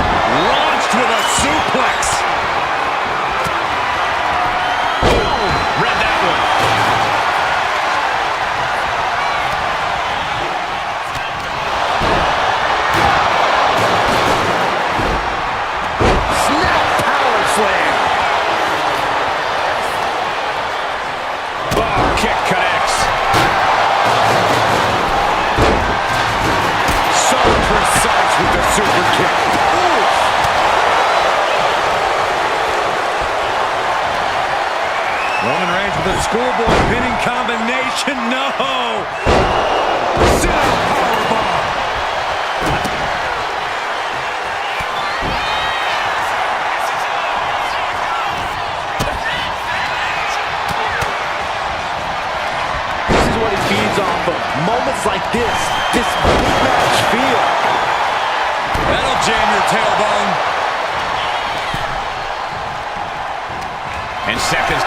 Launched with a suplex. Boom! Read that one. Snap power slam. Bar kick connects. So precise with the super kick. Roman Reigns with a schoolboy pinning combination. No! Sit-out powerbomb. This is what he feeds off of. Moments like this big match feel. That'll jam your tailbone. And seconds.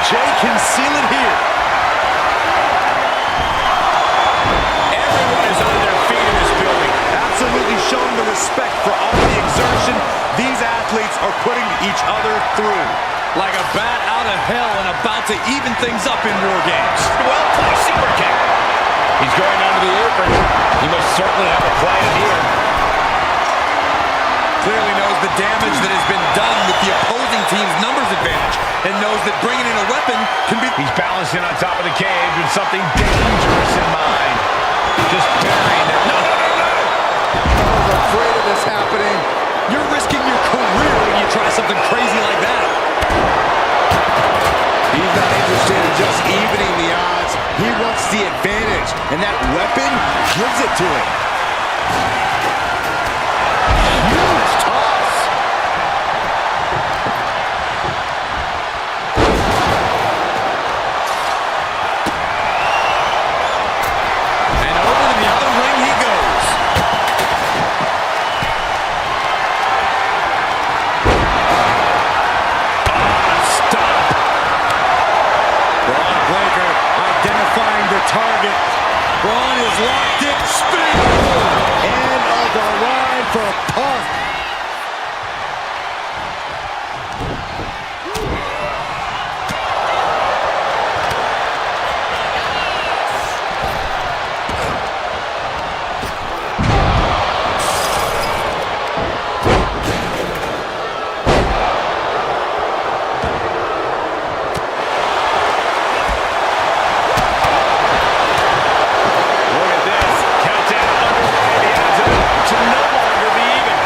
Jay can seal it here. Everyone is on their feet in this building. Absolutely showing the respect for all the exertion these athletes are putting each other through. Like a bat out of hell and about to even things up in WarGames. Well played super kick. He's going onto the apron. He must certainly have a plan here. Clearly knows the damage that has been done with the opposing team's numbers advantage and knows that bringing in a weapon can be... He's balancing on top of the cage with something dangerous in mind. Just burying it. No, no, no, no! I was afraid of this happening. You're risking your career when you try something crazy like that. He's not interested in just evening the odds. He wants the advantage, and that weapon gives it to him. Huge toss. And over to the other ring he goes. Stop. Braun Breaker identifying the target. Braun is locked in. Spin. End of the line for Punk. Look at this. Countdown underway. The odds of it to no longer be even.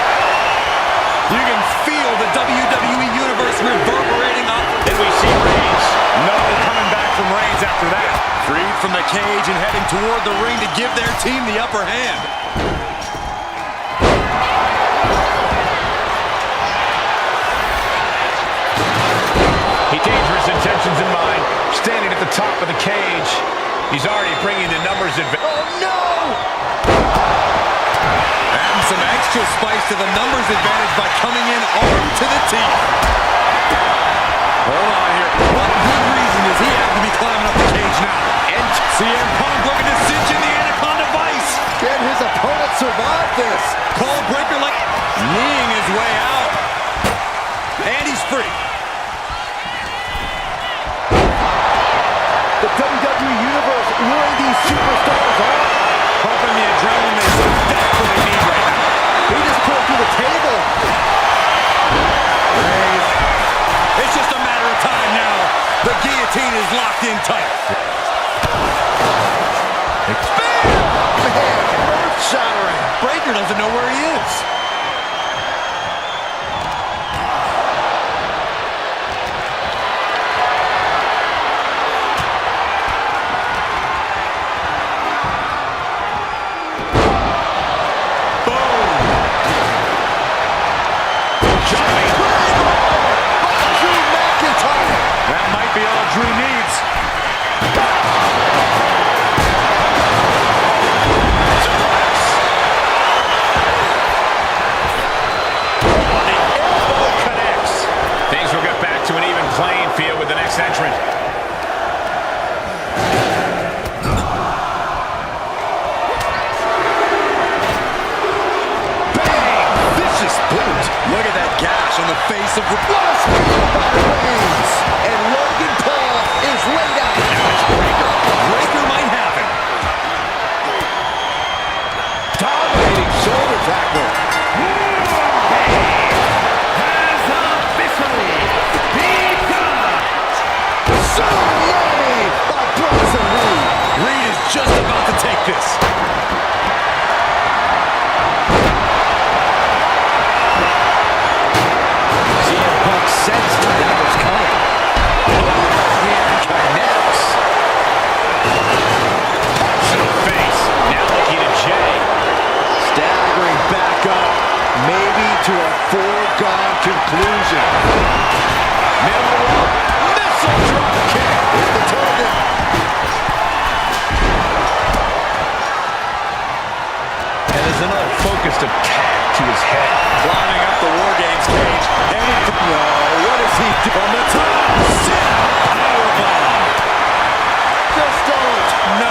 You can feel the WWE Universe reverberating up. Then we see Reigns. No coming back from Reigns after that. Freed from the cage and heading toward the ring to give their team the upper hand. He dangerous intentions in mind. Standing at the top of the cage. He's already bringing the numbers advantage. Oh, no! Adding some extra spice to the numbers advantage by coming in armed to the teeth. Hold on here. What good reason does he have to be climbing up the cage now? And CM Punk looking to cinch in the Anaconda Vice. Can his opponent survive this? Cole Breaker like kneeing his way out. And he's free. The WWE Universe luring these superstars on. Pumping the adrenaline they so desperately need right now. He just pulled through the table. It's just a matter of time now. know where he is. Entrant. Bang! Vicious boot. Look at that gash on the face of Reigns. And Logan Paul is laid out. Breaker might happen. Dominating shoulder tackle. Reed is just about to take this. CM Punk sensed that was coming. And connects. Punch in the face. Now looking at Jay. Staggering back up, maybe to a foregone conclusion. Middle rope. Missile drop kick. With the target. And there's another focused attack to his head. Climbing up the WarGames cage. No, what is he doing? From the top. Powerbomb. Just don't. No.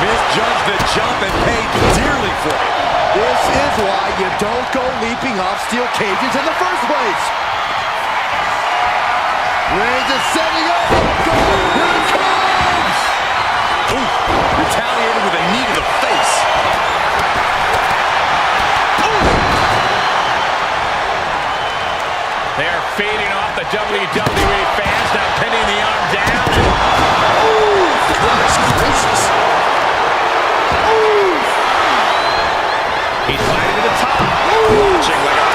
Misjudged the jump and paid dearly for it. This is why you don't go leaping off steel cages in the first place. Reigns is setting up. Go. Here it comes. Ooh, retaliated with a knee to the face. They are fading off the WWE fans, now pinning the arm down. Goodness gracious. He's climbing to the top. Watching like a...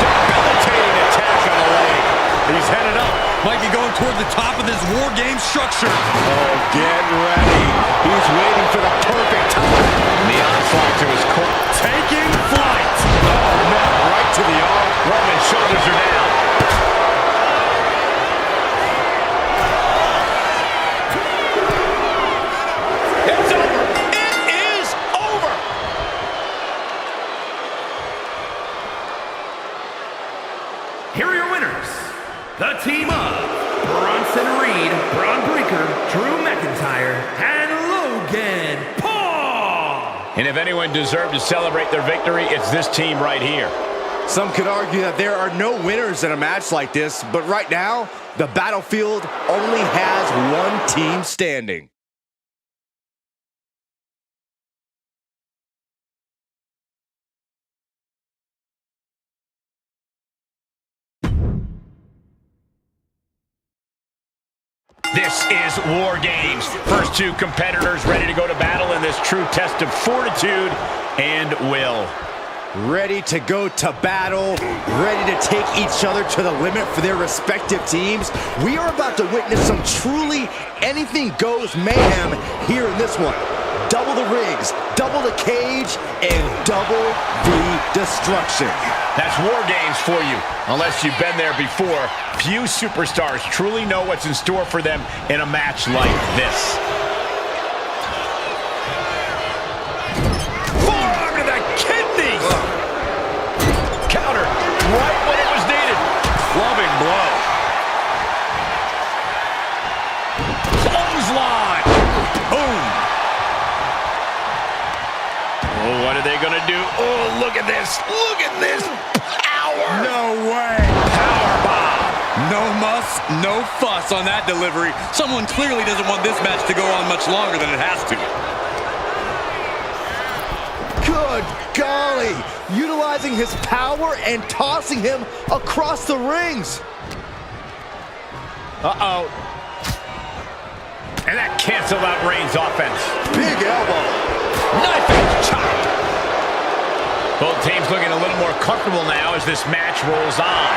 Debilitating attack on the leg. He's headed up. Might be going toward the top of this WarGames structure. Oh, get ready. He's waiting for the perfect time. The onslaught to his core. Taking flight. Oh, no, right to the arm. Roman's shoulders are down. It's over. It is over. Here are your winners. The team of Bronson Reed, Braun Breaker, Drew McIntyre, and Logan Paul. And if anyone deserved to celebrate their victory, it's this team right here. Some could argue that there are no winners in a match like this, but right now, the battlefield only has one team standing. This is WarGames. First two competitors ready to go to battle in this true test of fortitude and will. Ready to go to battle, ready to take each other to the limit for their respective teams. We are about to witness some truly anything goes mayhem here in this one. Double the rings, double the cage, and double the destruction. That's WarGames for you. Unless you've been there before, few superstars truly know what's in store for them in a match like this. Forearm to the kidneys! Counter right when it was needed. Clubbing blow. Clothesline! Boom! Oh, what are they gonna do? Oh, look at this! Look at this power! No way. Powerbomb! No muss, no fuss on that delivery. Someone clearly doesn't want this match to go on much longer than it has to. Good golly! Utilizing his power and tossing him across the rings. Uh-oh. And that canceled out Reigns' offense. Big elbow. Knife edge chop. Both teams looking a little more comfortable now as this match rolls on.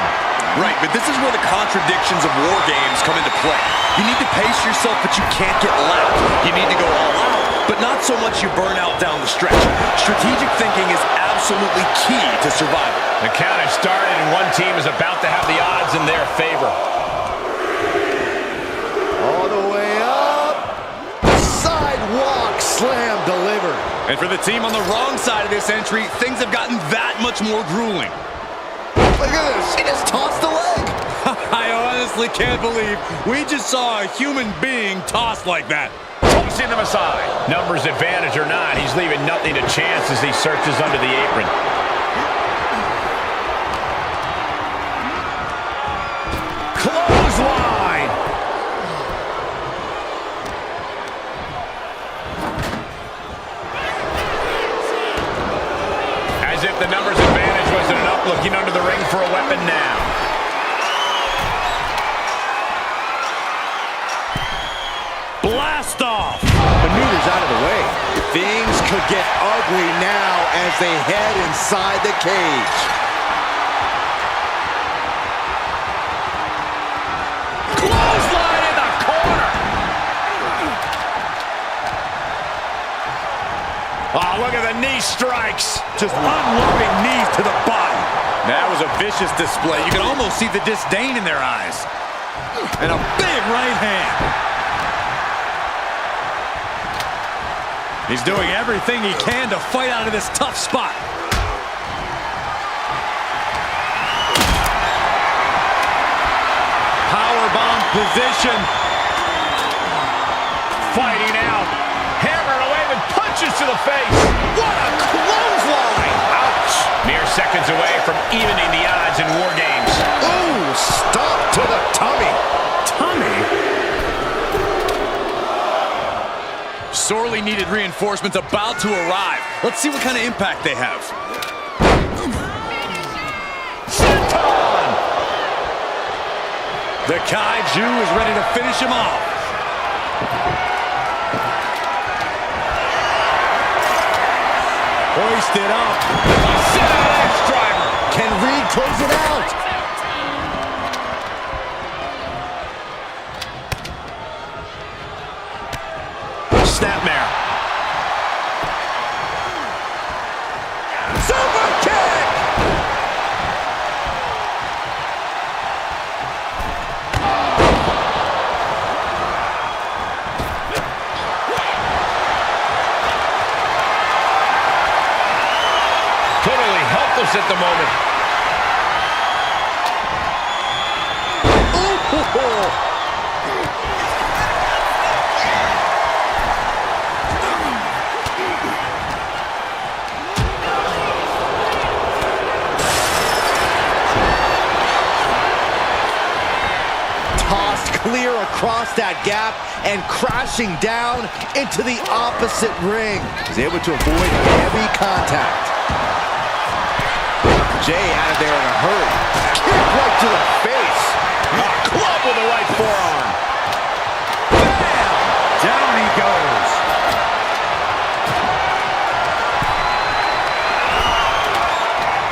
Right, but this is where the contradictions of war games come into play. You need to pace yourself, but you can't get loud. You need to go all out, but not so much you burn out down the stretch. Strategic thinking is absolutely key to survival. The count has started, and one team is about to have the odds in their favor. All the way up. Sidewalk slam delivered. And for the team on the wrong side of this entry, things have gotten that much more grueling. Look at this. He just tossed the leg. I honestly can't believe we just saw a human being tossed like that. Tossing them aside. Numbers advantage or not, he's leaving nothing to chance as he searches under the apron. Clothesline. As if the numbers advantage wasn't enough, looking under the ring for a weapon now. Blast off! Maneuvers out of the way. Things could get ugly now as they head inside the cage. Clothesline in the corner. Oh, look at the knee strikes. Just unloving knees to the body. That was a vicious display. You can almost see the disdain in their eyes. And a big right hand. He's doing everything he can to fight out of this tough spot. Powerbomb position. Fighting out. Hammering away with punches to the face. What a clothesline. Ouch. Mere seconds away from evening the odds in War Games. Ooh, stop to the tummy. Tummy? Sorely needed reinforcements about to arrive. Let's see what kind of impact they have. Senton! The Kaiju is ready to finish him off. Hoisted up. Seth driver. Can Reed close it out? Snapmare. Super kick! Totally helpless at the moment. Ooh. Clear across that gap and crashing down into the opposite ring. He's able to avoid heavy contact. Jay out of there in a hurry. Kick right to the face. A club with the right forearm. Bam! Down he goes.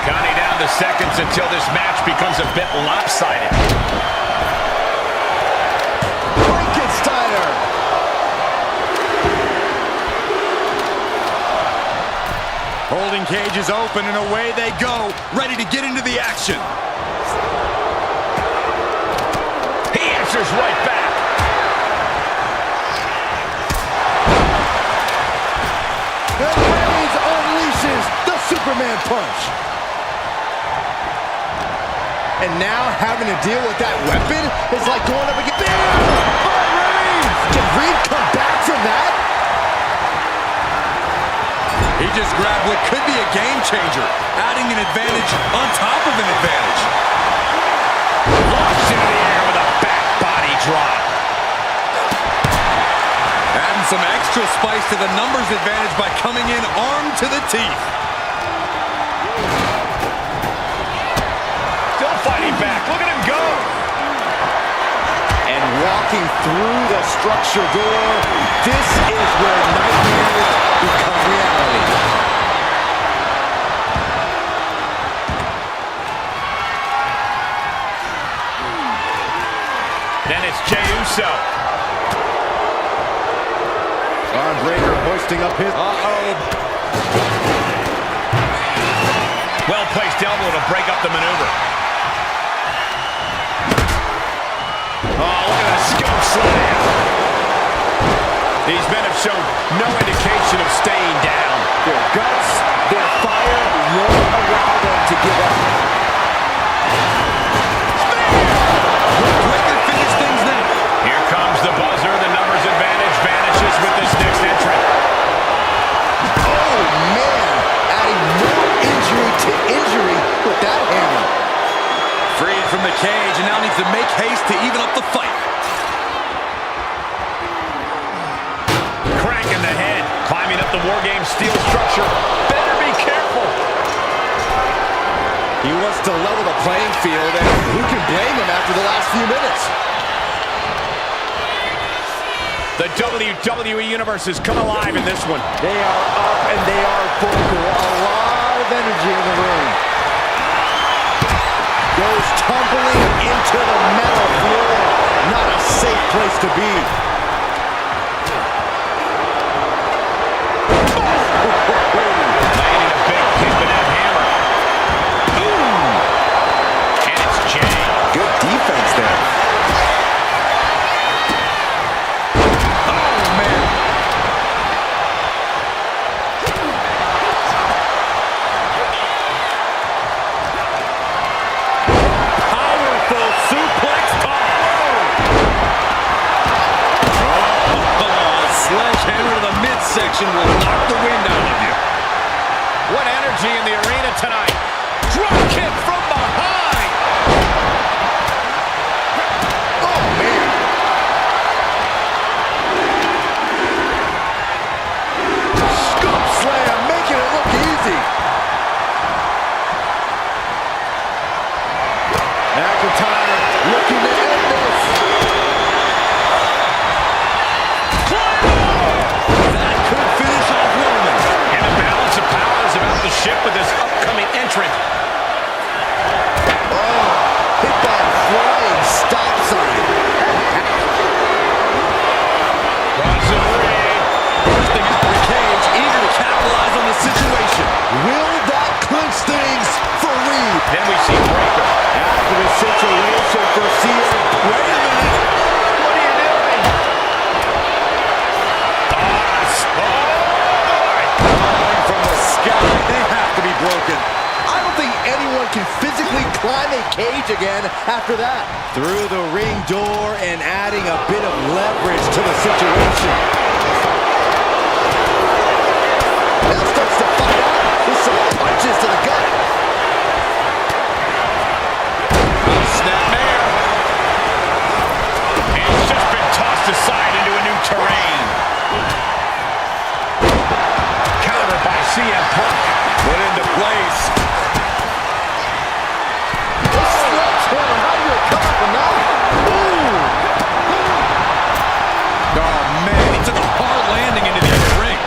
Counting down the seconds until this match becomes a bit lopsided. Holding cages open and away they go, ready to get into the action. He answers right back. And Reigns unleashes the Superman punch. And now having to deal with that weapon is like going up against... By Reigns! Can Reed come back from that? He just grabbed what could be a game changer, adding an advantage on top of an advantage. Launched into the air with a back body drop. Adding some extra spice to the numbers advantage by coming in armed to the teeth. Still fighting back. Look at him go. And walking through the structure door. This is where nightmares become reality. Then it's Jey Uso. Breaker hoisting up his... Well-placed elbow to break up the maneuver. Oh, look at that scope slam. These men have shown no indication of staying down. Their guts, their fire won't allow them to give up. Quick and finish things now. Here comes the buzzer. The numbers advantage vanishes with this next entrant. Oh, man. Adding more injury to injury with that hammer. Freed from the cage and now needs to make haste to even up the fight. Crank in the head. Climbing up the WarGames steel structure. Better be careful. He wants to level the playing field, and who can blame him after the last few minutes? The WWE Universe has come alive in this one. They are up and they are vocal. A lot of energy in the room. Goes tumbling into the metal floor. Not a safe place to be. Landing a big kick with that hammer. Ooh. And it's Jey. Good defense there. Section will knock the wind out of you. What energy in the arena tonight. Drop kick from behind. Oh, man. Scoop slam, making it look easy. McIntyre looking to end this. Ship with this upcoming entrant. Oh, hit that flying stop sign. Bronson Reed Bursting out of the cage, eager to capitalize on the situation. Will that clinch things for Reed? Then we see Breaker. After the situation for Cena. Wait a minute. What are you doing? Falling from the sky. They have to be broken. I don't think anyone can physically climb a cage again after that. Through the ring door and adding a bit of leverage to the situation. Now starts to fight out with some punches to the gut. Snapmare. And he's just been tossed aside into a new terrain. Countered by CM Punk. Put into place. This sledgehammer, how do you recover from that? Ooh! Oh, man, he took a hard landing into the other ring.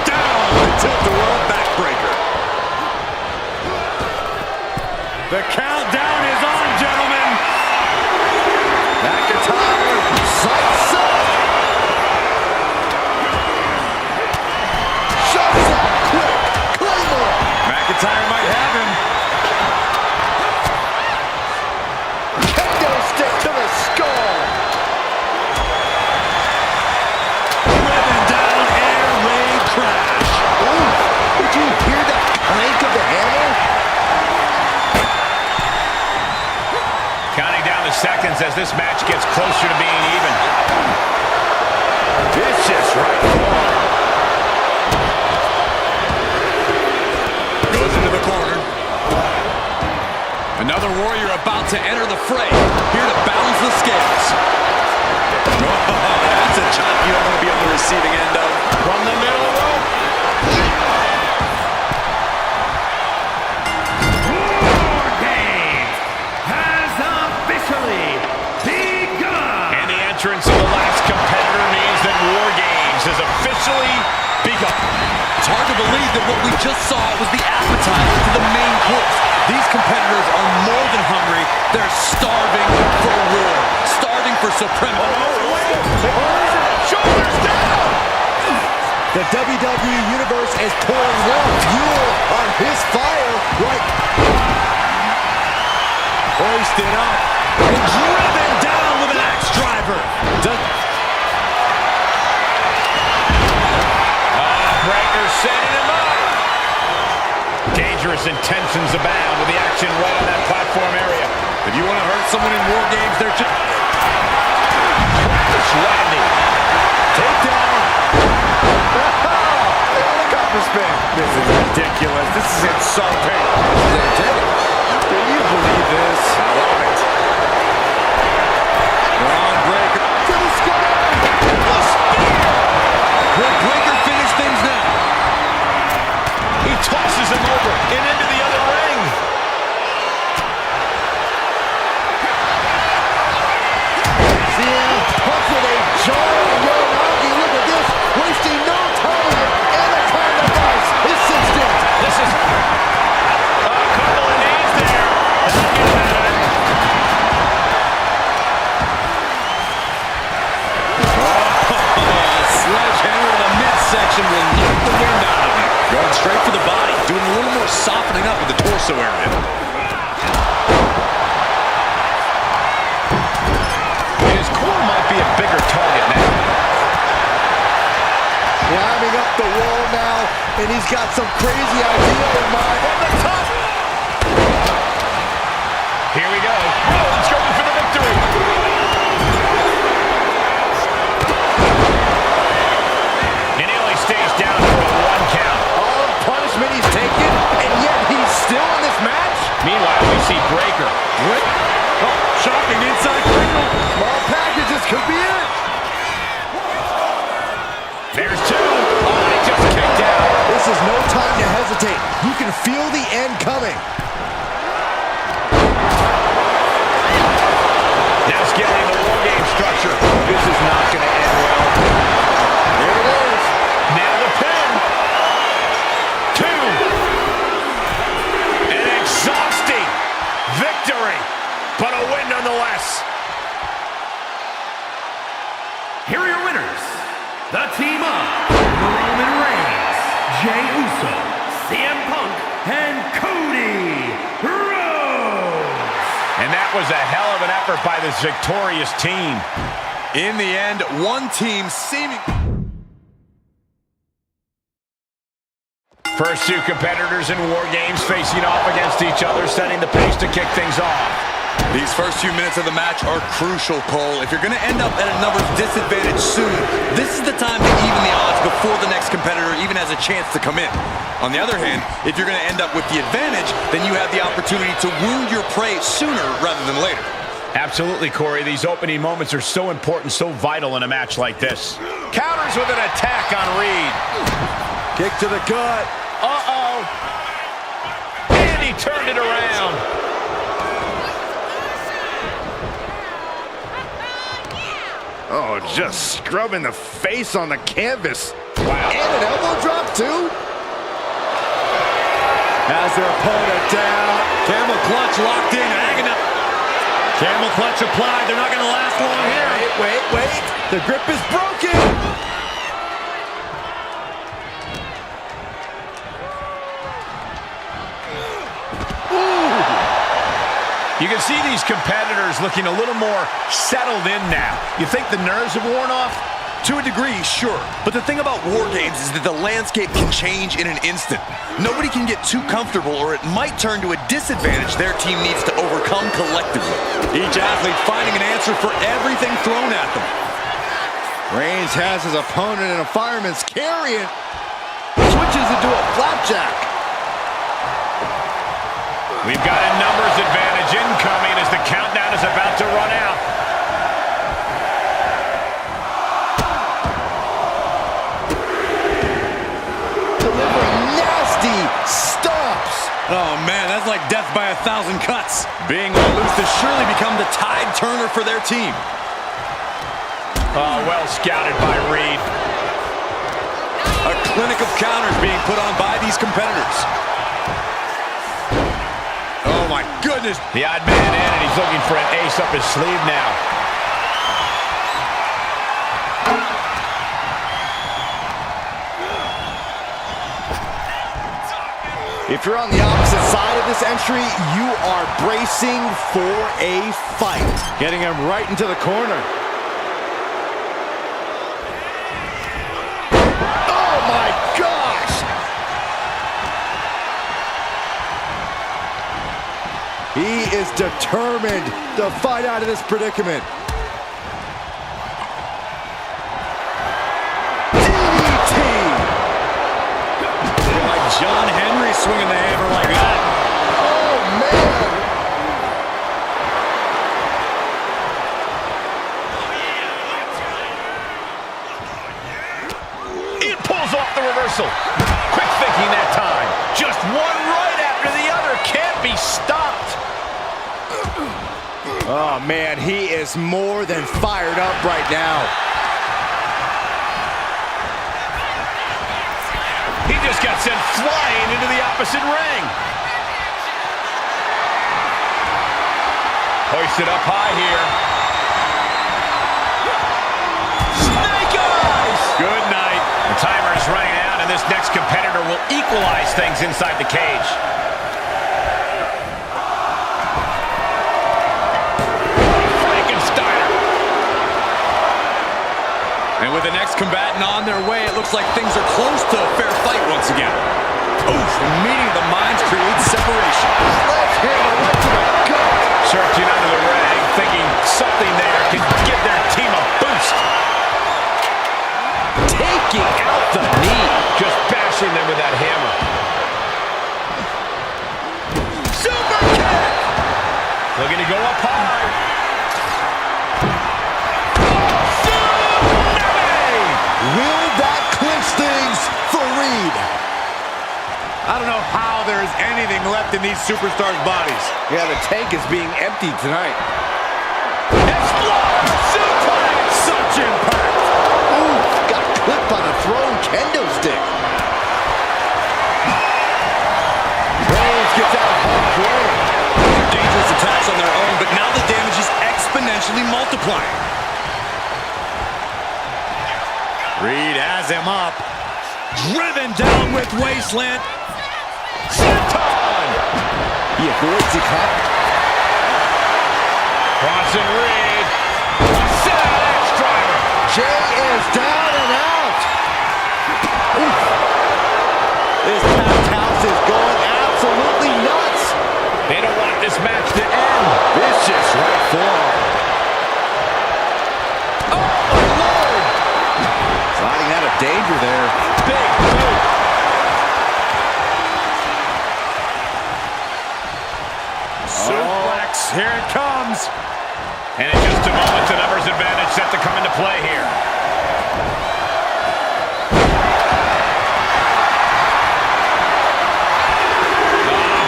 Down with a tilt-a-whirl backbreaker. The countdown is on, gentlemen. McIntyre, sights up. Shots up quick. Claymore. McIntyre might have him. Kendo stick to the skull. Driven down, air raid crash. Ooh, did you hear that clank of the hammer? Counting down the seconds as this match gets closer to being even. Vicious right forward. Goes into the corner. Another warrior about to enter the fray. Here to balance the scales. Oh, that's a chop you don't want to be on the receiving end of. From the middle rope. WarGames has officially begun. officially begun. It's hard to believe that what we just saw was the appetizer to the main course. These competitors are more than hungry. They're starving for war, starving for supremacy. Shoulders down! The WWE Universe is pouring more fuel on his fire right... Hoisted up and driven down with an axe driver. Breaker setting him up. Dangerous intentions abound with the action right on that platform area. If you want to hurt someone in war games, they're just... Crash landing. Takedown. Copper spin. This is ridiculous. This is insulting. This is entertaining. Do you believe this? I love it. Braun Breaker To the sky. The spear. Will Breaker finish things now? He tosses him over and into the other ring. CM Punk with a jarring Yoranagi. Look at this. Wasting no time. Anaconda Vice is cinched in. This is a couple of knees there. Not getting out of it. Sledgehammer to the midsection will knock the wind out of him. Going straight for the body, doing a little more softening up with the torso area. His core might be a bigger target now. Climbing up the wall now, and he's got some crazy idea in mind. From the top. Here we go. Rollins going for the victory. And he only stays down for a 1 count. All the punishment he's taken, and yet he's still in this match? Meanwhile, we see Breaker. Oh, shocking inside cradle. Small packages could be it. There's 2. Oh, he just kicked out. This is no time to hesitate. You can feel the end coming. Now scaling the WarGames structure. This is not going to end well. Here it is. Now the pin. 2. An exhausting victory, but a win nonetheless. Here are your winners. The team of Roman Reigns, Jey Uso, CM Punk, and Cody Rhodes. And that was a hell of an effort by this victorious team. In the end, one team seeming... First 2 competitors in WarGames facing off against each other, setting the pace to kick things off. These first few minutes of the match are crucial, Cole. If you're going to end up at a numbers disadvantage soon, this is the time to even the odds before the next competitor even has a chance to come in. On the other hand, if you're going to end up with the advantage, then you have the opportunity to wound your prey sooner rather than later. Absolutely, Corey. These opening moments are so important, so vital in a match like this. Counters with an attack on Reed. Kick to the gut. Uh-oh. And he turned it around. Oh, just scrubbing the face on the canvas. Wow. And an elbow drop, too. Has their opponent down. Camel clutch locked in. Camel clutch applied. They're not going to last long here. Wait. The grip is broken. You can see these competitors looking a little more settled in now. You think the nerves have worn off? To a degree, sure. But the thing about WarGames is that the landscape can change in an instant. Nobody can get too comfortable or it might turn to a disadvantage their team needs to overcome collectively. Each athlete finding an answer for everything thrown at them. Reigns has his opponent in a fireman's carry and switches into a flapjack. We've got a numbers advantage incoming as the countdown is about to run out. Delivering nasty stomps. Oh man, that's like death by 1,000 cuts. Being let loose to surely become the tide turner for their team. Oh, well scouted by Reed. clinic of counters being put on by these competitors. Oh my goodness. The odd man in, and he's looking for an ace up his sleeve now. If you're on the opposite side of this entry, you are bracing for a fight. Getting him right into the corner. Oh my gosh! He is determined to fight out of this predicament. John Henry swinging the hammer like that. Oh, man. It pulls off the reversal. Quick thinking that time. Just one right after the other. Can't be stopped. Oh, man, he is more than fired up right now. He just got sent flying into the opposite ring. Hoisted up high here. Snake eyes! Good night. The timer is running out, and this next competitor will equalize things inside the cage. Frankensteiner. And with the next combatant on their way, it looks like things are close to a fair fight once again. Oof, the meeting of the minds creates separation. Sledgehammer right to the gut. Searching under the ring, thinking something there can give their team a boost. Taking out the knee. Just bashing them with that hammer. Super kick! Looking to go up high. Will that clinch things for Reed? I don't know how there's anything left in these superstars' bodies. Yeah, the tank is being emptied tonight. Explode! Suplex! Such impact. Ooh, got clipped by the thrown kendo stick. Rhodes gets out of harm's way. Dangerous attacks on their own, but now the damage is exponentially multiplying. Reed has him up. Driven down with Wasteland. Senton! He avoids the cut. Crossing Reed. Sit-out driver. Jay is down and out. Oof. This packed house is going absolutely nuts. They don't want this match to end. Vicious right forearm. Oh, my Lord. Sliding out of danger there. Big boot. Suplex, here it comes. And in just a moment, the numbers advantage set to come into play here.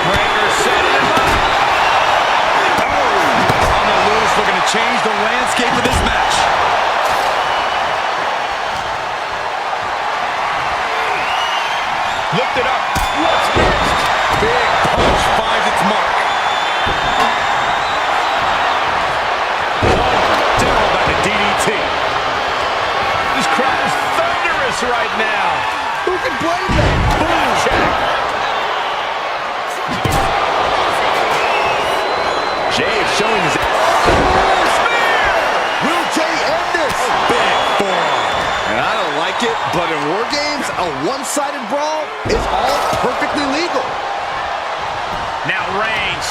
Breaker setting him up. Oh, on the loose, looking to change the landscape of this match. Lift it up. What's next? Big punch finds its mark. Down by the DDT. This crowd is thunderous right now. Who can blame them? Boom check. Jay is showing his... Will Jay end this? Big forearm. And I don't like it, but in WarGames, a one-sided brawl is all perfectly legal. Now Reigns.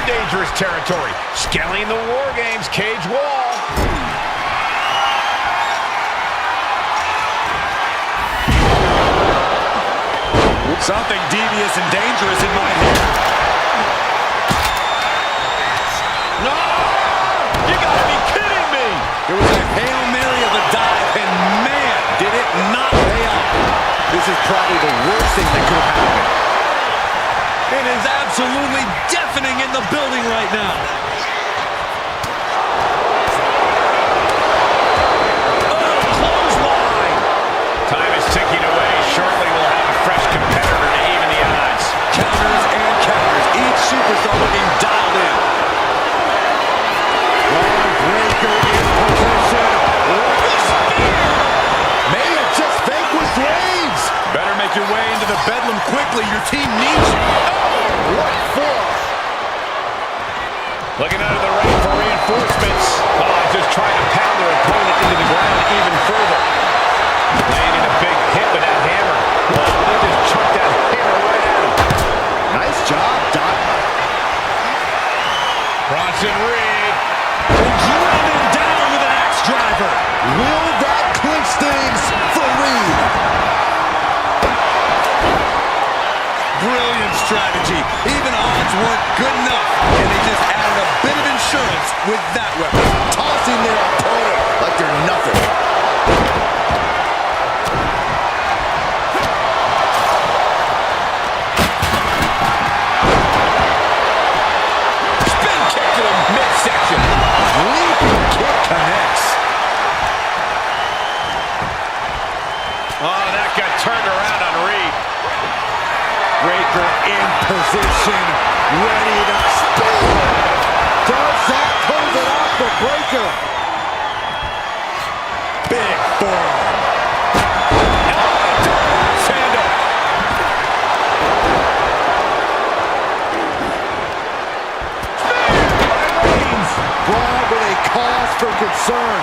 Dangerous territory, scaling the WarGames cage wall. Something devious and dangerous in my head. No! This is probably the worst thing that could have happened. It is absolutely deafening in the building right now. Oh, clothesline! Time is ticking away. Shortly we'll have a fresh competitor to even the odds. Counters and counters. Each superstar looking dialed in. Breaker in position. May have just vanquished Reigns. Better make your way into the bedlam quickly. Your team needs you. What for? Looking under the ring for reinforcements. Oh, just trying to pound their opponent into the ground even further. Landing a big hit with that hammer. Whoa, they just chucked that hammer right at him. Nice job, Doc. Bronson Reed. Driven down with an axe driver. Will that clinch things for Reed? Brilliant strategy. Even odds weren't good enough, and they just added a bit of insurance with that weapon. Tossing their opponent like they're nothing. Spin kick to the midsection. Leaping kick connects. Oh, that got turned around on Reed. Breaker in position, ready to spin. Does that close it off for Breaker? Big forearm. Sando. Reigns, Braun with a cause for concern.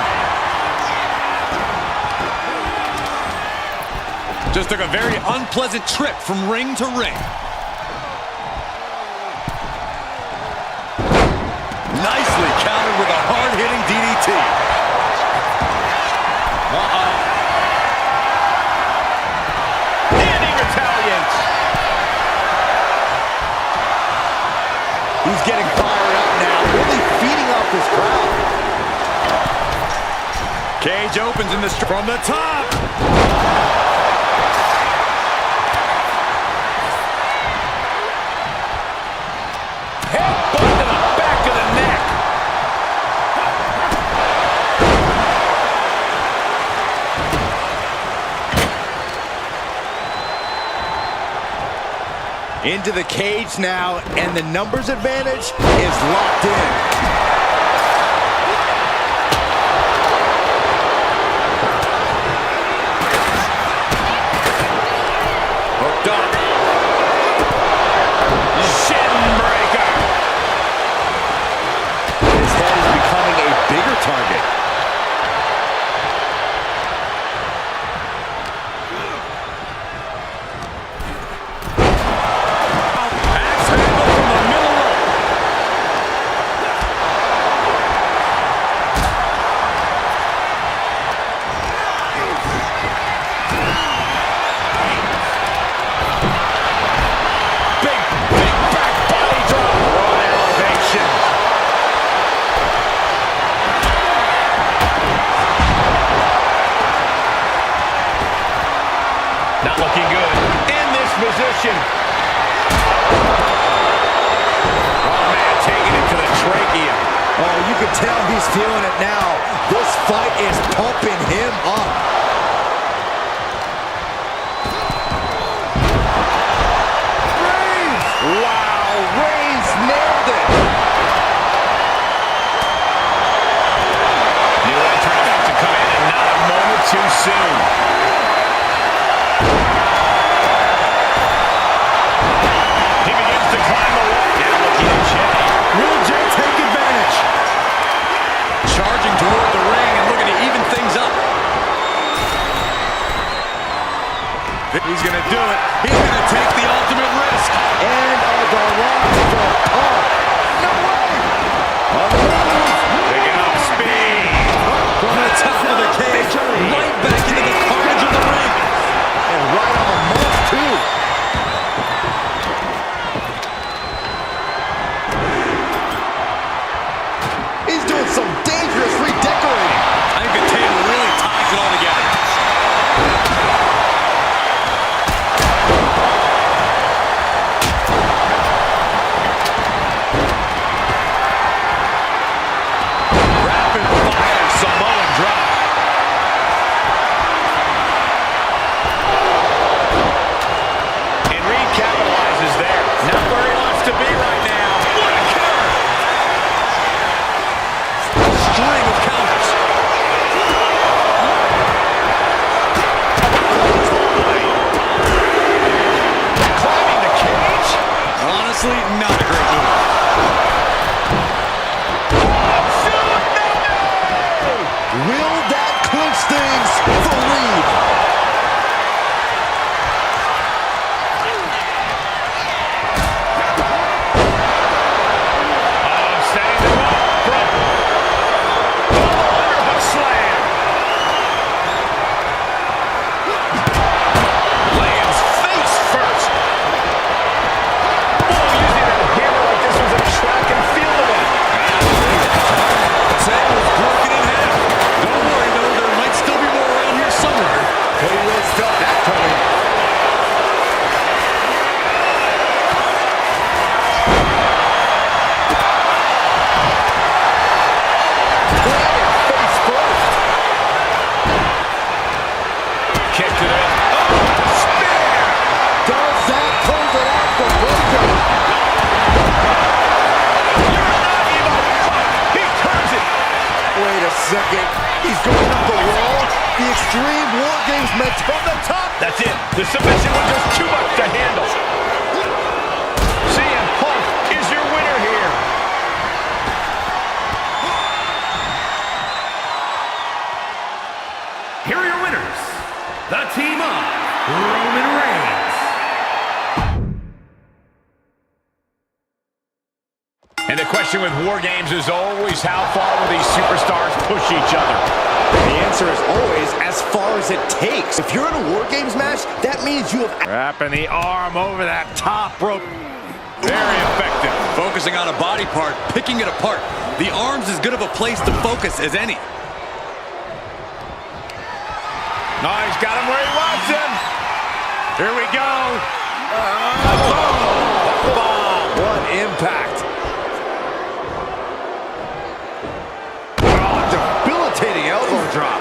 Just took a very unpleasant trip from ring to ring. Nicely countered with a hard-hitting DDT. And he retaliates. He's getting fired up now, really feeding off this crowd. Cage opens in the from the top. Headbutt to the back of the neck. Into the cage now, and the numbers advantage is locked in. Hooked up. Shin breaker. His head is becoming a bigger target. Axe handle from the middle rope. Big back body drop. Oh, elevation. Not looking good in this position. Oh, man, taking it to the trachea. Oh, you can tell he's feeling it now. This fight is pumping him up. Reigns! Wow, Reigns nailed it. New entrant about to come in and not a moment too soon. He begins to climb the wall. Now looking at Jay. Will Jay take advantage? Charging toward the ring and looking to even things up. He's going to do it. He's going to take the ultimate risk. And the rise for Paul. No way! On the move. Picking up speed. From the top of the cage, right back into the carnage of the ring. And right on the mark, too. He's doing some dangerous redecorating. I think the table really ties it all together. stings for Reed. Setting them up from underhook slam. Lands face first. Oh, using that hammer like this was a track and field event. That was broken in half. Don't worry, though. There might still be more around here somewhere. Cody Rhodes felt that coming. Face first. Kick to the... Oh, spear! Does that close it out for Gunther? He turns it. Wait a second. He's going up the wall. The Extreme War Games match from the top. That's it. The submission was just too much to handle. CM Punk is your winner here. Here are your winners, the team of Roman Reigns And the question with WarGames is always how far will these superstars push each other? The answer is always as far as it takes. If you're in a War Games match, that means you have... Wrapping the arm over that top rope. Very effective. Focusing on a body part, picking it apart. The arm's as good of a place to focus as any. No, he's got him where he wants him. Here we go. What impact. Debilitating elbow drop.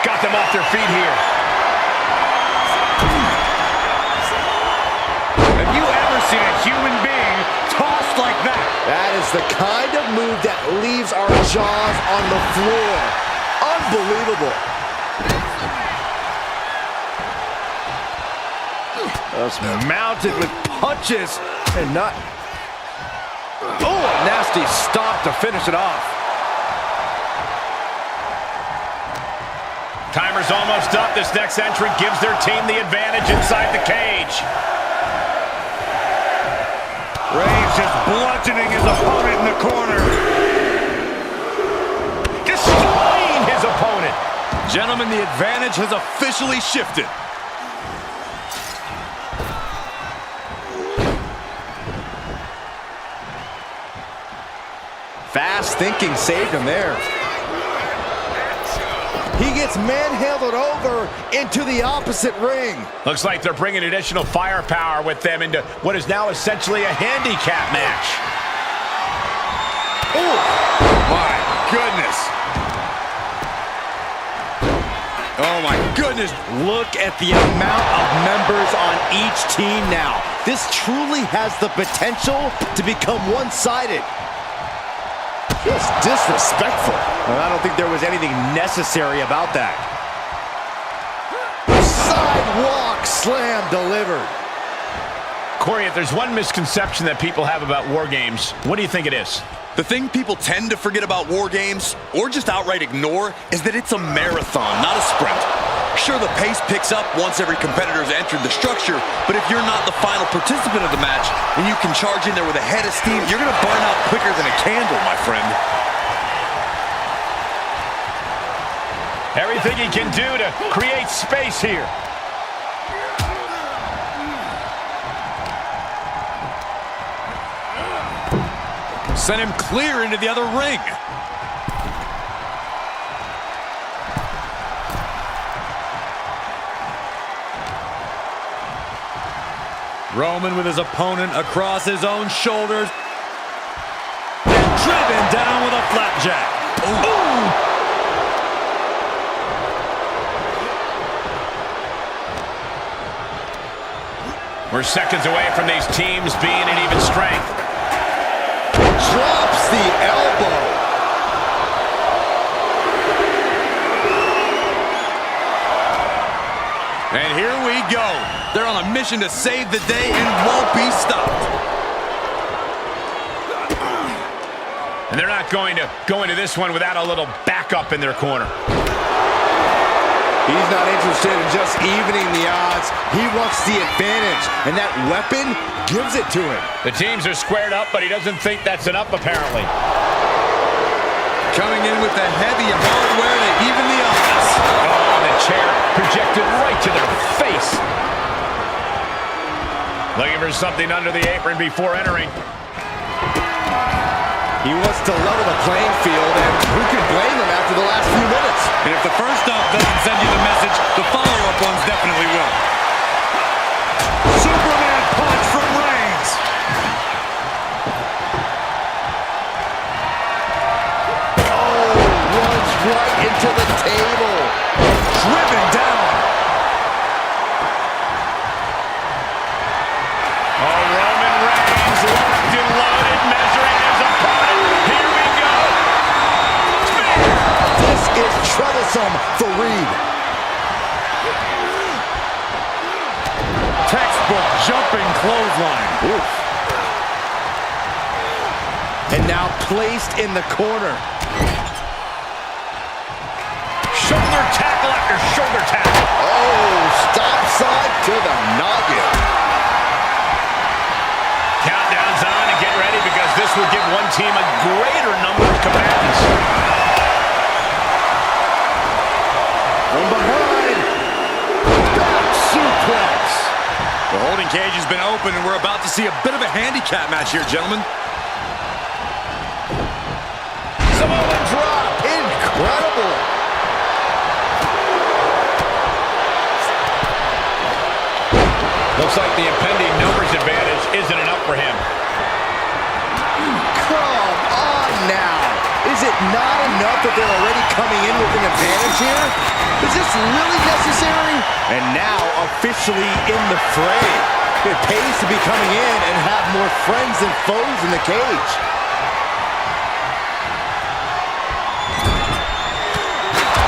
Got them off their feet here. Have you ever seen a human being tossed like that? That is the kind of move that leaves our jaws on the floor. Unbelievable. Just mounted with punches and not... Oh, a nasty stop to finish it off. Timer's almost up. This next entry gives their team the advantage inside the cage. Reigns just bludgeoning his opponent in the corner. Destroying his opponent. Gentlemen, the advantage has officially shifted. Fast thinking saved him there. He gets manhandled over into the opposite ring. Looks like they're bringing additional firepower with them into what is now essentially a handicap match. Oh, my goodness. Oh, my goodness. Look at the amount of members on each team now. This truly has the potential to become one-sided. Just disrespectful. Well, I don't think there was anything necessary about that. Sidewalk slam delivered. Corey, if there's one misconception that people have about WarGames, what do you think it is? The thing people tend to forget about War Games, or just outright ignore, is that it's a marathon, not a sprint. Sure, the pace picks up once every competitor's entered the structure, but if you're not the final participant of the match, and you can charge in there with a head of steam, you're gonna burn out quicker than a candle, my friend. Everything he can do to create space here. Sent him clear into the other ring. Roman with his opponent across his own shoulders. And driven down with a flapjack. Ooh. We're seconds away from these teams being at even strength. Drops the elbow. And here we go. They're on a mission to save the day and won't be stopped. And they're not going to go into this one without a little backup in their corner. He's not interested in just evening the odds. He wants the advantage, and that weapon gives it to him. The teams are squared up, but he doesn't think that's enough, apparently. Coming in with the heavy hardware to even the odds. Oh, the chair projected right to their face. Looking for something under the apron before entering. He wants to level the playing field, and who can blame him after the last few minutes? And if the first off doesn't send you the message, the follow-up ones definitely will. Superman punch from Reigns. Runs right into the table. Driven down. Oh, Roman Reigns locked and loaded, measuring his opponent. Here we go. This is troublesome for Reed. Textbook jumping clothesline. Oof. And now placed in the corner. Shoulder tackle after shoulder tackle. Oh, stop side to the noggin. Countdown's on and get ready because this will give one team a greater number of combatants. From behind. Back suplex. The holding cage has been open, and we're about to see a bit of a handicap match here, gentlemen. Samoa drop. Incredible. Looks like the impending numbers advantage isn't enough for him. Come on now. Is it not enough that they're already coming in with an advantage here? Is this really necessary? And now officially in the fray. It pays to be coming in and have more friends than foes in the cage.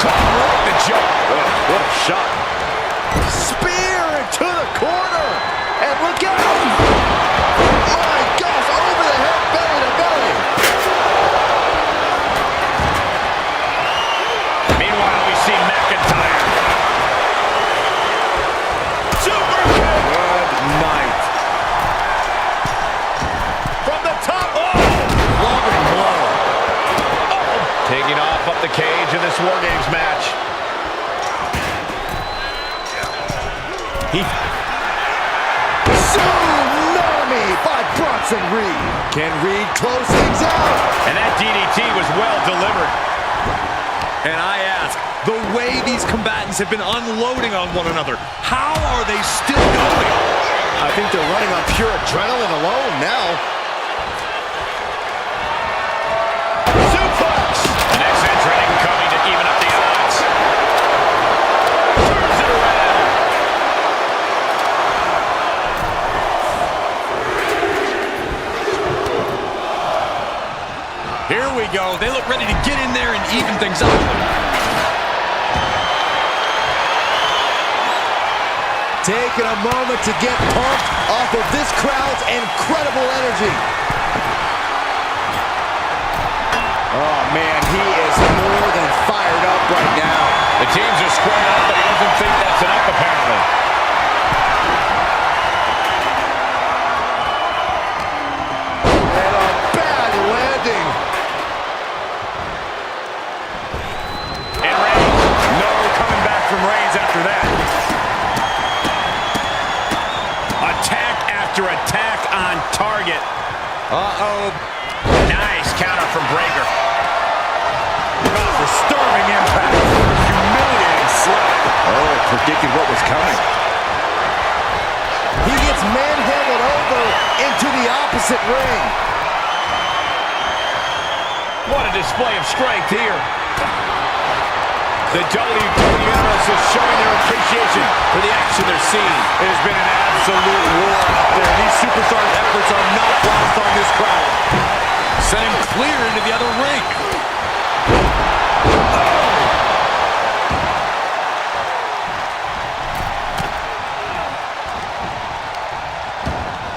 Caught right the jump. What a shot. Spear into the corner. And look out. My gosh, over the head, belly to belly. Meanwhile, we see McIntyre. Super kick. Good night. From the top. Oh! Loving blow. Taking off up the cage in this WarGames match. Tsunami by Bronson Reed. Can Reed close things out? And that DDT was well delivered. And I ask, the way these combatants have been unloading on one another, how are they still going? I think they're running on pure adrenaline alone now. Suplex. The next entrant coming to even up the odds. Turns it around. Here we go. They look ready to get in there and even things up. Taking a moment to get pumped off of this crowd's incredible energy. Oh, man, he is more than fired up right now. The teams are squared up, but he doesn't think that's enough, apparently. And a bad landing. And Reigns. No coming back from Reigns after that. Attack after attack on target. Uh-oh. Nice counter from Breaker. Disturbing impact. Humiliating slap. Oh, predicted what was coming. He gets manhandled over into the opposite ring. What a display of strength here. The WWE Universe is showing their appreciation for the action they're seeing. It has been an absolute war out there. These superstars' efforts are not lost on this crowd. Send him clear into the other ring.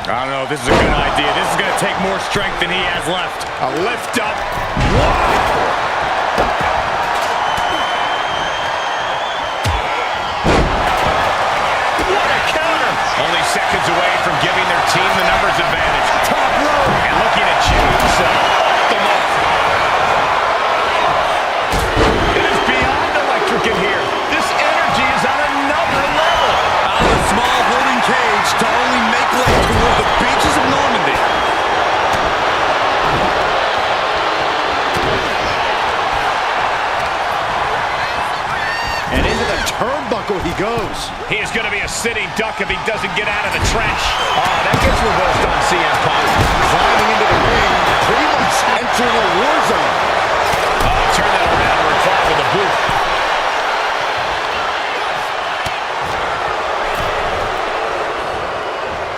I don't know if this is a good idea. This is going to take more strength than he has left. A lift up. Whoa! Only seconds away from giving their team the numbers advantage. Top rope. And looking to choose the mark. It is beyond electric in here. This energy is on another level. Out of the small holding cage to only make way toward the beaches of Normandy. And into the turnbuckle he goes. He is going to be a sitting duck if he doesn't get out of the trench. Oh, that gets reversed on CM Punk. Climbing into the ring, pretty much entering a war zone. Oh, turn that around and reply with a boot.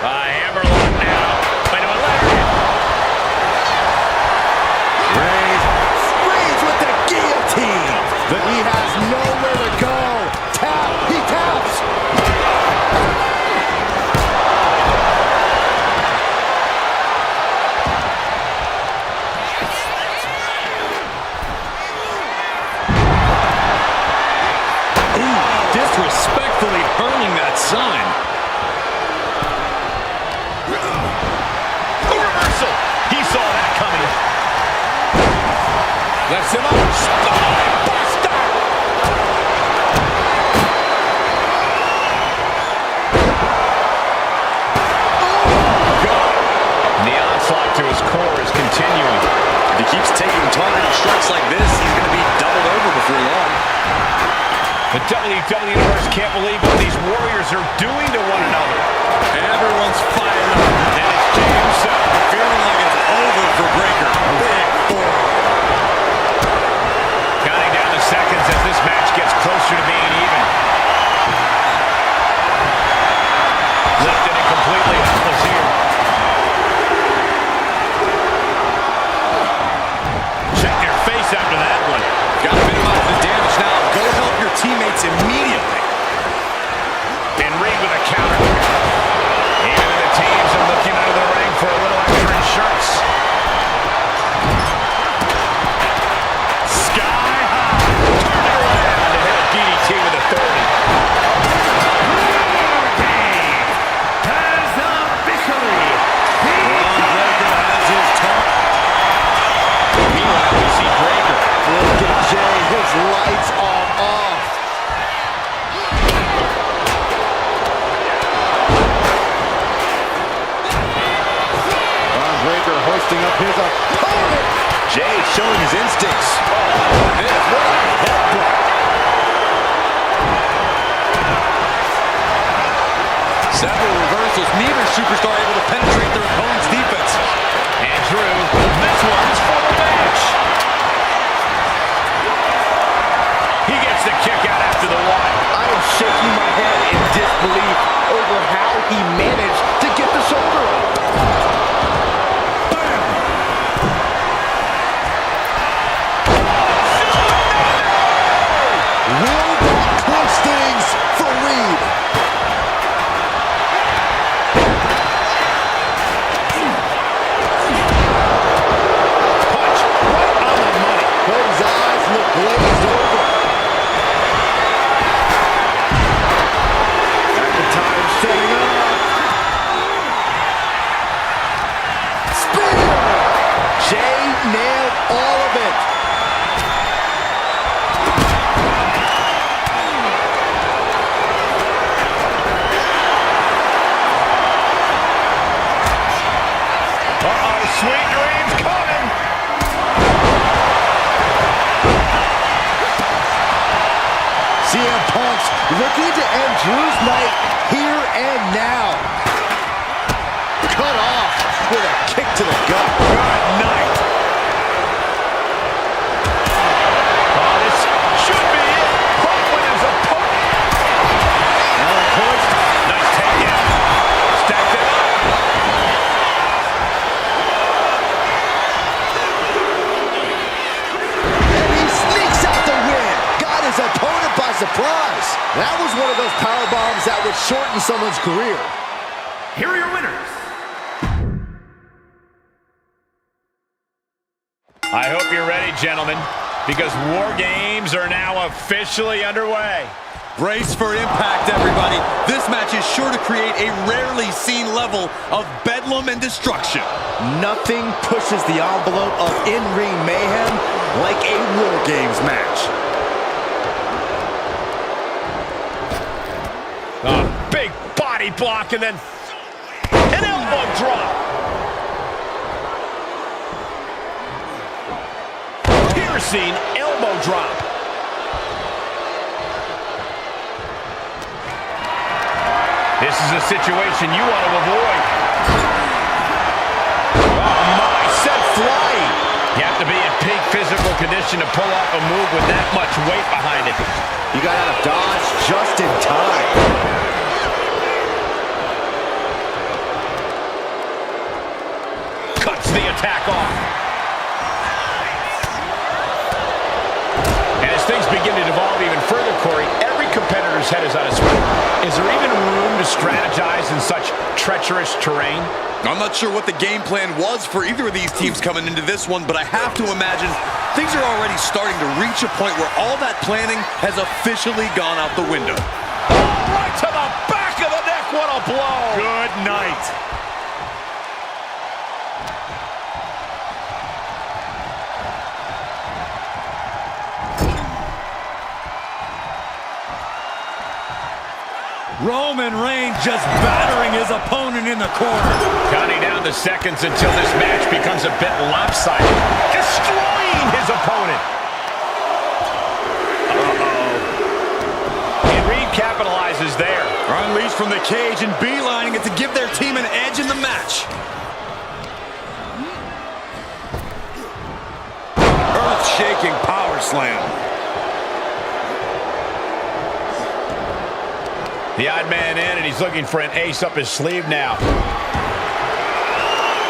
Hammerlock now. Wait a minute. Reigns with the guillotine. But he has nowhere to go. Tap, he taps. Disrespectfully hurling that sign. A reversal. He saw that coming. Lifts him up. Spine buster. The onslaught to his core is continuing. If he keeps taking targeted strikes like this, he's going to be doubled over before long. The WWE Universe can't believe what these warriors are doing to one another. Everyone's fired up. And it's James Feeling like it's over for Breakker. Big four. counting down the seconds as this match gets closer to being even. Lifted and completely helpless here. Check your face after that one. Got to minimize the damage now. Go help your teammates immediately. And Reed with a counter. Even the teams are looking under the ring for a little extra insurance. Sky high. Turn it around and hit a DDT with authority. Has officially Breakker has his turn. Meanwhile, we see Breakker. Look at Jay, his lights are off. Breakker hoisting up his opponent. Jay showing his instincts. Oh, this, what a headbutt. Several reversals. Neither superstar able to penetrate their opponent's defense. And Drew, this one's for the match. He gets the kick out after the one. I am shaking my head in disbelief over how he managed to get the shoulder up. Will that close things for Reed? Punch right on the money. Cody's eyes look glazed over. McIntyre setting up. Spear! Jay nailed all of it. Uh-oh, sweet dreams coming. CM Punk's looking to end Drew's night here and now. Cut off with a kick to the gut. Good night. Oh, this should be it. Punk with his opponent. Nice takedown. Stacked it up. And he sneaks out the win. Got his opponent by surprise. That was one of those power bombs that would shorten someone's career. Here are your winners, I hope you're ready, gentlemen, because War Games are now officially underway. Brace for impact, everybody. This match is sure to create a rarely seen level of bedlam and destruction. Nothing pushes the envelope of in-ring mayhem like a War Games match. A big body block and then an elbow drop. Piercing elbow drop. This is a situation you want to avoid. Oh my, set flying. You have to be in peak physical condition to pull off a move with that much weight behind it. You got out of dodge just in time. Cuts the attack off. And as things begin to devolve even further, Corey, every competitor's head is on a swivel. Is there even room to strategize in such treacherous terrain? I'm not sure what the game plan was for either of these teams coming into this one, but I have to imagine things are already starting to reach a point where all that planning has officially gone out the window. Oh, right to the back of the neck. What a blow. Good night. Roman Reigns just battering his opponent in the corner. Counting down the seconds until this match becomes a bit lopsided. Destroying his opponent. And Reed capitalizes there. Unleashed from the cage and beelining it to give their team an edge in the match. Earth-shaking power slam. The odd man in, and he's looking for an ace up his sleeve now.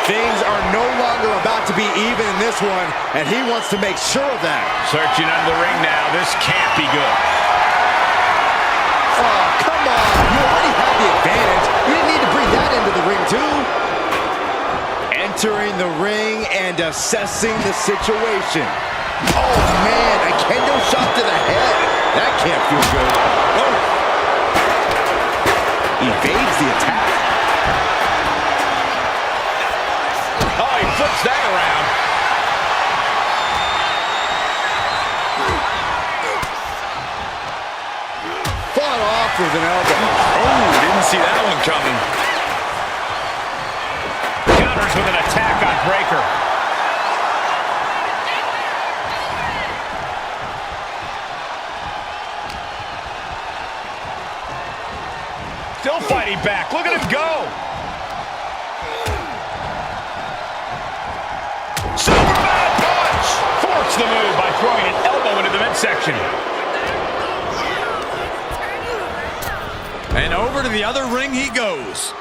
Things are no longer about to be even in this one, and he wants to make sure of that. Searching under the ring now. This can't be good. Oh, come on. You already had the advantage. You didn't need to bring that into the ring, too. Entering the ring and assessing the situation. Oh, man, a kendo shot to the head. That can't feel good. Oh. Evades the attack. Oh, he flips that around. Fought off with an elbow. Oh, didn't see that one coming. Counters with an attack on Breaker. Still fighting back. Look at him go. Superman punch. Forced the move by throwing an elbow into the midsection. And over to the other ring he goes.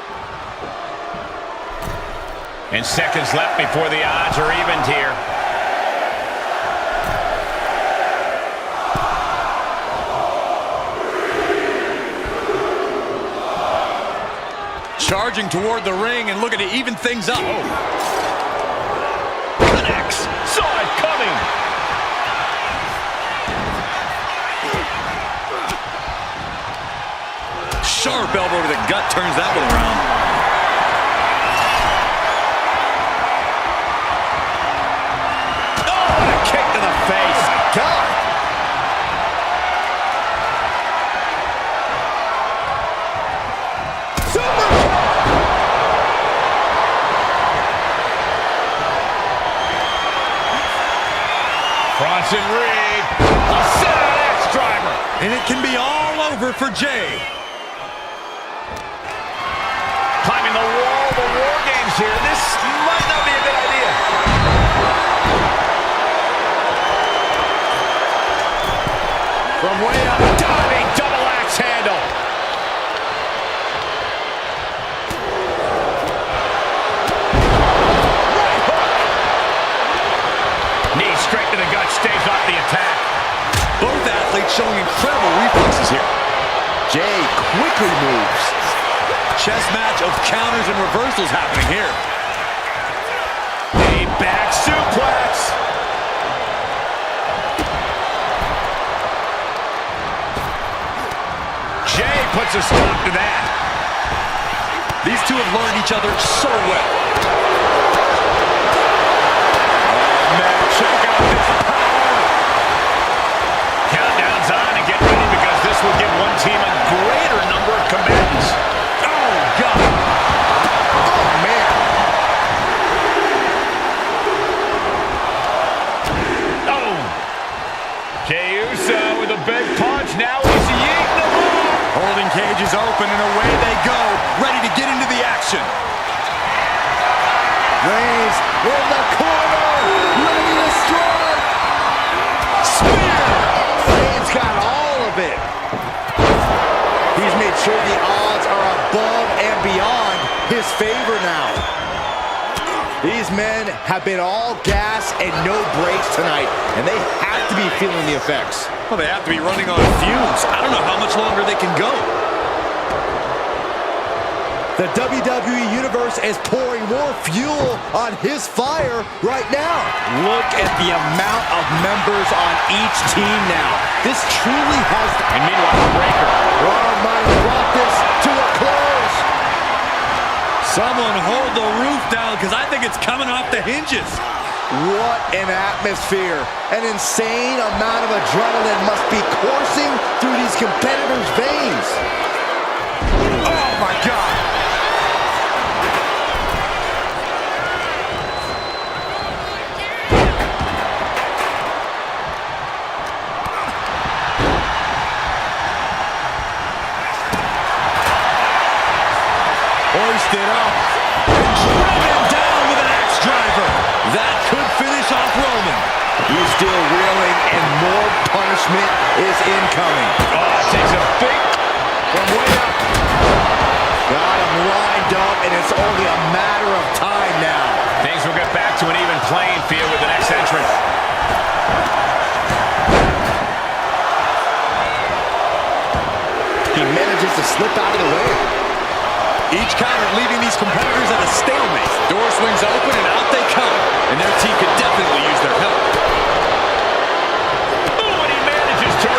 And seconds left before the odds are evened here. Charging toward the ring and looking to even things up. Oh. Connects. Saw it coming. Sharp elbow to the gut turns that one around. Oh, what a kick to the face. God. Bronson Reed, a set-out axe driver. And it can be all over for Jay. Climbing the wall, the War Games here. This might not be a good idea. From way up, diving double axe handle. Right hook. Knee straight to the gut, staves off the attack. Both athletes showing incredible reflexes here. Jay quickly moves. Chess match of counters and reversals happening here. A back suplex. puts a stop to that. These two have learned each other so well. Oh, man, check out this power. Countdown's on and get ready because this will give one team a greater number of combatants. Oh, God. Oh, man. Oh. Jey Uso with a big punch. Now he's yeeting them up. Holding cage is open and away they go, ready to get into the action. Reigns in the corner, ready to strike. Spear. Reigns got all of it. He's made sure the odds are above and beyond his favor now. These men have been all gas and no brakes tonight, and they have to be feeling the effects. Well, they have to be running on fumes. I don't know how much longer they can go. The WWE Universe is pouring more fuel on his fire right now. Look at the amount of members on each team now. This truly has... And meanwhile, Breaker. Ron might have brought this to a close. Someone hold the roof down because I think it's coming off the hinges. What an atmosphere. An insane amount of adrenaline must be coursing through these competitors' veins. Oh, my God. Hoisted up and driven down with an axe driver. That could finish off Roman. He's still reeling and more punishment is incoming. Oh, it takes a big from way up. Got him lined up and it's only a matter of time now. Things will get back to an even playing field with the next entrant. He manages to slip out of the way. Each counter leaving these competitors at a stalemate. Door swings open and out they come. And their team could definitely use their help. Oh, and he manages to...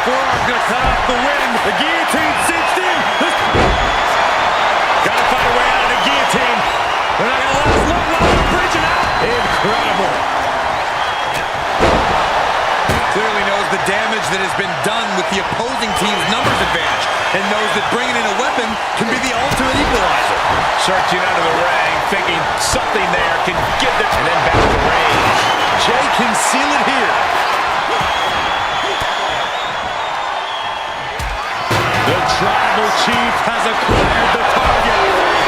Forearm gonna cut off the wind. The guillotine cinched in. Gotta find a way out of the guillotine. They're not gonna last long while they're bridging out. Incredible. Clearly knows the damage that has been done with the opposing team's numbers advantage, and knows that bringing in a weapon can be the ultimate equalizer. Searching under the ring, thinking something there can give them... And then back to range. Jey can seal it here. The tribal chief has acquired the target.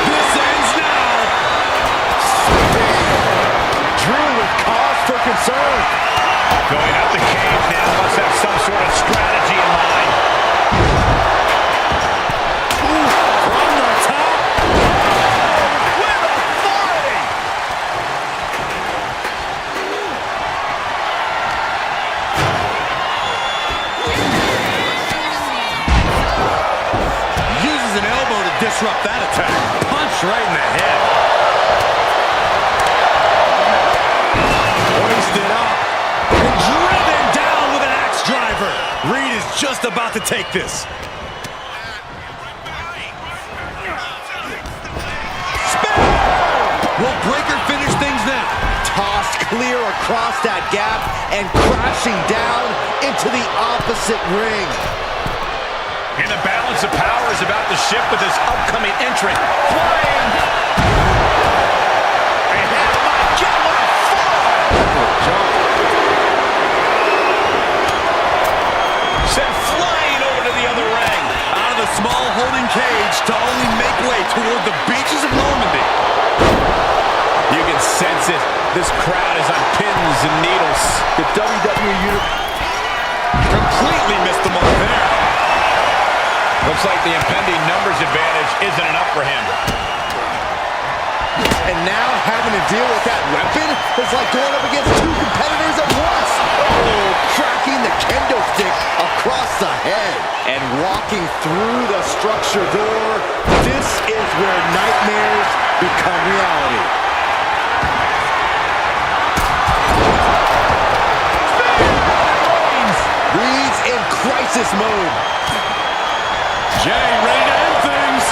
This ends now. Drew with cause for concern. Going up the cage now, must have some sort of strategy in mind. From the top. With authority. Uses an elbow to disrupt that attack. Punch right in the head. Hoisted up. And driven down with an axe driver. Reed is just about to take this. Spin! Will Breaker finish things now? Tossed clear across that gap and crashing down into the opposite ring. And the balance of power is about to shift with this upcoming entrant. Flying! And oh my God, what a fall! Sent flying over to the other ring. Out of the small holding cage to only make way toward the beaches of Normandy. You can sense it. This crowd is on pins and needles. The WWE Universe Completely missed the mark there. Looks like the impending numbers advantage isn't enough for him. and now having to deal with that weapon is like going up against two competitors at once. Oh, cracking the kendo stick across the head and walking through the structure door. This is where nightmares become reality. Reed's in crisis mode. Jay ready to end things.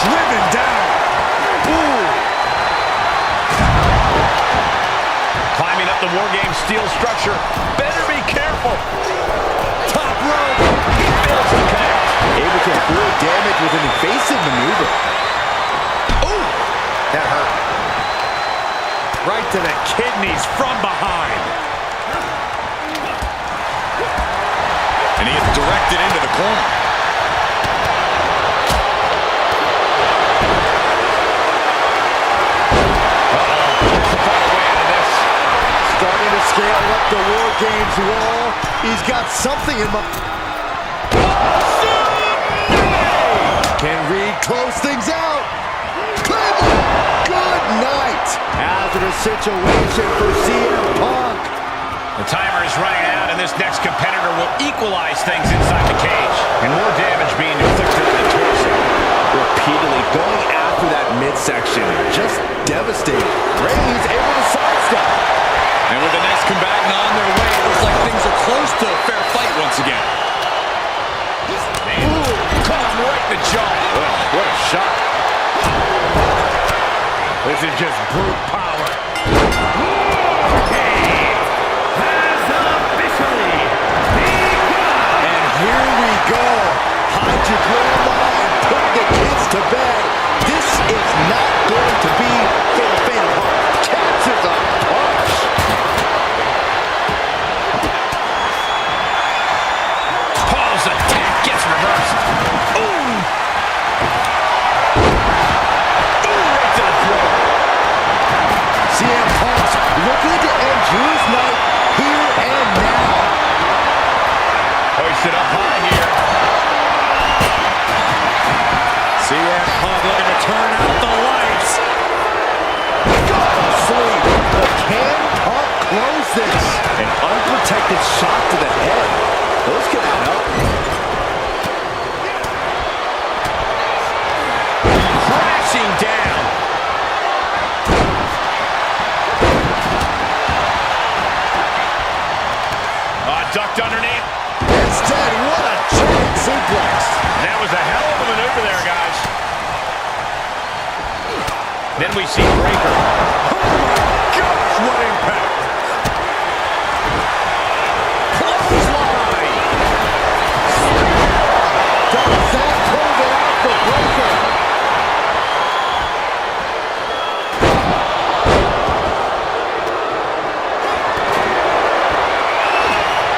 Driven down. Ooh. Climbing up the WarGames steel structure. Better be careful. Top rope. He fails to connect. Able to avoid damage with an evasive maneuver. Ooh, that hurt. Right to the kidneys from behind. And he is directed into the corner. Starting to scale up the WarGames wall. He's got something in mind. Can Reed close things out? Good night. Hazardous situation for CM Punk. The timer is running out, and this next competitor will equalize things inside the cage. And more damage being inflicted on the torso. Repeatedly going after that midsection. Just devastating. Reigns able to sidestep. And with the next combatant on their way, it looks like things are close to a fair fight once again. Ooh, caught him right in the jaw. What a shot. This is just brute power. And here we go. Hide your grandma and put the kids to bed. This is not going to be for the faint of heart. Catches a punch. Paul's attack gets reversed. Ooh. Right to the throat. CM Punk's looking to end Drew's night here and now. Hoisted up high here. CM Punk looking to turn out the lights. Sleep. But can Punk close this? An unprotected shot to the head. Those can add up. Crashing down. Ducked underneath. Instead, what a giant suplex. That was a hell of a maneuver there, guys. Then we see Breaker. Oh my gosh, what impact. Clothesline. Does that pull it out for Breaker?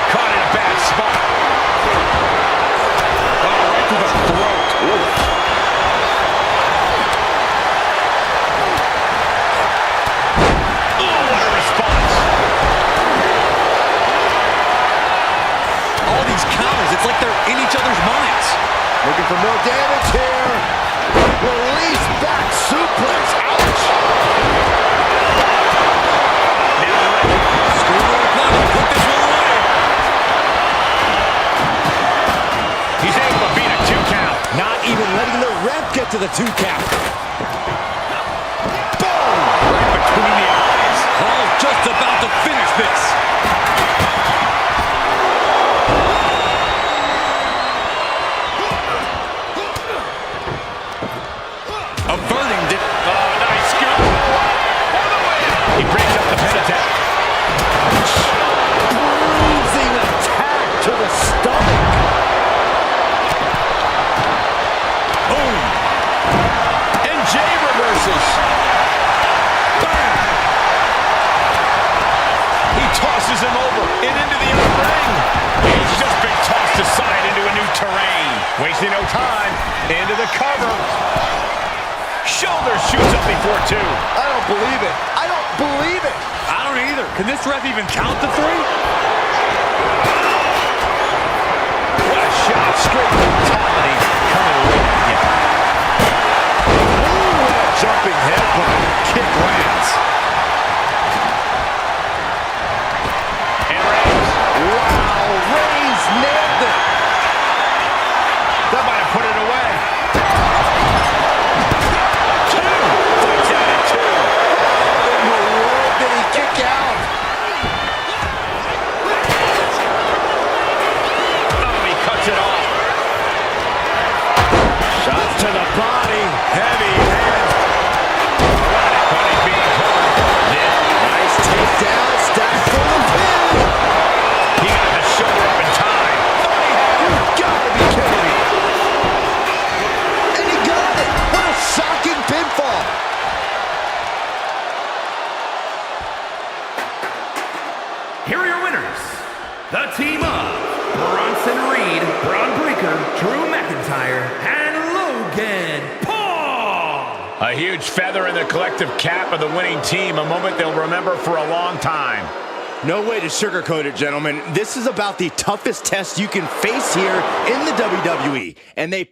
Caught in a bad spot. Oh, right to the throat. Ooh. Oh, what a response. All these counters, it's like they're in each other's minds. Looking for more damage here. Release back suplex. Ouch. Put this one away. He's able to beat a 2 count. Not even letting the ref get to the 2 count. Boom! Right between the eyes. Paul's just about to finish this. Averting it. Oh, nice go. For the win. He breaks up the pin attack. Bruising attack to the stomach. Boom. And Jay reverses. Bam. He tosses him over and into the other ring. He's just been tossed aside into a new terrain. Wasting no time. Into the cover. Shoulder shoots up before 2. I don't believe it. I don't believe it. I don't either. Can this ref even count to 3? What a shot. Straight brutality coming right at you. Ooh, what a jumping headbutt. Kick lands. And Reigns. Wow, Reigns nailed it. That might have put it away. 2. Fights out at 2. In the world did he kick out? Oh, he cuts it off. the team of Bronson Reed, Braun Breaker, Drew McIntyre, and Logan Paul. A huge feather in the collective cap of the winning team, a moment they'll remember for a long time. No way to sugarcoat it, gentlemen. This is about the toughest test you can face here in the WWE, and they